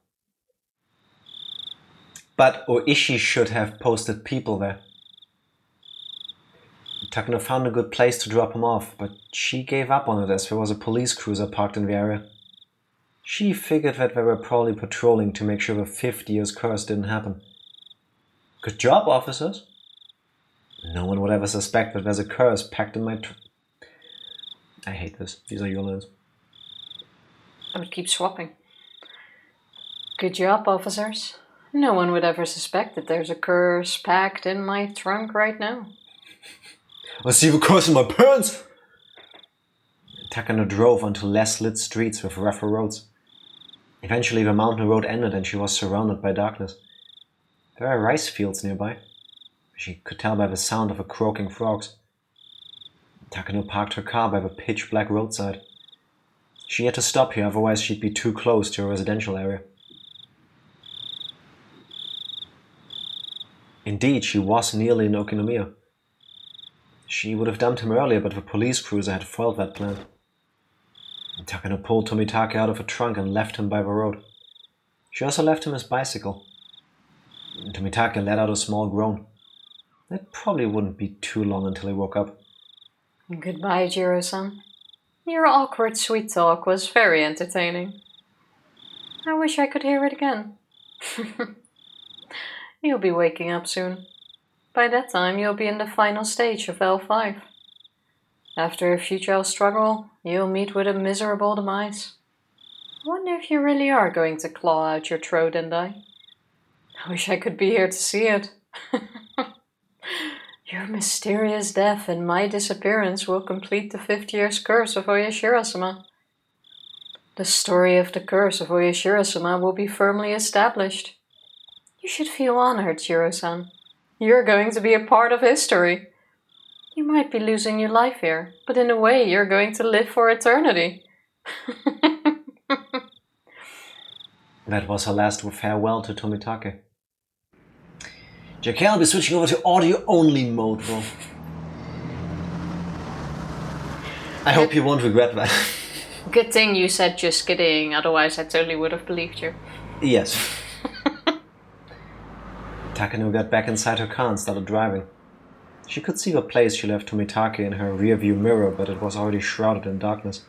But Oishi should have posted people there. Takano found a good place to drop him off, but she gave up on it as there was a police cruiser parked in the area. She figured that they were probably patrolling to make sure the 50 years curse didn't happen. Good job, officers. No one would ever suspect that there's a curse packed in my I hate this. These are your lines. I would keep swapping. Good job, officers. No one would ever suspect that there's a curse packed in my trunk right now. I see the curse in my pants! Takano drove onto less lit streets with rougher roads. Eventually the mountain road ended and she was surrounded by darkness. There are rice fields nearby. She could tell by the sound of the croaking frogs. Takano parked her car by the pitch-black roadside. She had to stop here, otherwise she'd be too close to a residential area. Indeed, she was nearly in Okonomiya. She would have dumped him earlier, but the police cruiser had foiled that plan. Takano pulled Tomitake out of her trunk and left him by the road. She also left him his bicycle. Tomitake let out a small groan. It probably wouldn't be too long until he woke up. Goodbye, Jiro-san. Your awkward sweet talk was very entertaining. I wish I could hear it again. You'll be waking up soon. By that time, you'll be in the final stage of L5. After a futile struggle, you'll meet with a miserable demise. I wonder if you really are going to claw out your throat and die. I wish I could be here to see it. Your mysterious death and my disappearance will complete the 50 years curse of Oyashiro-sama. The story of the curse of Oyashiro-sama will be firmly established. You should feel honored, Shiro-san. You're going to be a part of history. You might be losing your life here, but in a way you're going to live for eternity. That was her last farewell to Tomitake. JK, I'll be switching over to audio-only mode, though. I hope you won't regret that. Good thing you said just kidding, otherwise I totally would have believed you. Yes. Takano got back inside her car and started driving. She could see what place she left Tomitake in her rearview mirror, but it was already shrouded in darkness.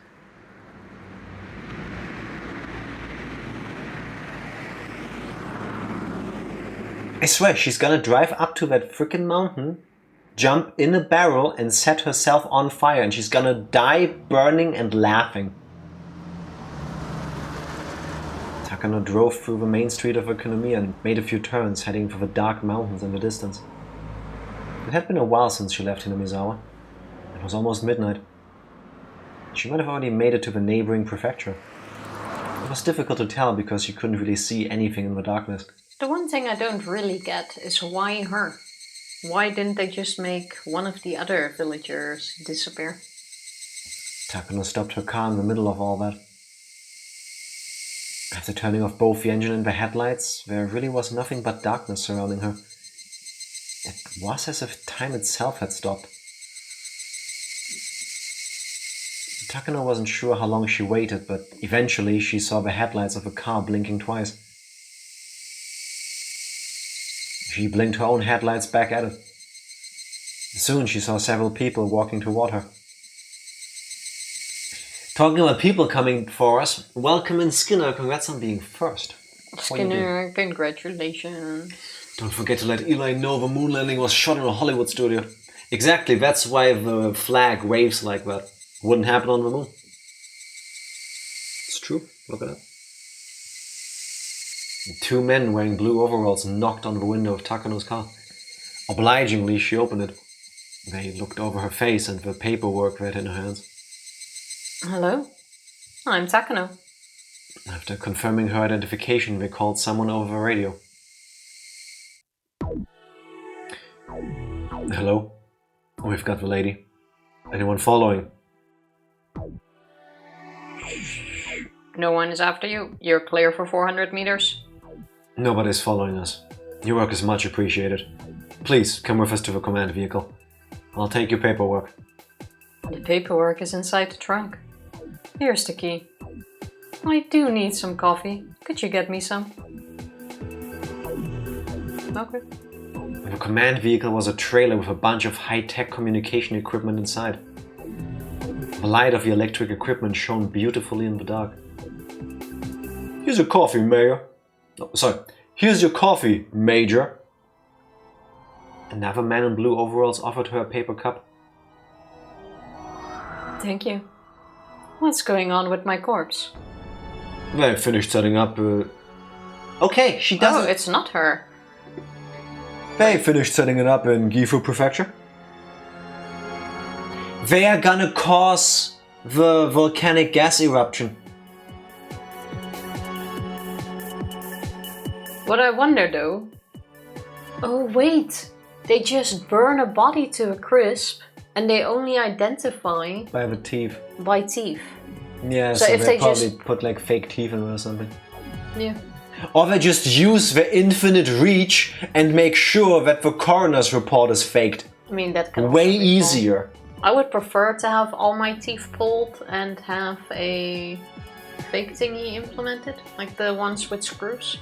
I swear, she's gonna drive up to that frickin' mountain, jump in a barrel and set herself on fire, and she's gonna die burning and laughing. Takano drove through the main street of Okonomiya and made a few turns, heading for the dark mountains in the distance. It had been a while since she left Hinamizawa. It was almost midnight. She might have already made it to the neighboring prefecture. It was difficult to tell because she couldn't really see anything in the darkness. The one thing I don't really get is why her? Why didn't they just make one of the other villagers disappear? Takano stopped her car in the middle of all that. After turning off both the engine and the headlights, there really was nothing but darkness surrounding her. It was as if time itself had stopped. Takano wasn't sure how long she waited, but eventually she saw the headlights of a car blinking twice. She blinked her own headlights back at it. Soon she saw several people walking toward her. Talking about people coming for us, welcome in Skinner, congrats on being first. Skinner, congratulations. Don't forget to let Eli know the moon landing was shot in a Hollywood studio. Exactly, that's why the flag waves like that. Wouldn't happen on the moon. It's true, look it up. Two men wearing blue overalls knocked on the window of Takano's car. Obligingly, she opened it. They looked over her face and the paperwork they had in her hands. Hello, I'm Takano. After confirming her identification, they called someone over the radio. Hello? We've got the lady. Anyone following? No one is after you. You're clear for 400 meters. Nobody's following us. Your work is much appreciated. Please, come with us to the command vehicle. I'll take your paperwork. The paperwork is inside the trunk. Here's the key. I do need some coffee. Could you get me some? Okay. The command vehicle was a trailer with a bunch of high-tech communication equipment inside. The light of the electric equipment shone beautifully in the dark. Here's your coffee, Mayor. Oh, sorry. Here's your coffee, Major. Another man in blue overalls offered her a paper cup. Thank you. What's going on with my corpse? They finished setting up. Okay, she doesn't. Oh, it's not her. They finished setting it up in Gifu Prefecture. They are gonna cause the volcanic gas eruption. What I wonder though... Oh wait, they just burn a body to a crisp and they only identify... By the teeth. By teeth. Yeah, so if they probably just... put like fake teeth in it or something. Yeah. Or they just use the infinite reach and make sure that the coroner's report is faked. I mean, that can way easier. I would prefer to have all my teeth pulled and have a fake thingy implemented, like the ones with screws.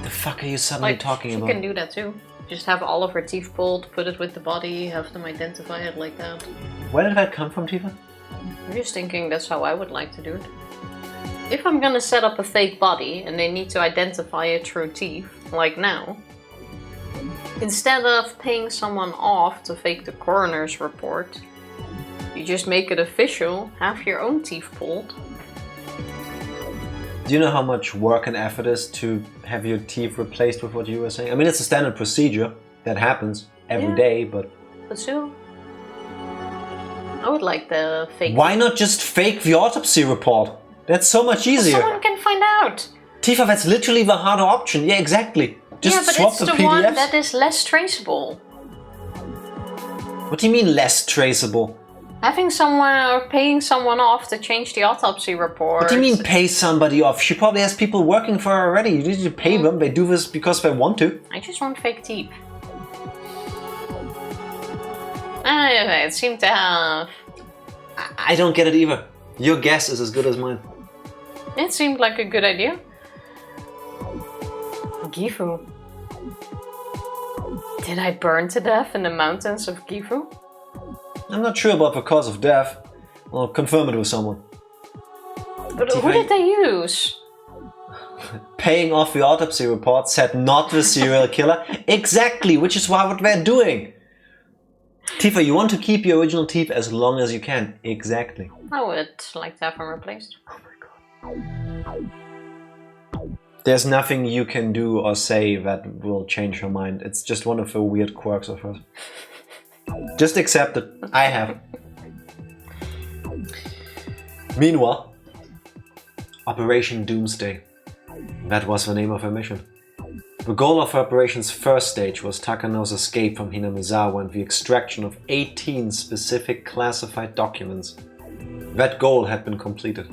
The fuck are you suddenly talking about? You can do that too. Just have all of her teeth pulled, put it with the body, have them identify it like that. Where did that come from, Tifa? I'm just thinking that's how I would like to do it. If I'm gonna set up a fake body and they need to identify it through teeth, like now, instead of paying someone off to fake the coroner's report, you just make it official, have your own teeth pulled. Do you know how much work and effort is to have your teeth replaced with what you were saying? I mean, it's a standard procedure that happens every day, but... But still, I would like the fake... Why not just fake the autopsy report? That's so much easier. Someone can find out. Tifa, that's literally the harder option. Yeah, exactly. Just but swap it's the the PDFs. one that is less traceable. What do you mean less traceable? Having someone or paying someone off to change the autopsy report. What do you mean pay somebody off? She probably has people working for her already. You need to pay them. They do this because they want to. I just want fake teeth. Anyway, it seemed to have... I don't get it either. Your guess is as good as mine. It seemed like a good idea. Gifu. Did I burn to death in the mountains of Gifu? I'm not sure about the cause of death. I'll confirm it with someone. But who did they use? Paying off the autopsy report said not the serial killer. Exactly, which is what they're doing. Tifa, you want to keep your original teeth as long as you can. Exactly. I would like to have them replaced. Oh my god. There's nothing you can do or say that will change her mind. It's just one of the weird quirks of hers. Just accept it. I have. Meanwhile, Operation Doomsday. That was the name of her mission. The goal of her operation's first stage was Takano's escape from Hinamizawa and the extraction of 18 specific classified documents. That goal had been completed.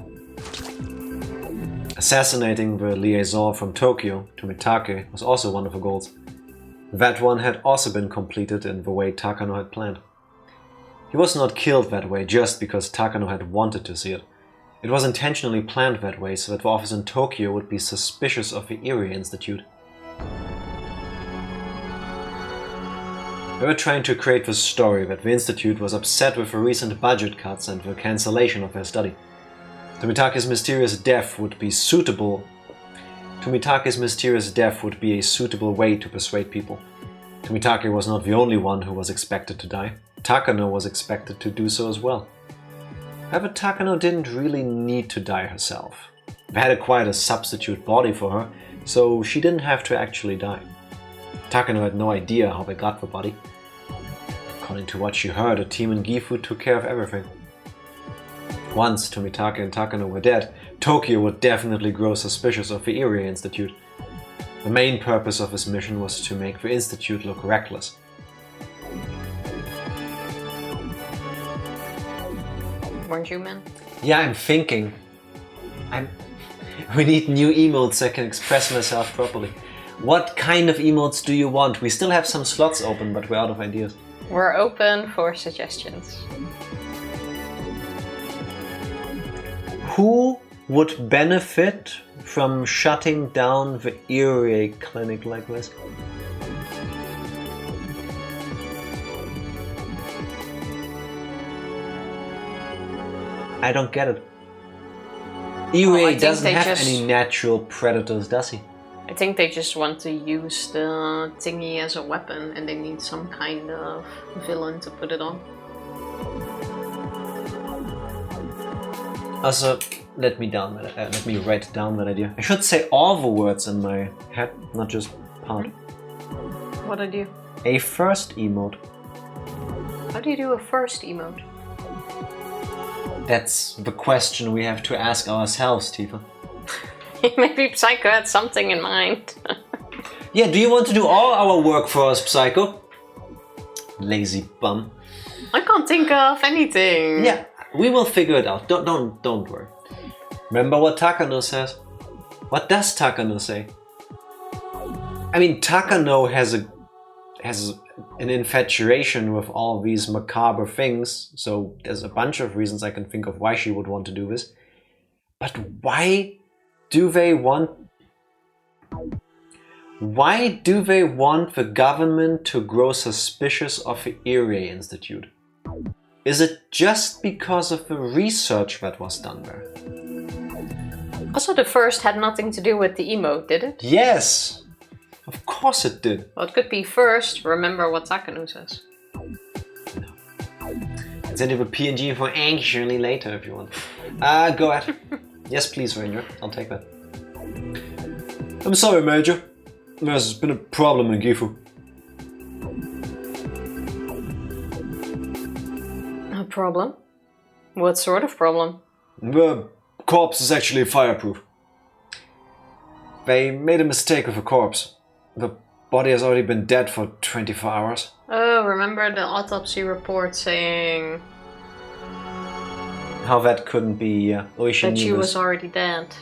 Assassinating the liaison from Tokyo, Tomitake, was also one of the goals. That one had also been completed in the way Takano had planned. He was not killed that way just because Takano had wanted to see it. It was intentionally planned that way so that the office in Tokyo would be suspicious of the Erie Institute. They were trying to create the story that the Institute was upset with the recent budget cuts and the cancellation of their study. Tomitake's mysterious death would be suitable. Tomitake's mysterious death would be a suitable way to persuade people. Tomitake was not the only one who was expected to die. Takano was expected to do so as well. However, Takano didn't really need to die herself. They had acquired a substitute body for her, so she didn't have to actually die. Takano had no idea how they got the body. According to what she heard, a team in Gifu took care of everything. Once Tomitake and Takano were dead, Tokyo would definitely grow suspicious of the Erie Institute. The main purpose of his mission was to make the Institute look reckless. Weren't you, man? Yeah, I'm thinking. We need new emotes so I can express myself properly. What kind of emotes do you want? We still have some slots open, but we're out of ideas. We're open for suggestions. Who would benefit from shutting down the Erie clinic like this? I don't get it. Erie doesn't have any natural predators, does he? I think they just want to use the thingy as a weapon and they need some kind of villain to put it on. Also, let me write down that idea. I should say all the words in my head, not just part. What idea? A first emote. How do you do a first emote? That's the question we have to ask ourselves, Tifa. Maybe Psycho had something in mind. Yeah, do you want to do all our work for us, Psycho? Lazy bum. I can't think of anything. Yeah, we will figure it out. Don't worry. Remember what Takano says? What does Takano say? I mean, Takano has an infatuation with all these macabre things, so there's a bunch of reasons I can think of why she would want to do this. But why do they want the government to grow suspicious of the Erie Institute? Is it just because of the research that was done there? Also, the first had nothing to do with the emote, did it? Yes! Of course it did. Well, it could be first, remember what Takano says. No. And send you the PNG for actually later if you want. Go ahead. Yes, please, Ranger. I'll take that. I'm sorry, Major. There's been a problem in Gifu. A problem? What sort of problem? The corpse is actually fireproof. They made a mistake with a corpse. The body has already been dead for 24 hours. Oh, remember the autopsy report saying... How that couldn't be Oishi that she was already dead.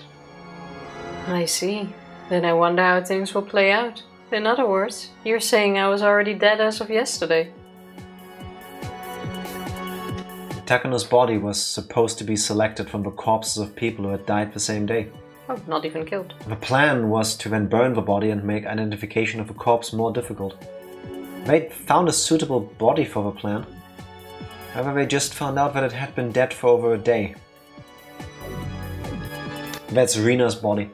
I see. Then I wonder how things will play out. In other words, you're saying I was already dead as of yesterday. Takano's body was supposed to be selected from the corpses of people who had died the same day. Oh, not even killed. The plan was to then burn the body and make identification of a corpse more difficult. They found a suitable body for the plan. However, they just found out that it had been dead for over a day. That's Rina's body.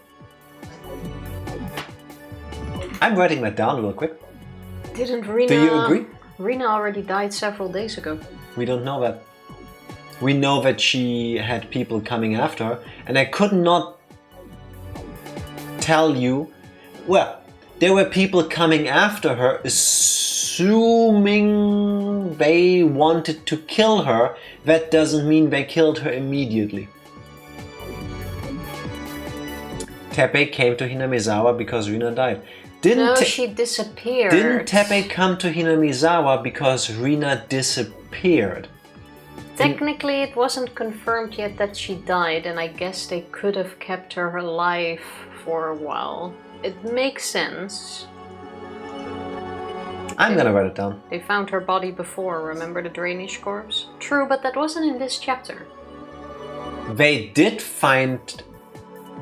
I'm writing that down real quick. Didn't Rina... Do you agree? Rina already died several days ago. We don't know that. We know that she had people coming after her, and I could not tell you... Well, there were people coming after her, assuming they wanted to kill her. That doesn't mean they killed her immediately. Teppei came to Hinamizawa because Rina died. No, she disappeared. Didn't Teppei come to Hinamizawa because Rina disappeared? Technically, it wasn't confirmed yet that she died, and I guess they could have kept her alive for a while. It makes sense. I'm gonna write it down. They found her body before, remember the drainage corpse? True, but that wasn't in this chapter. They did find...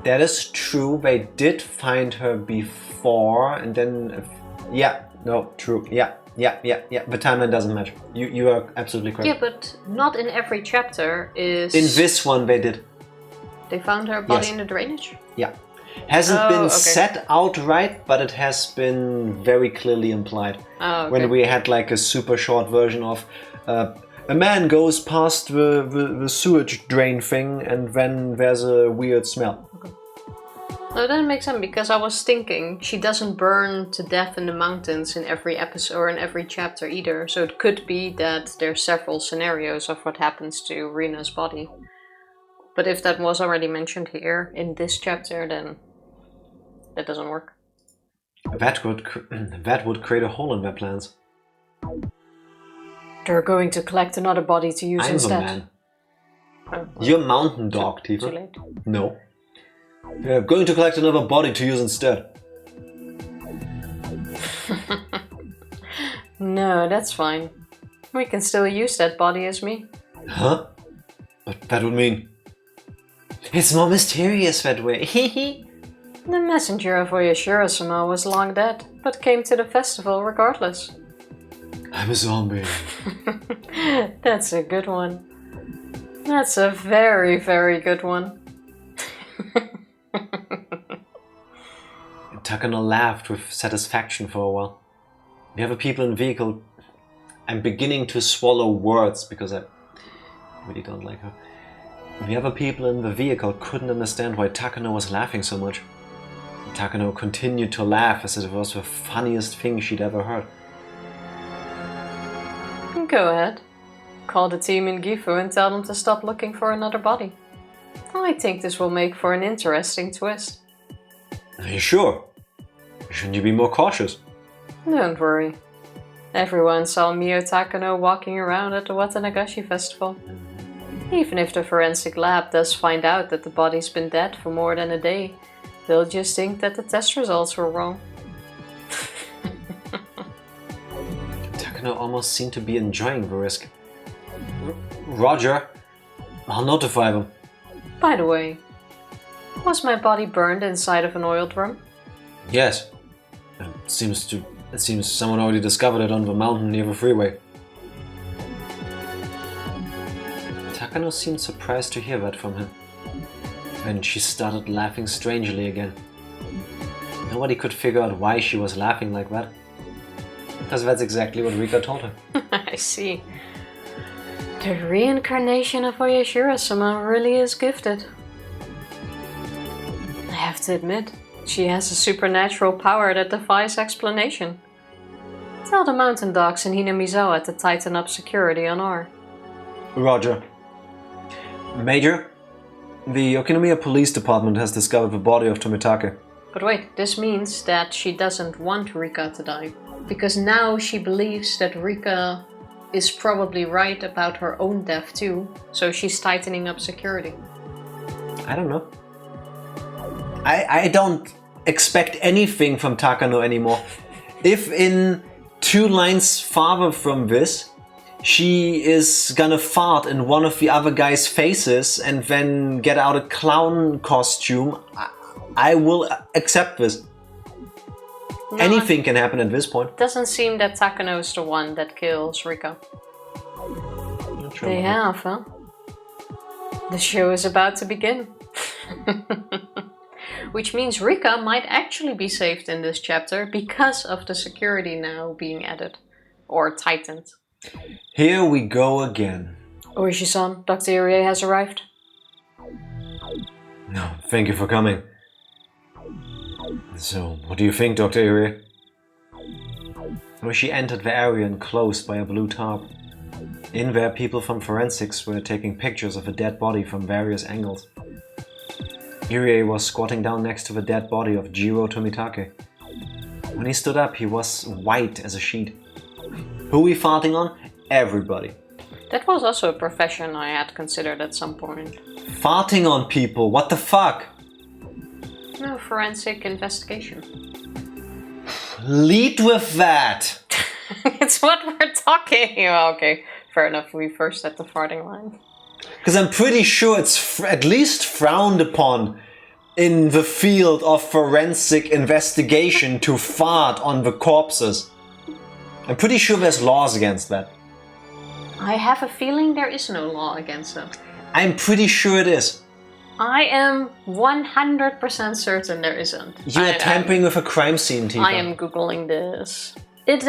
That is true, they did find her before, and then... Yeah, no, true, yeah. The timeline doesn't match. You are absolutely correct. Yeah, but not in every chapter is... In this one they did. They found her body in the drainage? Yeah. Hasn't been set outright, but it has been very clearly implied. Oh, okay. When we had like a super short version of a man goes past the sewage drain thing and then there's a weird smell. Okay. No, that makes sense, because I was thinking she doesn't burn to death in the mountains in every episode or in every chapter either. So it could be that there's several scenarios of what happens to Rina's body. But if that was already mentioned here in this chapter, then that doesn't work. That would create a hole in their plans. They're going to collect another body to use instead. I'm the man. Oh, you're mountain dog, Tifa. Too late. No. They're going to collect another body to use instead. No, that's fine. We can still use that body as me. Huh? But that would mean... It's more mysterious that way. The messenger of Oyashiro-sama was long dead, but came to the festival regardless. I'm a zombie. That's a good one. That's a very, very good one. Takano laughed with satisfaction for a while. The other people in the vehicle... I'm beginning to swallow words because I really don't like her. The other people in the vehicle couldn't understand why Takano was laughing so much. Takano continued to laugh as if it was the funniest thing she'd ever heard. Go ahead. Call the team in Gifu and tell them to stop looking for another body. I think this will make for an interesting twist. Are you sure? Shouldn't you be more cautious? Don't worry. Everyone saw Mio Takano walking around at the Watanagashi festival. Even if the forensic lab does find out that the body's been dead for more than a day, they'll just think that the test results were wrong. Takano almost seemed to be enjoying the risk. Roger. I'll notify them. By the way, was my body burned inside of an oil drum? Yes. It seems someone already discovered it on the mountain near the freeway. Takano seemed surprised to hear that from him. Then she started laughing strangely again. Nobody could figure out why she was laughing like that. Because that's exactly what Rika told her. I see. The reincarnation of Oyashiro-sama really is gifted. I have to admit, she has a supernatural power that defies explanation. Tell the mountain dogs in Hinamizawa to tighten up security on R. Roger. Major, The Okinomiya Police Department has discovered the body of Tomitake. But wait, this means that she doesn't want Rika to die. Because now she believes that Rika is probably right about her own death too. So she's tightening up security. I don't know. I don't expect anything from Takano anymore. If in 2 lines farther from this, she is gonna fart in one of the other guy's faces and then get out a clown costume, I will accept this. No, Anything can happen at this point. It doesn't seem that Takano is the one that kills Rika. Not sure They about have, huh? The show is about to begin. Which means Rika might actually be saved in this chapter because of the security now being added. Or tightened. it. Here we go again. Ooishi-san, Dr. Irie has arrived. No, thank you for coming. So, what do you think, Dr. Irie? She entered the area enclosed by a blue tarp. In there, people from forensics were taking pictures of a dead body from various angles. Irie was squatting down next to the dead body of Jiro Tomitake. When he stood up, he was white as a sheet. Who we farting on? Everybody. That was also a profession I had considered at some point. Farting on people, what the fuck? No, forensic investigation. Lead with that! It's what we're talking. Oh, okay, fair enough. We first had the farting line. Because I'm pretty sure it's at least frowned upon in the field of forensic investigation to fart on the corpses. I'm pretty sure there's laws against that. I have a feeling there is no law against that. I'm pretty sure it is. I am 100% certain there isn't. You're tampering with a crime scene, Tifa. I am Googling this. I'm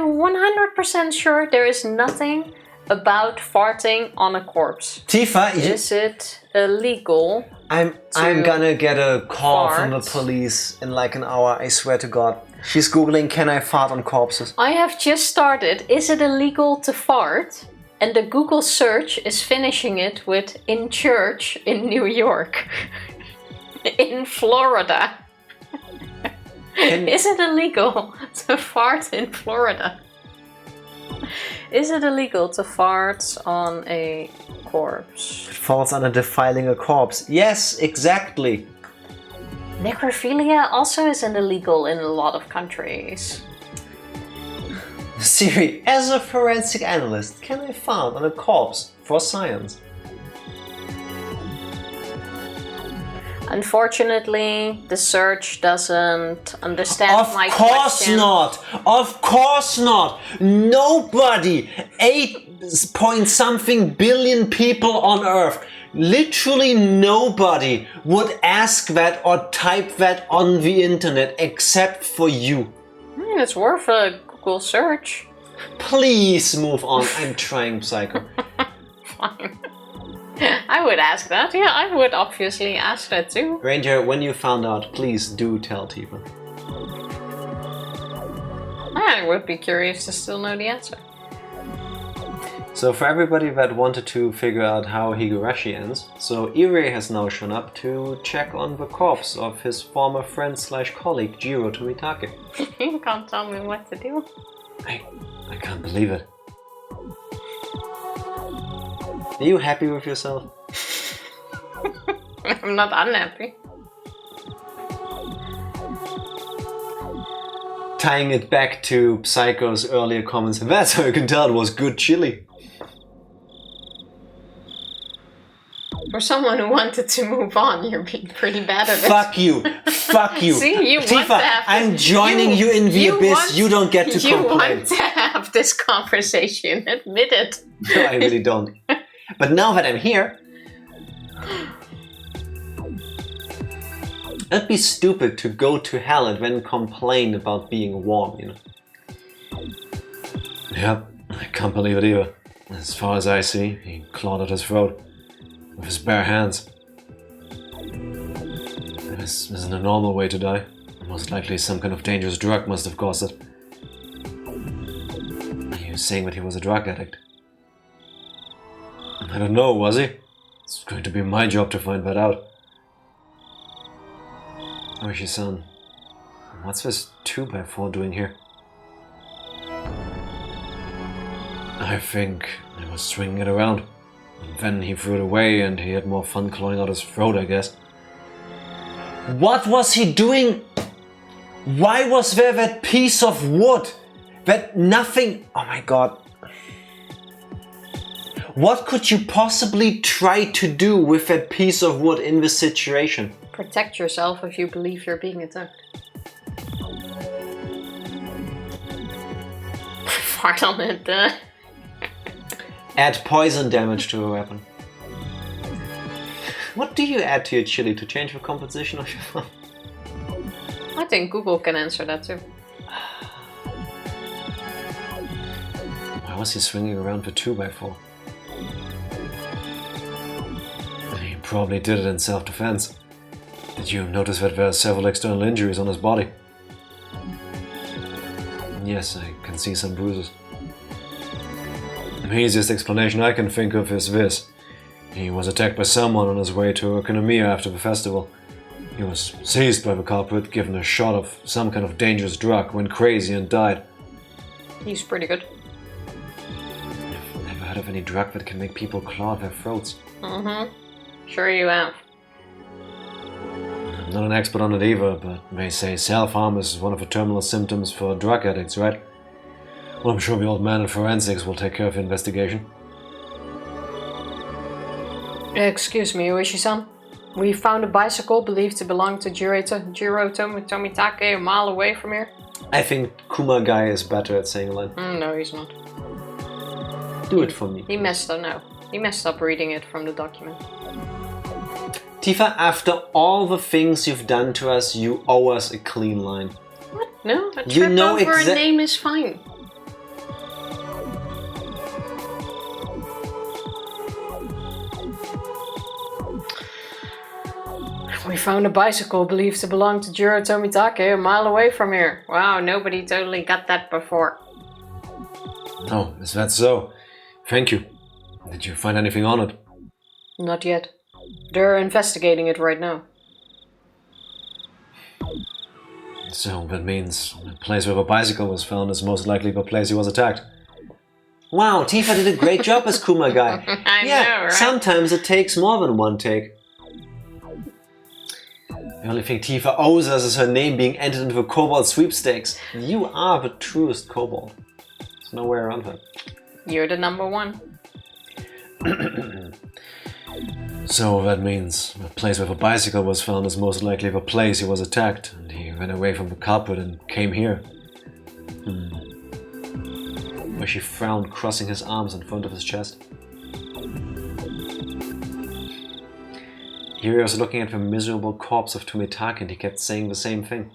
100% sure there is nothing about farting on a corpse. Tifa, Is it illegal? I'm gonna get a call fart? from the police in like an hour, I swear to God. She's googling, can I fart on corpses? I have just started, is it illegal to fart? And the Google search is finishing it with in church in New York. In Florida. Is it illegal to fart in Florida? Is it illegal to fart on a corpse? It falls under defiling a corpse. Yes, exactly. Necrophilia also isn't illegal in a lot of countries. Siri, as a forensic analyst, can I fart on a corpse for science? Unfortunately, the search doesn't understand my question. Of course not! Of course not! Nobody, 8-point-something billion people on Earth, literally nobody would ask that or type that on the internet except for you. It's worth a Google search. Please move on. I'm trying, Psycho. Fine. I would ask that. Yeah, I would obviously ask that too. Ranger, when you found out, please do tell Tifa. I would be curious to still know the answer. So for everybody that wanted to figure out how Higurashi ends, so Irie has now shown up to check on the corpse of his former friend / colleague Jiro Tomitake. You can't tell me what to do. I can't believe it. Are you happy with yourself? I'm not unhappy. Tying it back to Psycho's earlier comments, that's how you can tell it was good chili. For someone who wanted to move on, you're being pretty bad at it. Fuck you! Fuck you! See, you Tifa, want to have I'm joining you in the abyss. You don't get to You complain. want to have this conversation. Admit it. No, I really don't. But now that I'm here, it'd be stupid to go to hell and then complain about being warm, you know. Yep, I can't believe it either. As far as I see, he clawed at his throat with his bare hands. This isn't a normal way to die. Most likely some kind of dangerous drug must have caused it. Are you saying that he was a drug addict? I don't know, was he? It's going to be my job to find that out. Ooishi-san, what's this 2x4 doing here? I think I was swinging it around. And then he threw it away and he had more fun clawing out his throat, I guess. What was he doing? Why was there that piece of wood? That nothing... Oh my god. What could you possibly try to do with that piece of wood in this situation? Protect yourself if you believe you're being attacked. Fart on it. Add poison damage to a weapon. What do you add to your chili to change the composition of your fun? I think Google can answer that too. Why was he swinging around the 2x4? He probably did it in self-defense. Did you notice that there are several external injuries on his body? Yes, I can see some bruises. The easiest explanation I can think of is this. He was attacked by someone on his way to Okinawa after the festival. He was seized by the culprit, given a shot of some kind of dangerous drug, went crazy and died. He's pretty good. I've never heard of any drug that can make people claw their throats. Sure you have. I'm not an expert on it either, but they say self-harm is one of the terminal symptoms for drug addicts, right? Well, I'm sure the old man in forensics will take care of the investigation. Excuse me, Ooishi-san. We found a bicycle believed to belong to Jiro Tomitake a mile away from here. I think Kumagai is better at saying a line. No, he's not. Do it for me. He messed up now. He messed up reading it from the document. Tifa, after all the things you've done to us, you owe us a clean line. What? No, a You trip know over a name is fine. We found a bicycle believed to belong to Jiro Tomitake a mile away from here. Wow, nobody totally got that before. Oh, is that so? Thank you. Did you find anything on it? Not yet. They're investigating it right now. So that means the place where the bicycle was found is most likely the place he was attacked. Wow, Tifa did a great job as Kumagai. I know, right? Sometimes it takes more than one take. The only thing Tifa owes us is her name being entered into the Kobold sweepstakes. You are the truest Kobold. There's no way around her. You're the number one. So that means the place where the bicycle was found is most likely the place he was attacked, and he ran away from the culprit and came here. Where she frowned, crossing his arms in front of his chest. Here he was looking at the miserable corpse of Tomitake and he kept saying the same thing.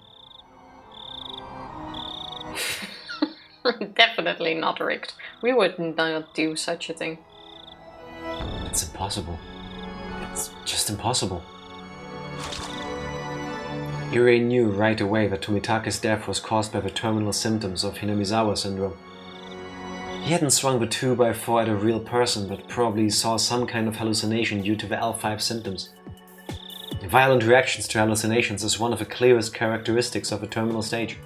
Definitely not rigged. We would not do such a thing. It's impossible. It's just impossible. Yurei knew right away that Tomitake's death was caused by the terminal symptoms of Hinamizawa syndrome. He hadn't swung the 2x4 at a real person, but probably saw some kind of hallucination due to the L5 symptoms. Violent reactions to hallucinations is one of the clearest characteristics of a terminal stage.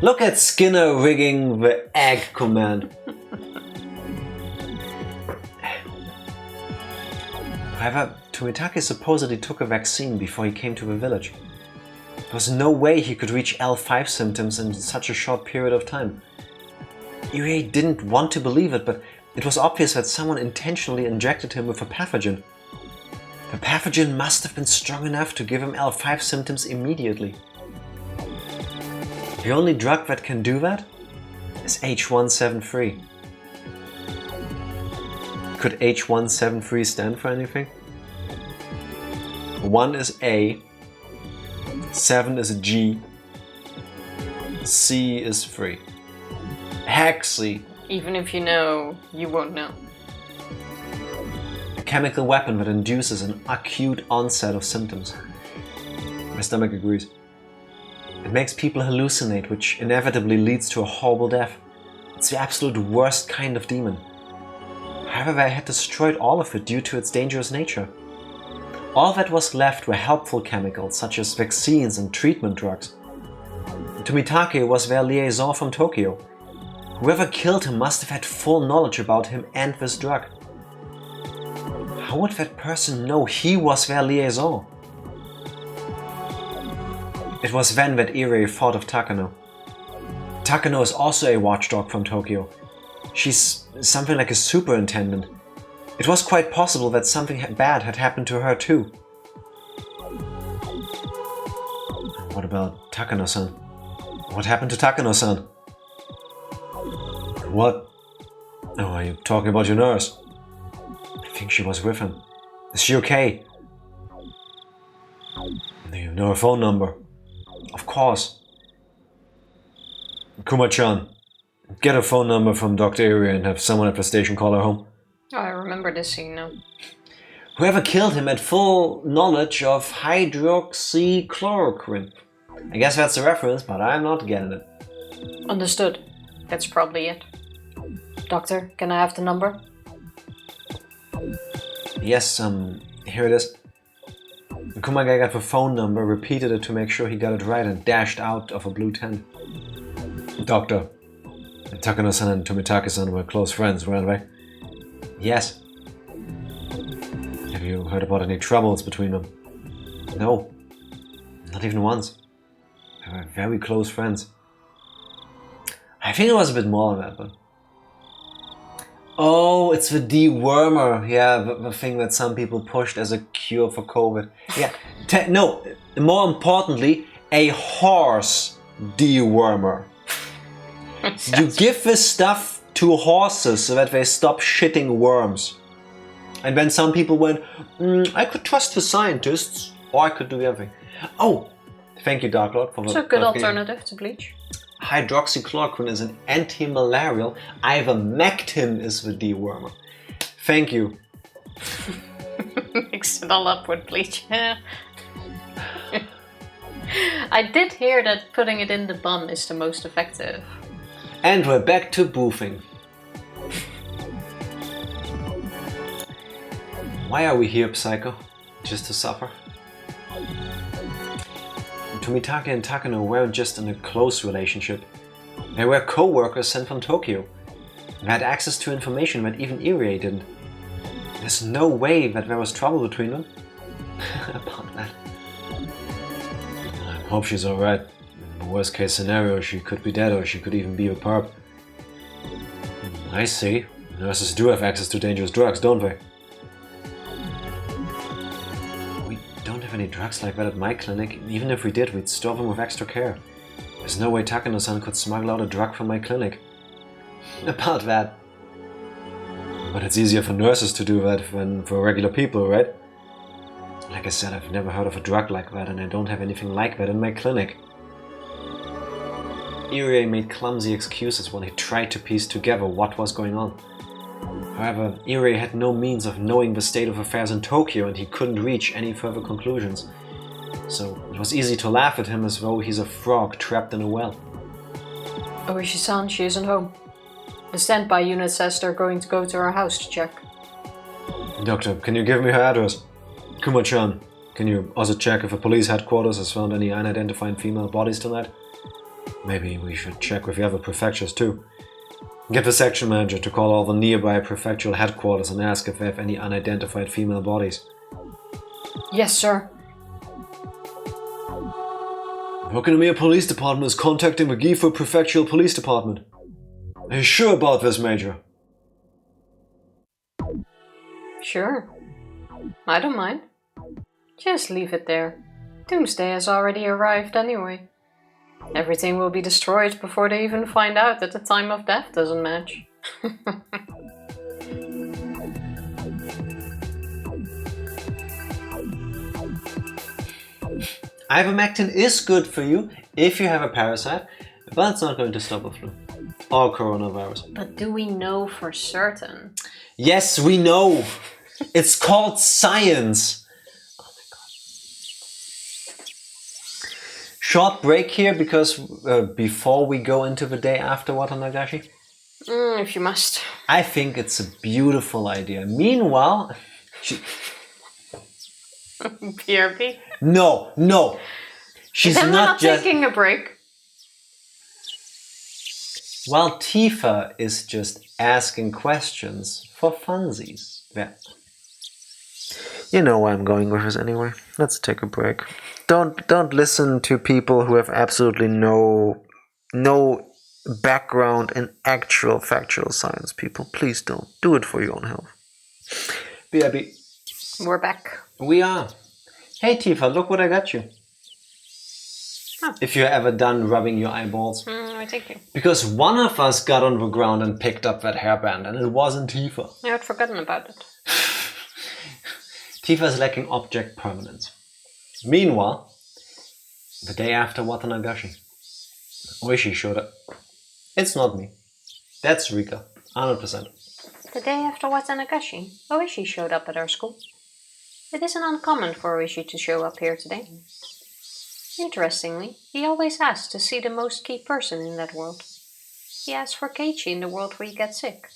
Look at Skinner rigging the egg command. However, Tomitake supposedly took a vaccine before he came to the village. There was no way he could reach L5 symptoms in such a short period of time. Yurei didn't want to believe it, but it was obvious that someone intentionally injected him with a pathogen. The pathogen must have been strong enough to give him L5 symptoms immediately. The only drug that can do that is H173. Could H173 stand for anything? 1 is A, 7 is G, C is 3. Hexy. Even if you know, you won't know. A chemical weapon that induces an acute onset of symptoms. My stomach agrees. It makes people hallucinate, which inevitably leads to a horrible death. It's the absolute worst kind of demon. However, they had destroyed all of it due to its dangerous nature. All that was left were helpful chemicals such as vaccines and treatment drugs. Tomitake was their liaison from Tokyo. Whoever killed him must have had full knowledge about him and this drug. How would that person know he was their liaison? It was then that Irei thought of Takano. Takano is also a watchdog from Tokyo. She's something like a superintendent. It was quite possible that something bad had happened to her too. What about Takano-san? What happened to Takano-san? What? Oh, are you talking about your nurse? I think she was with him. Is she okay? Do you know her phone number? Of course. Kuma-chan, get her phone number from Dr. Irie and have someone at the station call her home. Oh, I remember this scene now. Whoever killed him had full knowledge of hydroxychloroquine. I guess that's a reference, but I'm not getting it. Understood. That's probably it. Doctor, can I have the number? Yes, here it is. Kumagai got the phone number, repeated it to make sure he got it right, and dashed out of a blue tent. Doctor, Takano-san and Tomitake-san were close friends, weren't they? Yes. Have you heard about any troubles between them? No. Not even once. They were very close friends. I think it was a bit more than that, but... Oh, it's the dewormer. Yeah, the thing that some people pushed as a cure for COVID. Yeah, no, more importantly, a horse dewormer. You give this stuff to horses so that they stop shitting worms. And then some people went, I could trust the scientists, or I could do the other thing. Oh, thank you, Dark Lord, for the... It's a good alternative to bleach. Hydroxychloroquine is an anti-malarial. Ivermectin is the dewormer. Thank you. Mix it all up with bleach. I did hear that putting it in the bum is the most effective. And we're back to boofing. Why are we here, Psycho? Just to suffer? Tomitake and Takano weren't just in a close relationship. They were co-workers sent from Tokyo. They had access to information that even Irie didn't. There's no way that there was trouble between them. About that. I hope she's alright. In the worst case scenario, she could be dead or she could even be a perp. I see. Nurses do have access to dangerous drugs, don't they? Any drugs like that at my clinic. Even if we did, we'd store them with extra care. There's no way Takano-san could smuggle out a drug from my clinic. About that. But it's easier for nurses to do that than for regular people, right? Like I said, I've never heard of a drug like that, and I don't have anything like that in my clinic. Irie made clumsy excuses when he tried to piece together what was going on. However, Irie had no means of knowing the state of affairs in Tokyo and he couldn't reach any further conclusions. So it was easy to laugh at him as though he's a frog trapped in a well. Ooishi-san, she isn't home. The standby unit says they're going to go to her house to check. Doctor, can you give me her address? Kuma-chan, can you also check if the police headquarters has found any unidentified female bodies tonight? Maybe we should check with the other prefectures too. Get the section manager to call all the nearby prefectural headquarters and ask if they have any unidentified female bodies. Yes, sir. The Okinomiya Police Department is contacting the Gifu Prefectural Police Department. Are you sure about this, Major? Sure. I don't mind. Just leave it there. Doomsday has already arrived anyway. Everything will be destroyed before they even find out that the time of death doesn't match. Ivermectin is good for you if you have a parasite, but it's not going to stop the flu or coronavirus. But do we know for certain? Yes, we know. It's called science. Short break here because before we go into the day after Watanagashi. If you must. I think it's a beautiful idea. Meanwhile, BRB. no. She's Then we're not just taking a break. While Tifa is just asking questions for funsies. Yeah. You know where I'm going with this anyway. Let's take a break. Don't listen to people who have absolutely no background in actual factual science, people. Please don't. Do it for your own health. BRB. We're back. We are. Hey Tifa, look what I got you. Oh. If you're ever done rubbing your eyeballs. Thank you. Because one of us got on the ground and picked up that hairband, and it wasn't Tifa. I had forgotten about it. Tifa is lacking object permanence. Meanwhile, the day after Watanagashi, Oishi showed up. It's not me. That's Rika, 100%. The day after Watanagashi, Oishi showed up at our school. It isn't uncommon for Oishi to show up here today. Interestingly, he always asks to see the most key person in that world. He asks for Keiichi in the world where he gets sick.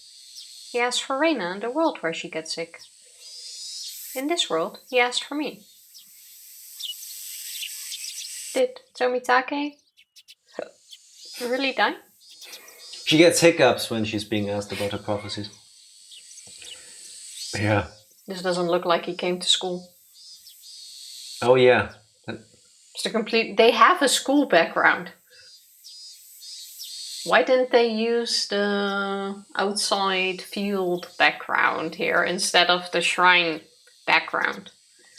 He asks for Reina in the world where she gets sick. In this world, he asked for me. Did Tomitake really die? She gets hiccups when she's being asked about her prophecies. Yeah. This doesn't look like he came to school. Oh yeah. It's the complete... They have a school background. Why didn't they use the outside field background here instead of the shrine background?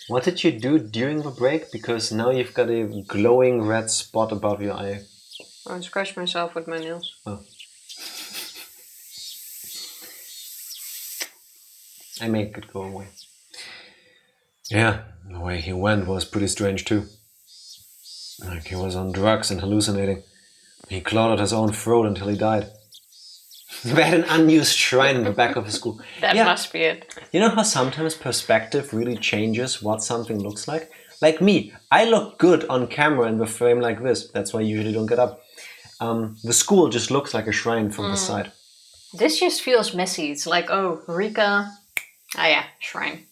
What did you do during the break? Because now you've got a glowing red spot above your eye. I scratched myself with my nails. Oh. I make it go away. Yeah, the way he went was pretty strange too. Like he was on drugs and hallucinating. He clawed at his own throat until he died. We had an unused shrine in the back of the school. That must be it. You know how sometimes perspective really changes what something looks like? Like me, I look good on camera in the frame like this. That's why I usually don't get up. The school just looks like a shrine from the side. This just feels messy. It's like, oh, Rika. Ah yeah, shrine.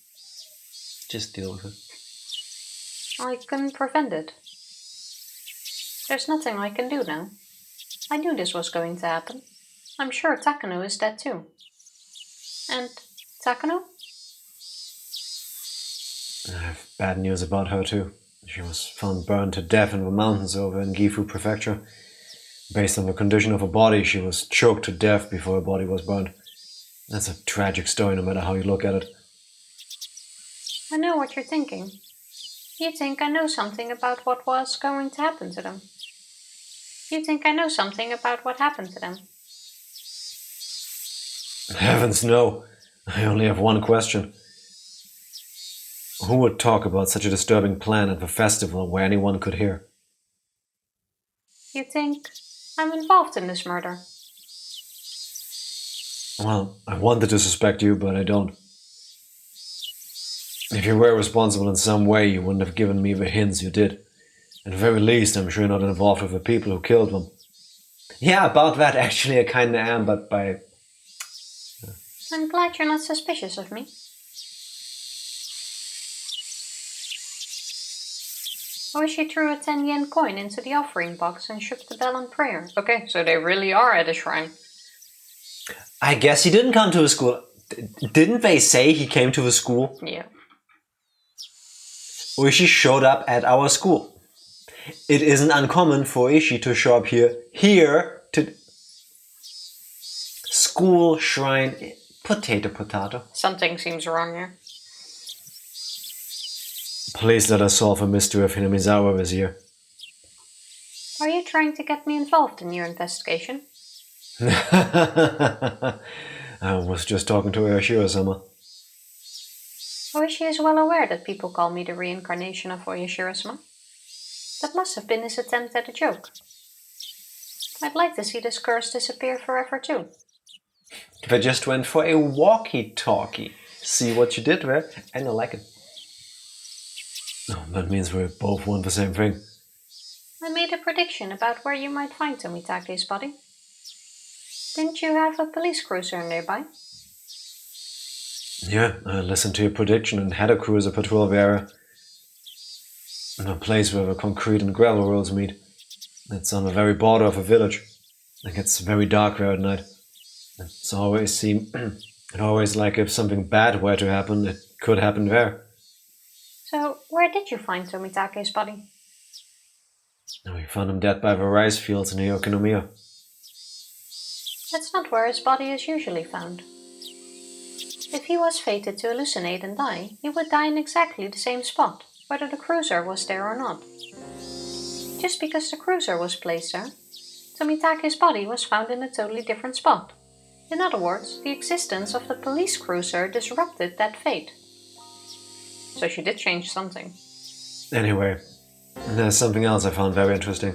Just deal with it. I couldn't prevent it. There's nothing I can do now. I knew this was going to happen. I'm sure Takano is dead too. And Takano? I have bad news about her too. She was found burned to death in the mountains over in Gifu Prefecture. Based on the condition of her body, she was choked to death before her body was burned. That's a tragic story no matter how you look at it. I know what you're thinking. You think I know something about what was going to happen to them. You think I know something about what happened to them. Heavens no. I only have one question. Who would talk about such a disturbing plan at the festival where anyone could hear? You think I'm involved in this murder? Well, I wanted to suspect you, but I don't. If you were responsible in some way, you wouldn't have given me the hints you did. At the very least, I'm sure you're not involved with the people who killed them. Yeah, about that actually I kinda am, but by... I'm glad you're not suspicious of me. Oishi threw a 10-yen coin into the offering box and shook the bell in prayer. Okay, so they really are at a shrine. I guess he didn't come to a school. Didn't they say he came to a school? Yeah. Oishi showed up at our school. It isn't uncommon for Oishi to show up here to... School, shrine, potato. Something seems wrong here. Please let us solve the mystery of Hinamizawa this year. Are you trying to get me involved in your investigation? I was just talking to oyashiro-sama. Oishi is well aware that people call me the reincarnation of oyashiro-sama. That must have been his attempt at a joke. I'd like to see this curse disappear forever too. They just went for a walkie-talkie. See what you did there? And I like it. Oh, that means we both want the same thing. I made a prediction about where you might find Tomitake's body. Didn't you have a police cruiser nearby? Yeah, I listened to your prediction and had a cruiser patrol the area. In a place where the concrete and gravel roads meet. It's on the very border of a village. It gets very dark there at night. It always like if something bad were to happen, it could happen there. So, where did you find Tomitake's body? We found him dead by the rice fields near Okinomiya. That's not where his body is usually found. If he was fated to hallucinate and die, he would die in exactly the same spot, whether the cruiser was there or not. Just because the cruiser was placed there, Tomitake's body was found in a totally different spot. In other words, the existence of the police cruiser disrupted that fate. So she did change something. Anyway, there's something else I found very interesting.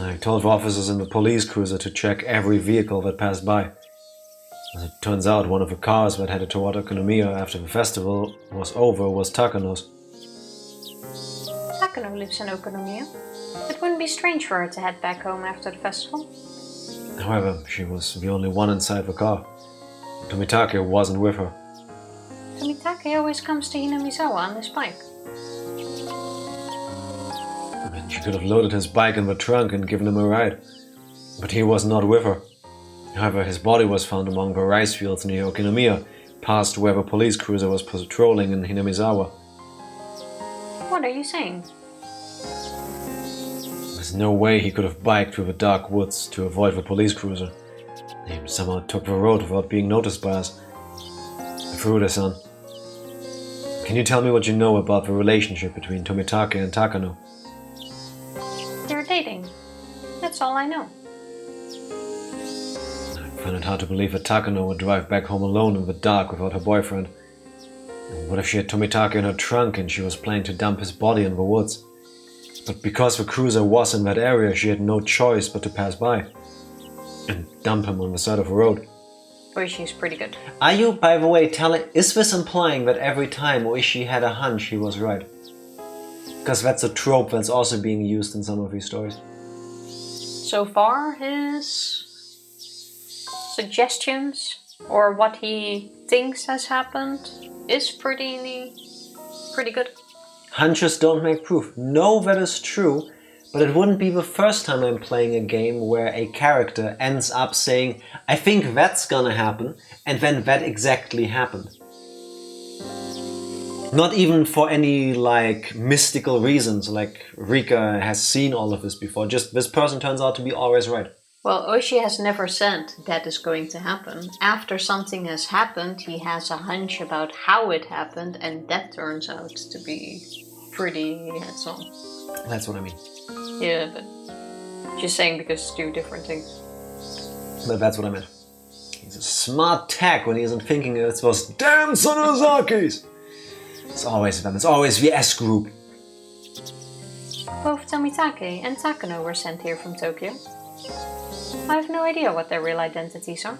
I told the officers in the police cruiser to check every vehicle that passed by. As it turns out, one of the cars that headed toward Okinomiya after the festival was over was Takano's. Takano lives in Okonomiya. It wouldn't be strange for her to head back home after the festival. However, she was the only one inside the car. Tomitake wasn't with her. Tomitake always comes to Hinamizawa on his bike. I mean, she could have loaded his bike in the trunk and given him a ride. But he was not with her. However, his body was found among the rice fields near Okinomiya, past where the police cruiser was patrolling in Hinamizawa. What are you saying? There's no way he could have biked through the dark woods to avoid the police cruiser. He somehow took the road without being noticed by us. Furude-san, can you tell me what you know about the relationship between Tomitake and Takano? They're dating. That's all I know. I find it hard to believe that Takano would drive back home alone in the dark without her boyfriend. What if she had Tomitake in her trunk and she was planning to dump his body in the woods? But because the cruiser was in that area, she had no choice but to pass by and dump him on the side of the road. Oishi's pretty good. Are you, by the way, is this implying that every time Oishi had a hunch, he was right? Because that's a trope that's also being used in some of these stories. So far, his suggestions or what he thinks has happened is pretty good. Hunches don't make proof. No, that is true, but it wouldn't be the first time I'm playing a game where a character ends up saying, I think that's gonna happen, and then that exactly happened. Not even for any, mystical reasons, like Rika has seen all of this before, just this person turns out to be always right. Well, Oishi has never said that is going to happen. After something has happened, he has a hunch about how it happened, and that turns out to be pretty heads-on. That's what I mean. Yeah, but just saying because it's two different things. But that's what I meant. He's a smart tech when he isn't thinking it's those damn Sonozakis! It's always them, it's always the S group. Both Tomitake and Takano were sent here from Tokyo. I have no idea what their real identities are.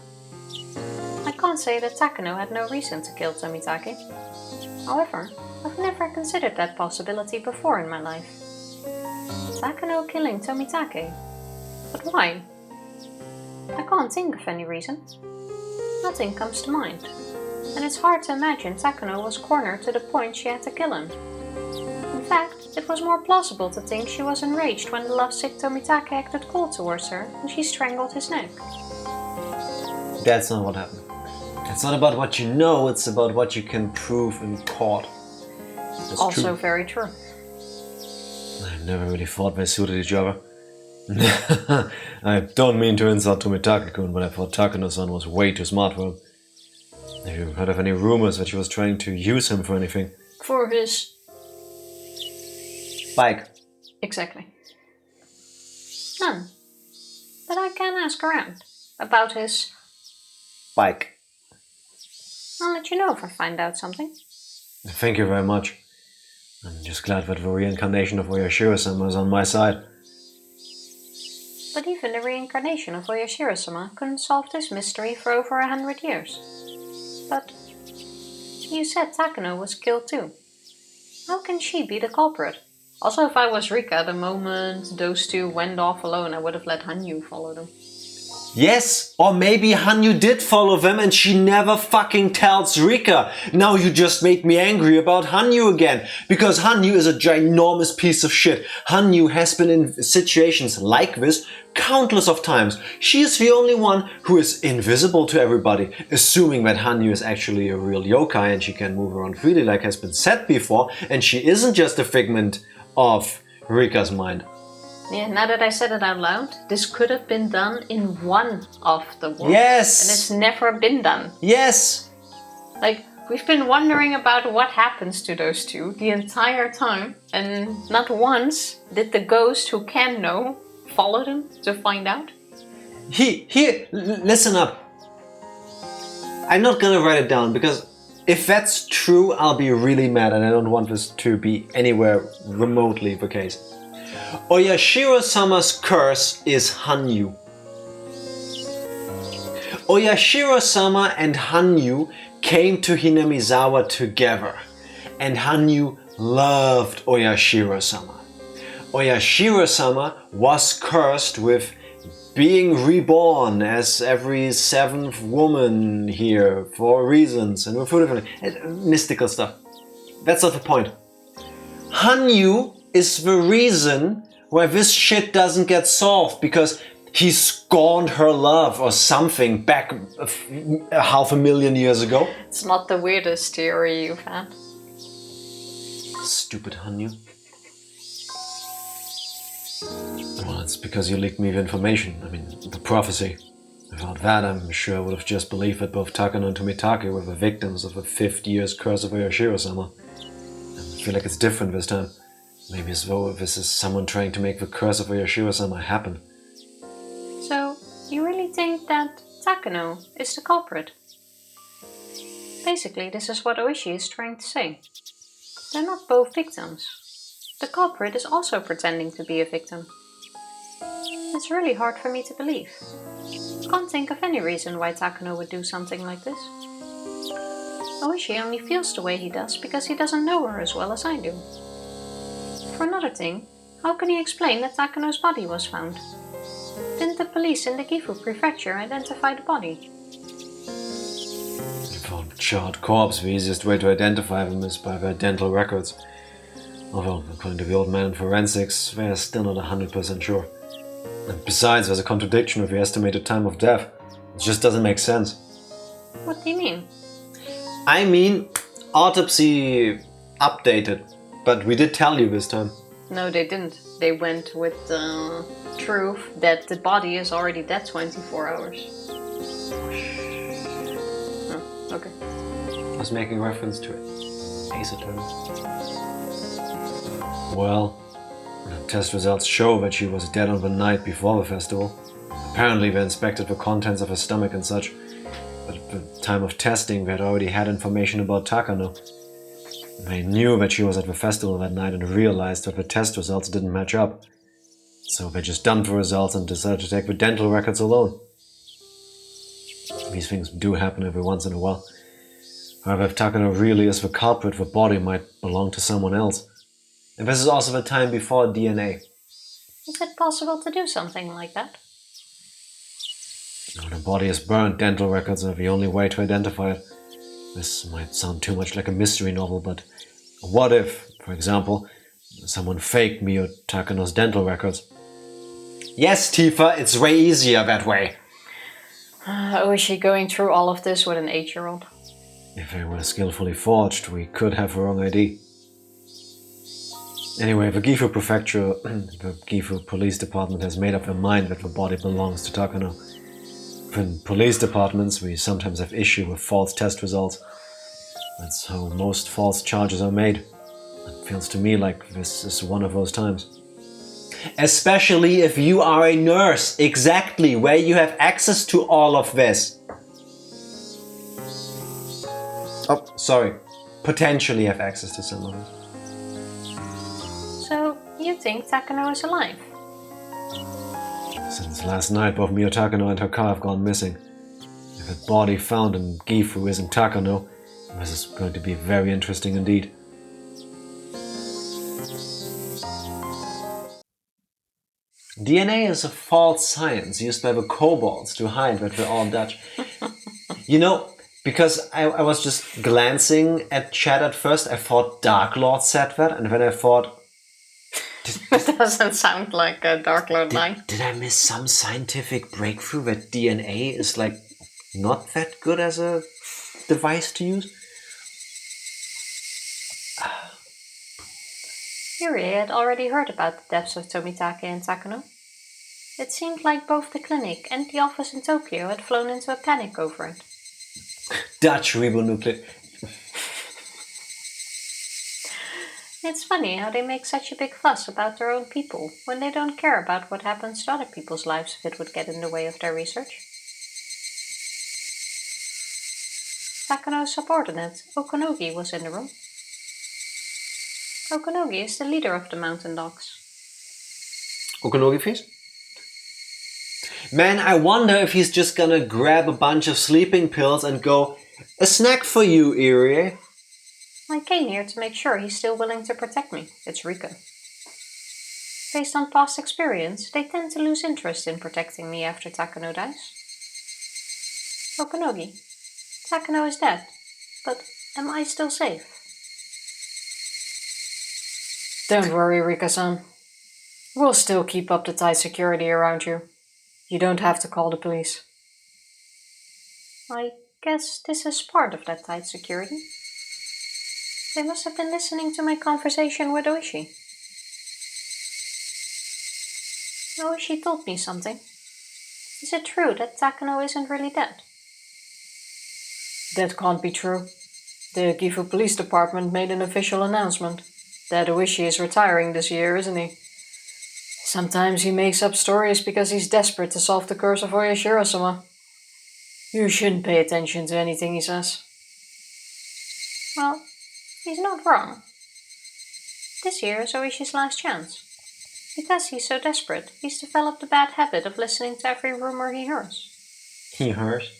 I can't say that Takano had no reason to kill Tomitake. However, I've never considered that possibility before in my life. Takano killing Tomitake? But why? I can't think of any reason. Nothing comes to mind. And it's hard to imagine Takano was cornered to the point she had to kill him. In fact, it was more plausible to think she was enraged when the lovesick Tomitake acted cold towards her and she strangled his neck. That's not what happened. It's not about what you know, it's about what you can prove in court. That's also true. Very true. I've never really thought they suited each other. I don't mean to insult Tomitake-kun, but I thought Takano-san was way too smart for him. Have you heard of any rumors that she was trying to use him for anything? For his... bike. Exactly. None. But I can ask around about his... bike. I'll let you know if I find out something. Thank you very much. I'm just glad that the reincarnation of Oyashiro-sama is on my side. But even the reincarnation of Oyashiro-sama couldn't solve this mystery for over 100 years. But you said Takano was killed too. How can she be the culprit? Also, if I was Rika, the moment those two went off alone, I would have let Hanyu follow them. Yes, or maybe Hanyu did follow them and she never fucking tells Rika. Now you just made me angry about Hanyu again. Because Hanyu is a ginormous piece of shit. Hanyu has been in situations like this countless of times. She is the only one who is invisible to everybody, assuming that Hanyu is actually a real yokai and she can move around freely like has been said before, and she isn't just a figment of Rika's mind. Yeah, now that I said it out loud, this could have been done in one of the worlds. Yes! And it's never been done. Yes! Like, we've been wondering about what happens to those two the entire time, and not once did the ghost who can know follow them to find out. Here, listen up. I'm not gonna write it down because if that's true, I'll be really mad and I don't want this to be anywhere remotely the case. Oyashiro-sama's curse is Hanyu. Oyashiro-sama and Hanyu came to Hinamizawa together, and Hanyu loved Oyashiro-sama. Oyashiro-sama was cursed with being reborn as every seventh woman here for reasons and for different mystical stuff. That's not the point. Hanyu is the reason why this shit doesn't get solved, because he scorned her love or something back 500,000 years ago. It's not the weirdest theory you've had. Stupid Hanyu. Well, it's because you leaked me the information. I mean, the prophecy. Without that, I'm sure I would have just believed that both Takano and Tomitake were the victims of the 50 years curse of Oyashiro-sama. I feel like it's different this time. Maybe as though this is someone trying to make the curse of Oyashiro-sama happen. So, you really think that Takano is the culprit? Basically, this is what Oishi is trying to say. They're not both victims. The culprit is also pretending to be a victim. It's really hard for me to believe. I can't think of any reason why Takano would do something like this. Oishi only feels the way he does because he doesn't know her as well as I do. For another thing, how can he explain that Takano's body was found? Didn't the police in the Gifu prefecture identify the body? They found charred corpse. The easiest way to identify them is by their dental records. Although, according to the old man in forensics, they are still not 100% sure. And besides, there's a contradiction with the estimated time of death. It just doesn't make sense. What do you mean? I mean, autopsy updated. But we did tell you this time. No, they didn't. They went with the truth that the body is already dead 24 hours. Oh, okay. I was making reference to it. Ace Attorney. Well, the test results show that she was dead on the night before the festival. Apparently they inspected the contents of her stomach and such. But at the time of testing, they had already had information about Takano. They knew that she was at the festival that night and realized that the test results didn't match up. So they just dumped the results and decided to take the dental records alone. These things do happen every once in a while. However, if Takano really is the culprit, the body might belong to someone else. And this is also the time before DNA. Is it possible to do something like that? When a body is burned, dental records are the only way to identify it. This might sound too much like a mystery novel, but what if, for example, someone faked me or Takano's dental records? Yes, Tifa, it's way easier that way. Was she going through all of this with an 8-year-old? If they were skillfully forged, we could have the wrong ID. Anyway, the Gifu prefecture, the Gifu police department has made up their mind that the body belongs to Takano. In police departments, we sometimes have issue with false test results. That's how most false charges are made. It feels to me like this is one of those times. Especially if you are a nurse, exactly, where you have access to all of this. Oh, sorry. Potentially have access to some of it. So, you think Takano is alive? Since last night, both Mio Takano and her car have gone missing. If a body found in Gifu isn't Takano, this is going to be very interesting indeed. DNA is a false science used by the kobolds to hide that we're all Dutch. You know, because I was just glancing at chat at first, I thought Dark Lord said that, and then I thought... It doesn't sound like a Dark Lord line. Did I miss some scientific breakthrough that DNA is like not that good as a device to use? Yuri had already heard about the deaths of Tomitake and Takano. It seemed like both the clinic and the office in Tokyo had flown into a panic over it. Dutch ribonucleic. It's funny how they make such a big fuss about their own people when they don't care about what happens to other people's lives if it would get in the way of their research. Takano's subordinate, Okonogi, was in the room. Okonogi is the leader of the mountain dogs. Okonogi face? Man, I wonder if he's just gonna grab a bunch of sleeping pills and go, "A snack for you, Irie." I came here to make sure he's still willing to protect me. It's Rika. Based on past experience, they tend to lose interest in protecting me after Takano dies. Okonogi, Takano is dead, but am I still safe? Don't worry, Rika-san. We'll still keep up the tight security around you. You don't have to call the police. I guess this is part of that tight security. They must have been listening to my conversation with Oishi. Oishi told me something. Is it true that Takano isn't really dead? That can't be true. The Gifu Police Department made an official announcement that Oishi is retiring this year, isn't he? Sometimes he makes up stories because he's desperate to solve the curse of oyashiro-sama. You shouldn't pay attention to anything he says. Well, he's not wrong. This year is Oishi's last chance. Because he's so desperate, he's developed a bad habit of listening to every rumor he hears. He hears.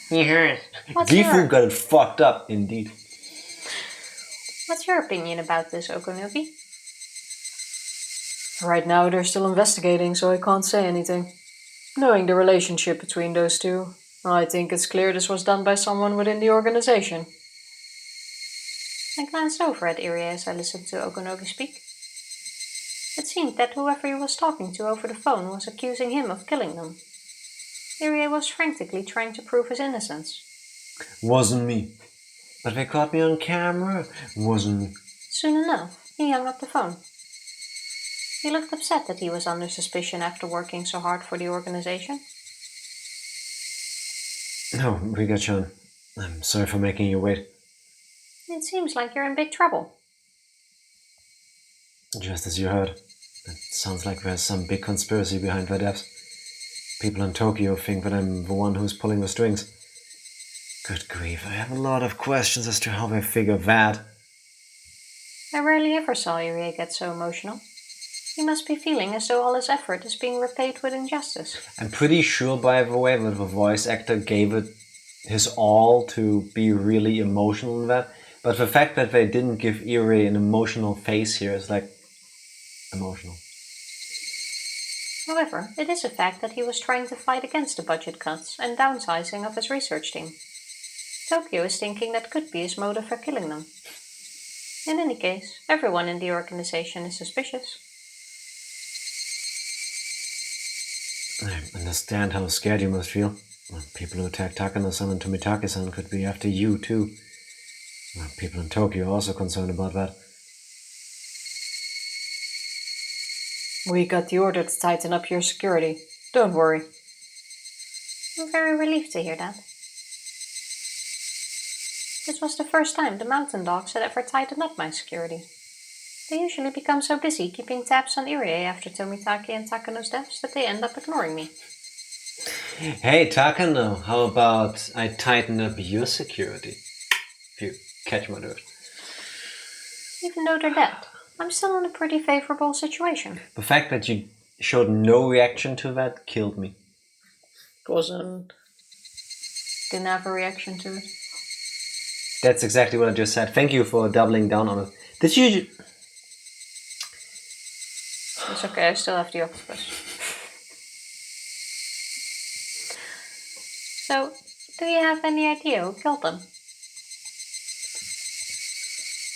He hears. What's Gifu got it fucked up, indeed. What's your opinion about this, Okonogi? Right now they're still investigating, so I can't say anything. Knowing the relationship between those two, I think it's clear this was done by someone within the organization. I glanced over at Irie as I listened to Okonogi speak. It seemed that whoever he was talking to over the phone was accusing him of killing them. Irie was frantically trying to prove his innocence. Wasn't me. But they caught me on camera. Wasn't me. Soon enough, he hung up the phone. He looked upset that he was under suspicion after working so hard for the organization. No, Rika-chan. I'm sorry for making you wait. It seems like you're in big trouble. Just as you heard. It sounds like there's some big conspiracy behind their deaths. People in Tokyo think that I'm the one who's pulling the strings. Good grief, I have a lot of questions as to how they figure that. I rarely ever saw Irie get so emotional. He must be feeling as though all his effort is being repaid with injustice. I'm pretty sure, by the way, that the voice actor gave it his all to be really emotional in that. But the fact that they didn't give Irie an emotional face here is like... emotional. However, it is a fact that he was trying to fight against the budget cuts and downsizing of his research team. Tokyo is thinking that could be his motive for killing them. In any case, everyone in the organization is suspicious. I understand how scared you must feel. People who attack Takano-san and Tomitake-san could be after you too. People in Tokyo are also concerned about that. We got the order to tighten up your security. Don't worry. I'm very relieved to hear that. This was the first time the mountain dogs had ever tightened up my security. They usually become so busy keeping tabs on Irie after Tomitake and Takano's deaths that they end up ignoring me. Hey Takano, how about I tighten up your security? If you catch my drift. Even though they're dead, I'm still in a pretty favorable situation. The fact that you showed no reaction to that killed me. Didn't have a reaction to it. That's exactly what I just said. Thank you for doubling down on it. Did you... It's okay, I still have the octopus. So, do you have any idea who killed them?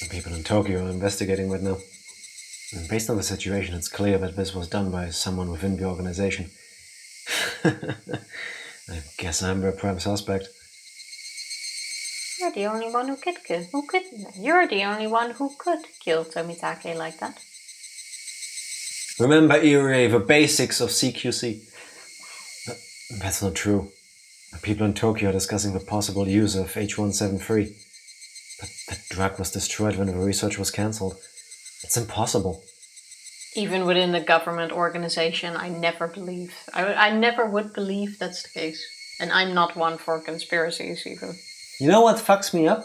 The people in Tokyo are investigating right now. And based on the situation, it's clear that this was done by someone within the organization. I guess I'm the prime suspect. You're the only one who could kill. You're the only one who could kill Tomitake like that. Remember, Irie, the basics of CQC. That's not true. The people in Tokyo are discussing the possible use of H173. But that drug was destroyed when the research was cancelled. It's impossible. Even within the government organization, I never would believe that's the case. And I'm not one for conspiracies even. You know what fucks me up?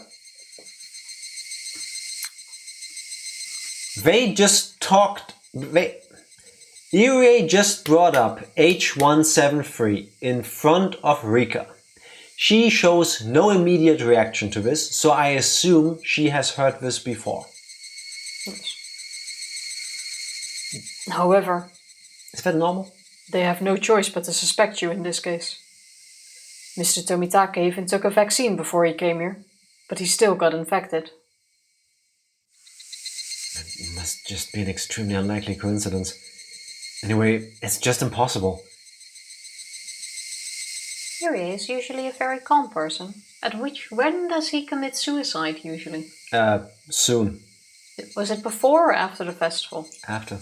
Irie just brought up H173 in front of Rika. She shows no immediate reaction to this, so I assume she has heard this before. Yes. However, is that normal? They have no choice but to suspect you in this case. Mr. Tomitake even took a vaccine before he came here, but he still got infected. It must just be an extremely unlikely coincidence. Anyway, it's just impossible. Irie is usually a very calm person. When does he commit suicide usually? Soon. Was it before or after the festival? After.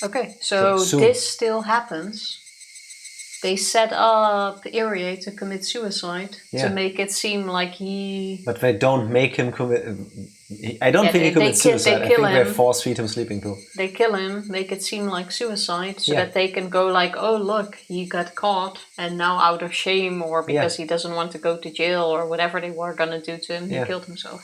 Okay, so this still happens. They set up Irie to commit suicide to make it seem like he... But they don't make him commit... I don't think he commits suicide. I think they force feed him sleeping pill. They kill him, make it seem like suicide, so that they can go like, oh look, he got caught, and now out of shame or because he doesn't want to go to jail or whatever they were gonna do to him, he killed himself.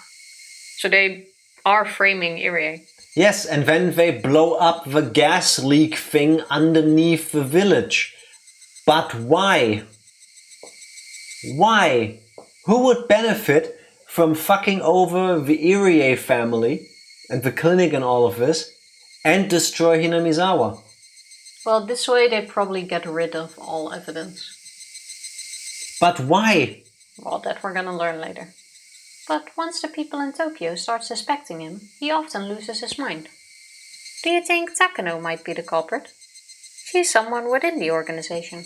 So they are framing Irie. Yes, and then they blow up the gas leak thing underneath the village. But why? Why? Who would benefit from fucking over the Irie family and the clinic and all of this and destroy Hinamizawa? Well, this way they probably get rid of all evidence. But why? Well, that we're gonna learn later. But once the people in Tokyo start suspecting him, he often loses his mind. Do you think Takano might be the culprit? She's someone within the organization.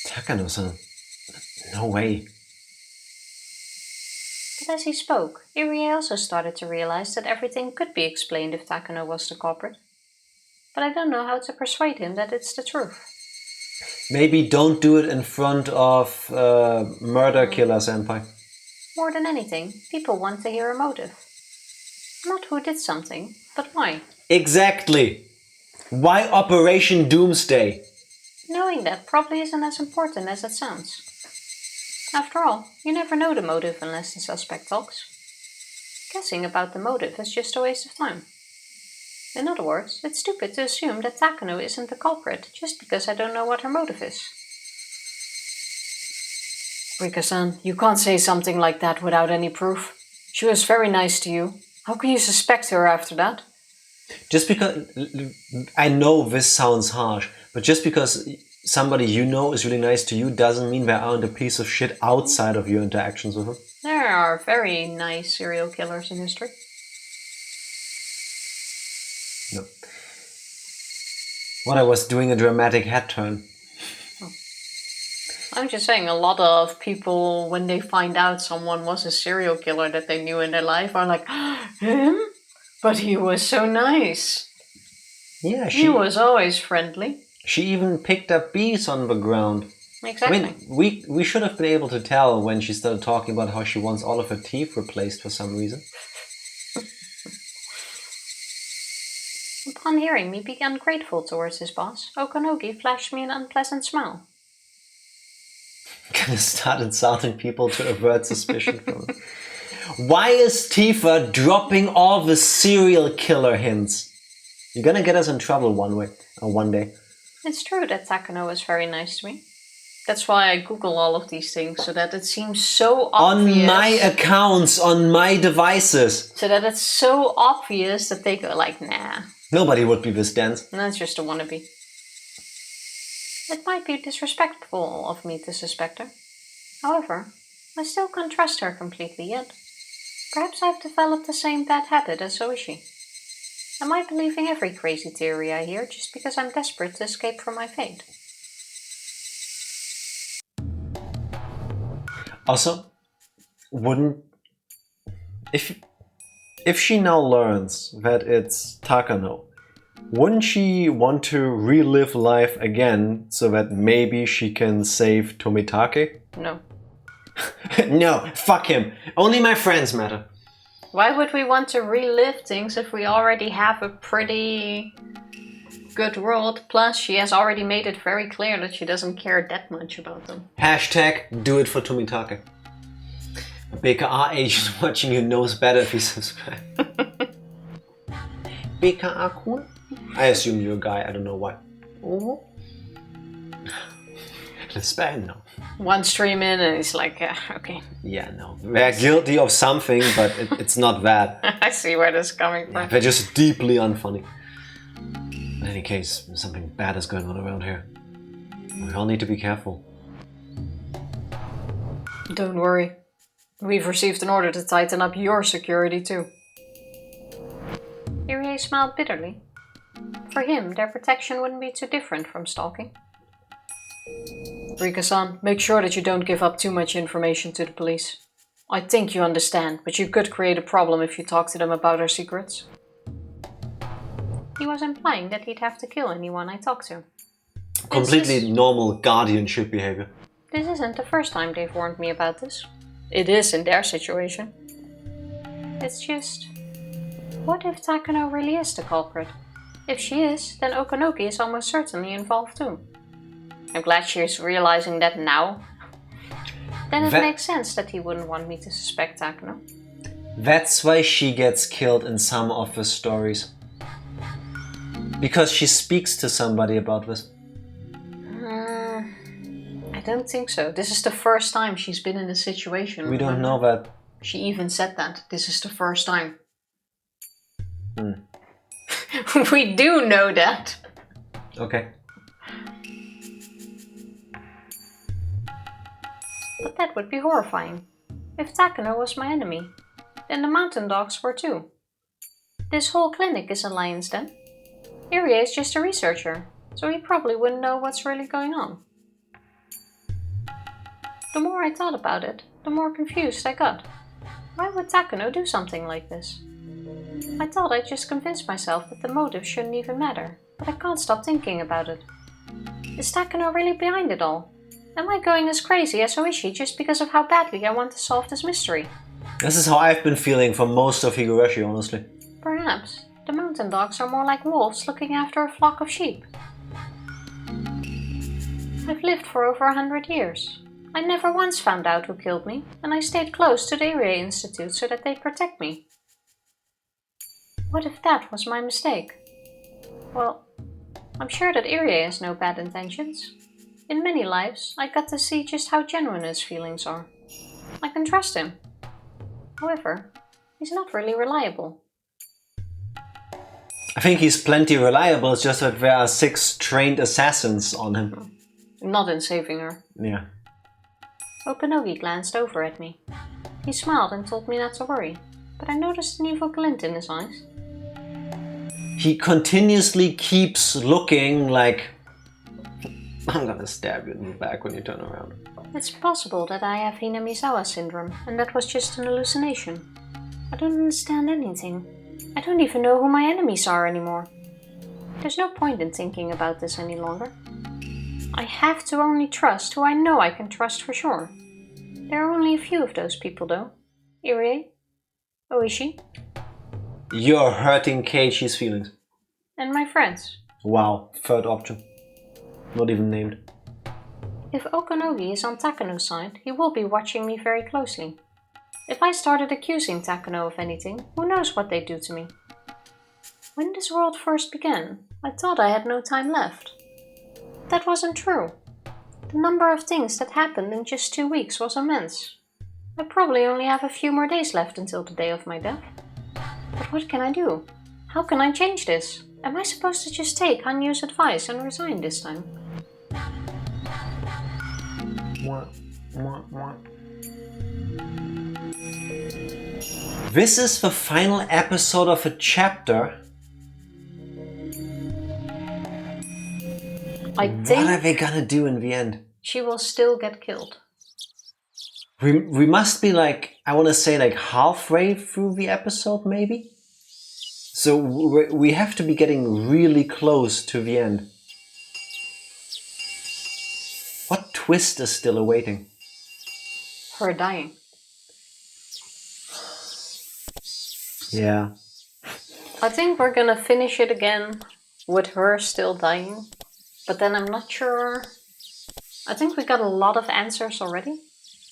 Takano-san? No way. But as he spoke, Irie also started to realize that everything could be explained if Takano was the culprit. But I don't know how to persuade him that it's the truth. Maybe don't do it in front of Murder Killer Senpai. More than anything, people want to hear a motive. Not who did something, but why. Exactly. Why Operation Doomsday? Knowing that probably isn't as important as it sounds. After all, you never know the motive unless the suspect talks. Guessing about the motive is just a waste of time. In other words, it's stupid to assume that Takano isn't the culprit just because I don't know what her motive is. Rika-san, you can't say something like that without any proof. She was very nice to you. How can you suspect her after that? Just because... I know this sounds harsh, but just because somebody you know is really nice to you doesn't mean they aren't a piece of shit outside of your interactions with them. There are very nice serial killers in history. No. What I was doing a dramatic head turn. I'm just saying, a lot of people, when they find out someone was a serial killer that they knew in their life, are like, him? But he was so nice. Yeah, he was always friendly. She even picked up bees on the ground. Exactly. I mean, we should have been able to tell when she started talking about how she wants all of her teeth replaced for some reason. Upon hearing me be ungrateful towards his boss, Okonogi flashed me an unpleasant smile. Gonna start insulting people to avert suspicion from it. Why is Tifa dropping all the serial killer hints? You're gonna get us in trouble one day. It's true that Takano was very nice to me. That's why I Google all of these things, so that it seems so obvious. On my accounts, on my devices. So that it's so obvious that they go like, nah. Nobody would be this dense. That's just a wannabe. It might be disrespectful of me to suspect her. However, I still can't trust her completely yet. Perhaps I've developed the same bad habit as Oishi. Am I believing every crazy theory I hear just because I'm desperate to escape from my fate? Also, wouldn't if she now learns that it's Takano, wouldn't she want to relive life again so that maybe she can save Tomitake? No. No, fuck him. Only my friends matter. Why would we want to relive things if we already have a pretty good world? Plus, she has already made it very clear that she doesn't care that much about them. Hashtag do it for Tomitake. A BKA agent watching you knows better if you subscribe. BKA-kun? I assume you're a guy, I don't know why. Oh. Spain, no. One stream in and he's like, okay. Yeah, no. They're guilty of something, but it's not that. I see where this is coming from. Yeah, they're just deeply unfunny. In any case, something bad is going on around here. We all need to be careful. Don't worry. We've received an order to tighten up your security too. Irie smiled bitterly. For him, their protection wouldn't be too different from stalking. Rika-san, make sure that you don't give up too much information to the police. I think you understand, but you could create a problem if you talk to them about our secrets. He was implying that he'd have to kill anyone I talk to. Completely normal guardianship behavior. This isn't the first time they've warned me about this. It is in their situation. It's just... what if Takano really is the culprit? If she is, then Okanoki is almost certainly involved too. I'm glad she's realizing that now. Then it makes sense that he wouldn't want me to suspect Takano. That's why she gets killed in some of the stories. Because she speaks to somebody about this. I don't think so. This is the first time she's been in a situation. We don't know that. She even said that. This is the first time. We do know that. Okay. But that would be horrifying. If Takano was my enemy, then the mountain dogs were too. This whole clinic is a lion's den. Irie is just a researcher, so he probably wouldn't know what's really going on. The more I thought about it, the more confused I got. Why would Takano do something like this? I thought I'd just convinced myself that the motive shouldn't even matter, but I can't stop thinking about it. Is Takano really behind it all? Am I going as crazy as Oishi just because of how badly I want to solve this mystery? This is how I've been feeling for most of Higurashi, honestly. Perhaps. The mountain dogs are more like wolves looking after a flock of sheep. I've lived for over 100 years. I never once found out who killed me, and I stayed close to the Irie Institute so that they'd protect me. What if that was my mistake? Well, I'm sure that Irie has no bad intentions. In many lives, I got to see just how genuine his feelings are. I can trust him. However, he's not really reliable. I think he's plenty reliable, it's just that there are 6 trained assassins on him. Not in saving her. Yeah. Okanogi glanced over at me. He smiled and told me not to worry, but I noticed an evil glint in his eyes. He continuously keeps looking like... I'm gonna stab you in the back when you turn around. It's possible that I have Hinamizawa syndrome, and that was just an hallucination. I don't understand anything. I don't even know who my enemies are anymore. There's no point in thinking about this any longer. I have to only trust who I know I can trust for sure. There are only a few of those people though. Irie, Oishi, You're hurting Keiichi's feelings. and my friends. Wow, third option. Not even named. If Okanogi is on Takano's side, he will be watching me very closely. If I started accusing Takano of anything, who knows what they'd do to me? When this world first began, I thought I had no time left. That wasn't true. The number of things that happened in just 2 weeks was immense. I probably only have a few more days left until the day of my death. But what can I do? How can I change this? Am I supposed to just take Hanyu's advice and resign this time? Mwah, mwah, mwah. This is the final episode of a chapter. I What think are they gonna do in the end? she will still get killed. We must be like, I want to say like halfway through the episode maybe? So we have to be getting really close to the end. What twist is still awaiting? Her dying. Yeah. I think we're gonna finish it again with her still dying. But then I'm not sure. I think we got a lot of answers already.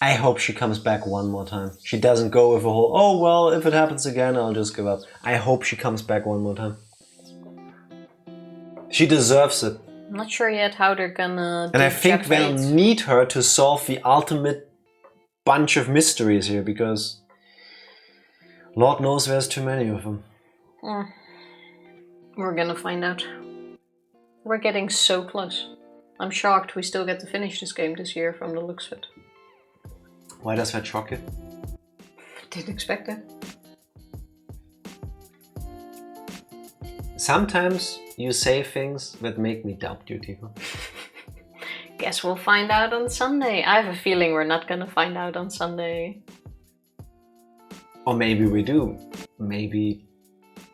I hope she comes back one more time. She doesn't go with a whole, oh well, if it happens again, I'll just give up. I hope she comes back one more time. She deserves it. I'm not sure yet how they're gonna do And I think chapter they'll 8. need her to solve the ultimate bunch of mysteries here, because Lord knows there's too many of them. We're gonna find out. We're getting so close. I'm shocked we still get to finish this game this year from the looks of it. Why does that shock you? Didn't expect it. Sometimes you say things that make me doubt you, Tifa. Guess we'll find out on Sunday. I have a feeling we're not gonna find out on Sunday. Or maybe we do. Maybe...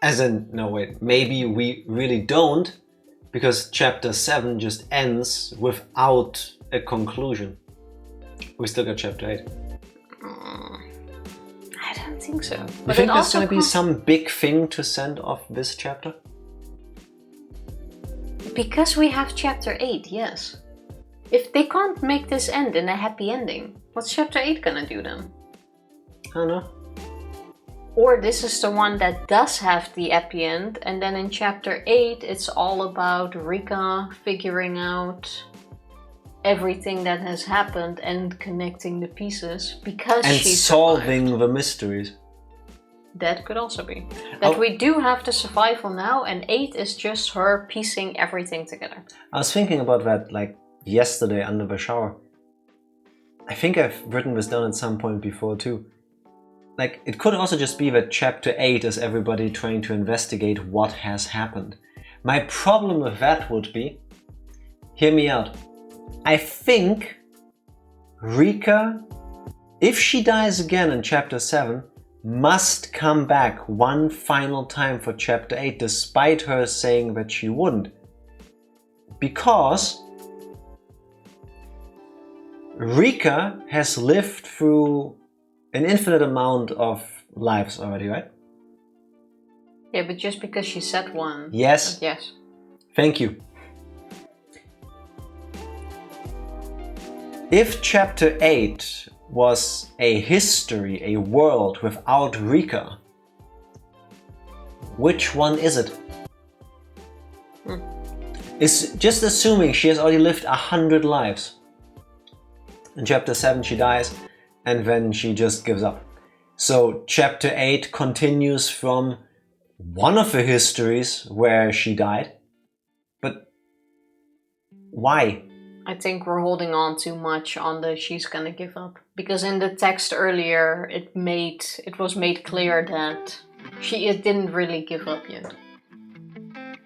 Maybe we really don't, because chapter 7 just ends without a conclusion. We still got chapter 8. I don't think so. You But think it there's also gonna be some big thing to send off this chapter? Because we have chapter 8, yes. If they can't make this end in a happy ending, what's chapter 8 gonna do then? I don't know. Or this is the one that does have the happy end, and then in chapter 8 it's all about Rika figuring out everything that has happened and connecting the pieces because And she solving survived. the mysteries. That could also be. That we do have the survival now, and 8 is just her piecing everything together. I was thinking about that like yesterday under the shower. I think I've written this down at some point before too. Like, it could also just be that chapter 8 is everybody trying to investigate what has happened. My problem with that would be, hear me out, I think Rika, if she dies again in chapter 7, must come back one final time for chapter 8, despite her saying that she wouldn't. Because Rika has lived through an infinite amount of lives already, right? Yeah, but just because she said one. Yes. Yes. Thank you. If chapter 8 was a history, a world without Rika, which one is it? It's just assuming she has already lived 100 lives. In chapter 7 she dies, and then she just gives up. So chapter 8 continues from one of the histories where she died. But why? I think we're holding on too much on the she's gonna give up. Because in the text earlier it was made clear that she didn't really give up yet.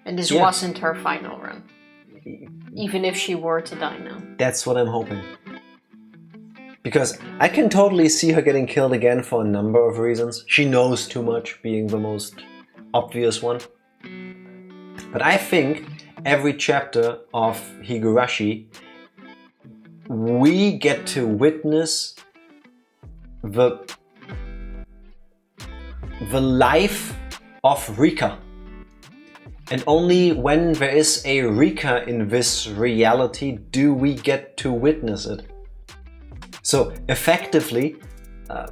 And this wasn't her final run. Even if she were to die now. That's what I'm hoping. Because I can totally see her getting killed again for a number of reasons. She knows too much, being the most obvious one. But I think every chapter of Higurashi, we get to witness the life of Rika. And only when there is a Rika in this reality do we get to witness it. So effectively, I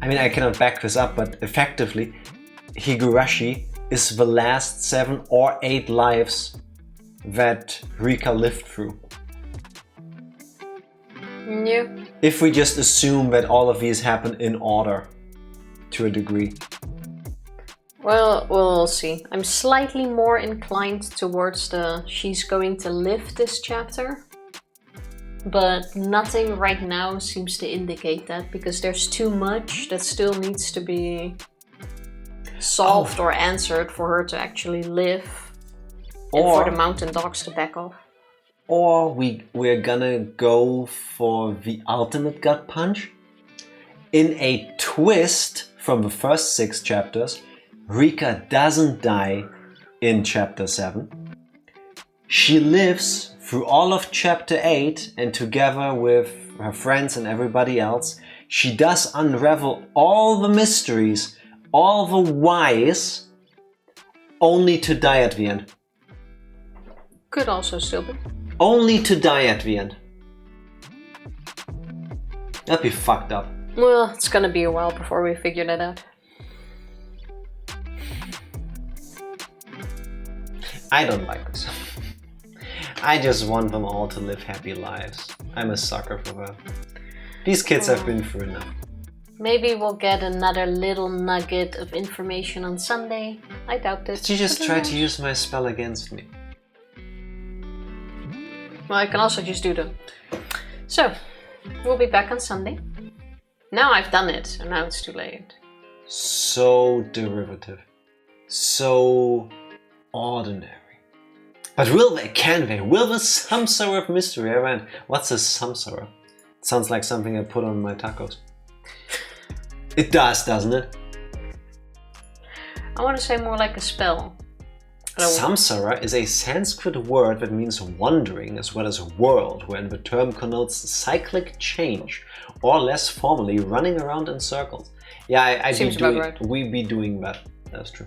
mean, I cannot back this up, but effectively, Higurashi is the last 7 or 8 lives that Rika lived through. Yeah. If we just assume that all of these happen in order, to a degree. Well, we'll see. I'm slightly more inclined towards the she's going to live this chapter. but nothing right now seems to indicate that, because there's too much that still needs to be solved or answered for her to actually live, and for the mountain dogs to back off. Or we're gonna go for the ultimate gut punch. In a twist from the first 6 chapters, Rika doesn't die in chapter 7. She lives through all of chapter 8, and together with her friends and everybody else, she does unravel all the mysteries, all the whys, only to die at the end. Could also still be. Only to die at the end. That'd be fucked up. Well, it's gonna be a while before we figure that out. I don't like this. I just want them all to live happy lives. I'm a sucker for that. These kids have been through enough. Maybe we'll get another little nugget of information on Sunday. I doubt it. She just tried to use my spell against me. Well, I can also just do them. So, we'll be back on Sunday. Now I've done it, and now it's too late. So derivative. So ordinary. But will they? Can they? Will the samsara of mystery ever end? What's a samsara? It sounds like something I put on my tacos. It does, doesn't it? I want to say more like a spell. Samsara is a Sanskrit word that means wandering as well as world, wherein the term connotes cyclic change, or less formally, running around in circles. Yeah, we be doing that. That's true.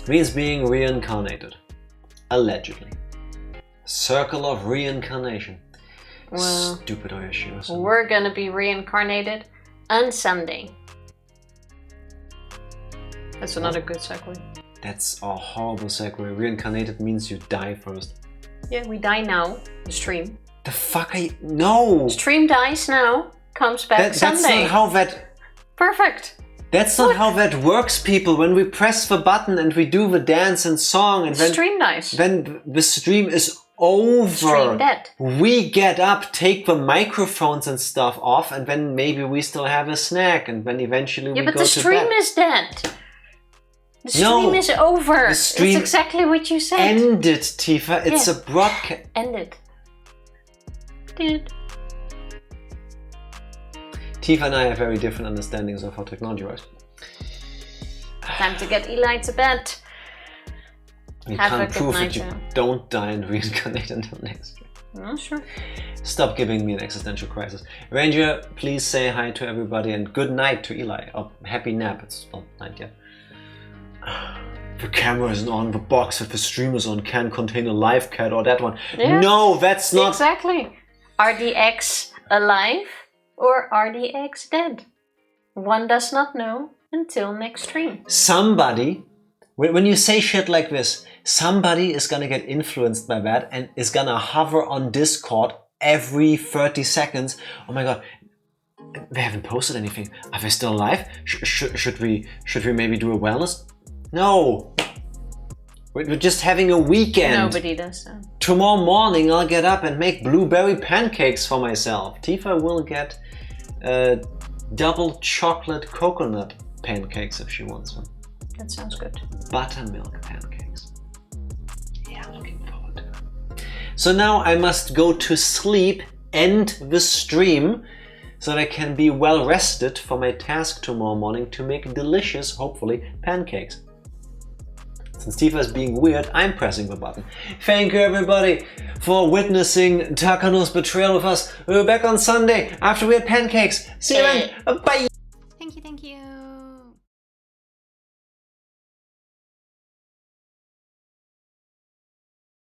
Means being reincarnated. Allegedly. Circle of reincarnation. Well, stupid oyashiro-sama. We're gonna be reincarnated on Sunday. That's another good segue. That's a horrible segue. Reincarnated means you die first. Yeah, we die now. The stream. The fuck are you? No! Stream dies now, comes back Sunday. That's not how that... Perfect! That's not how that works, people. When we press the button and we do the dance and song and then... Stream dies. Then the stream is over. Stream dead. We get up, take the microphones and stuff off, and then maybe we still have a snack, and then eventually we go to bed. Yeah, but the stream is dead. The stream is over. The stream it's exactly what you said. Ended, Tifa. It's a broadcast. Ended. Dude. Tifa and I have very different understandings of how technology works. Time to get Eli to bed. You Have can't a good prove night, that you don't die and reincarnate until next week. No, sure. Stop giving me an existential crisis. Ranger, please say hi to everybody and good night to Eli. Oh, happy nap. It's not night yet. The camera isn't on, the box that the stream is on can contain a live cat or that one. Yeah, no, that's not... Exactly. Are the eggs alive or are the eggs dead? One does not know until next stream. Somebody, when you say shit like this, somebody is gonna get influenced by that and is gonna hover on Discord every 30 seconds. Oh my god, they haven't posted anything. Are they still alive? Should we maybe do a wellness? No! We're just having a weekend. Nobody does that. Tomorrow morning I'll get up and make blueberry pancakes for myself. Tifa will get double chocolate coconut pancakes if she wants them. That sounds good. Buttermilk pancakes. Yeah, I'm looking forward to it. So now I must go to sleep, end the stream, so that I can be well rested for my task tomorrow morning to make delicious, hopefully, pancakes. Since Tifa is being weird, I'm pressing the button. Thank you everybody for witnessing Takano's betrayal with us. We're back on Sunday after we had pancakes. See you then. Bye!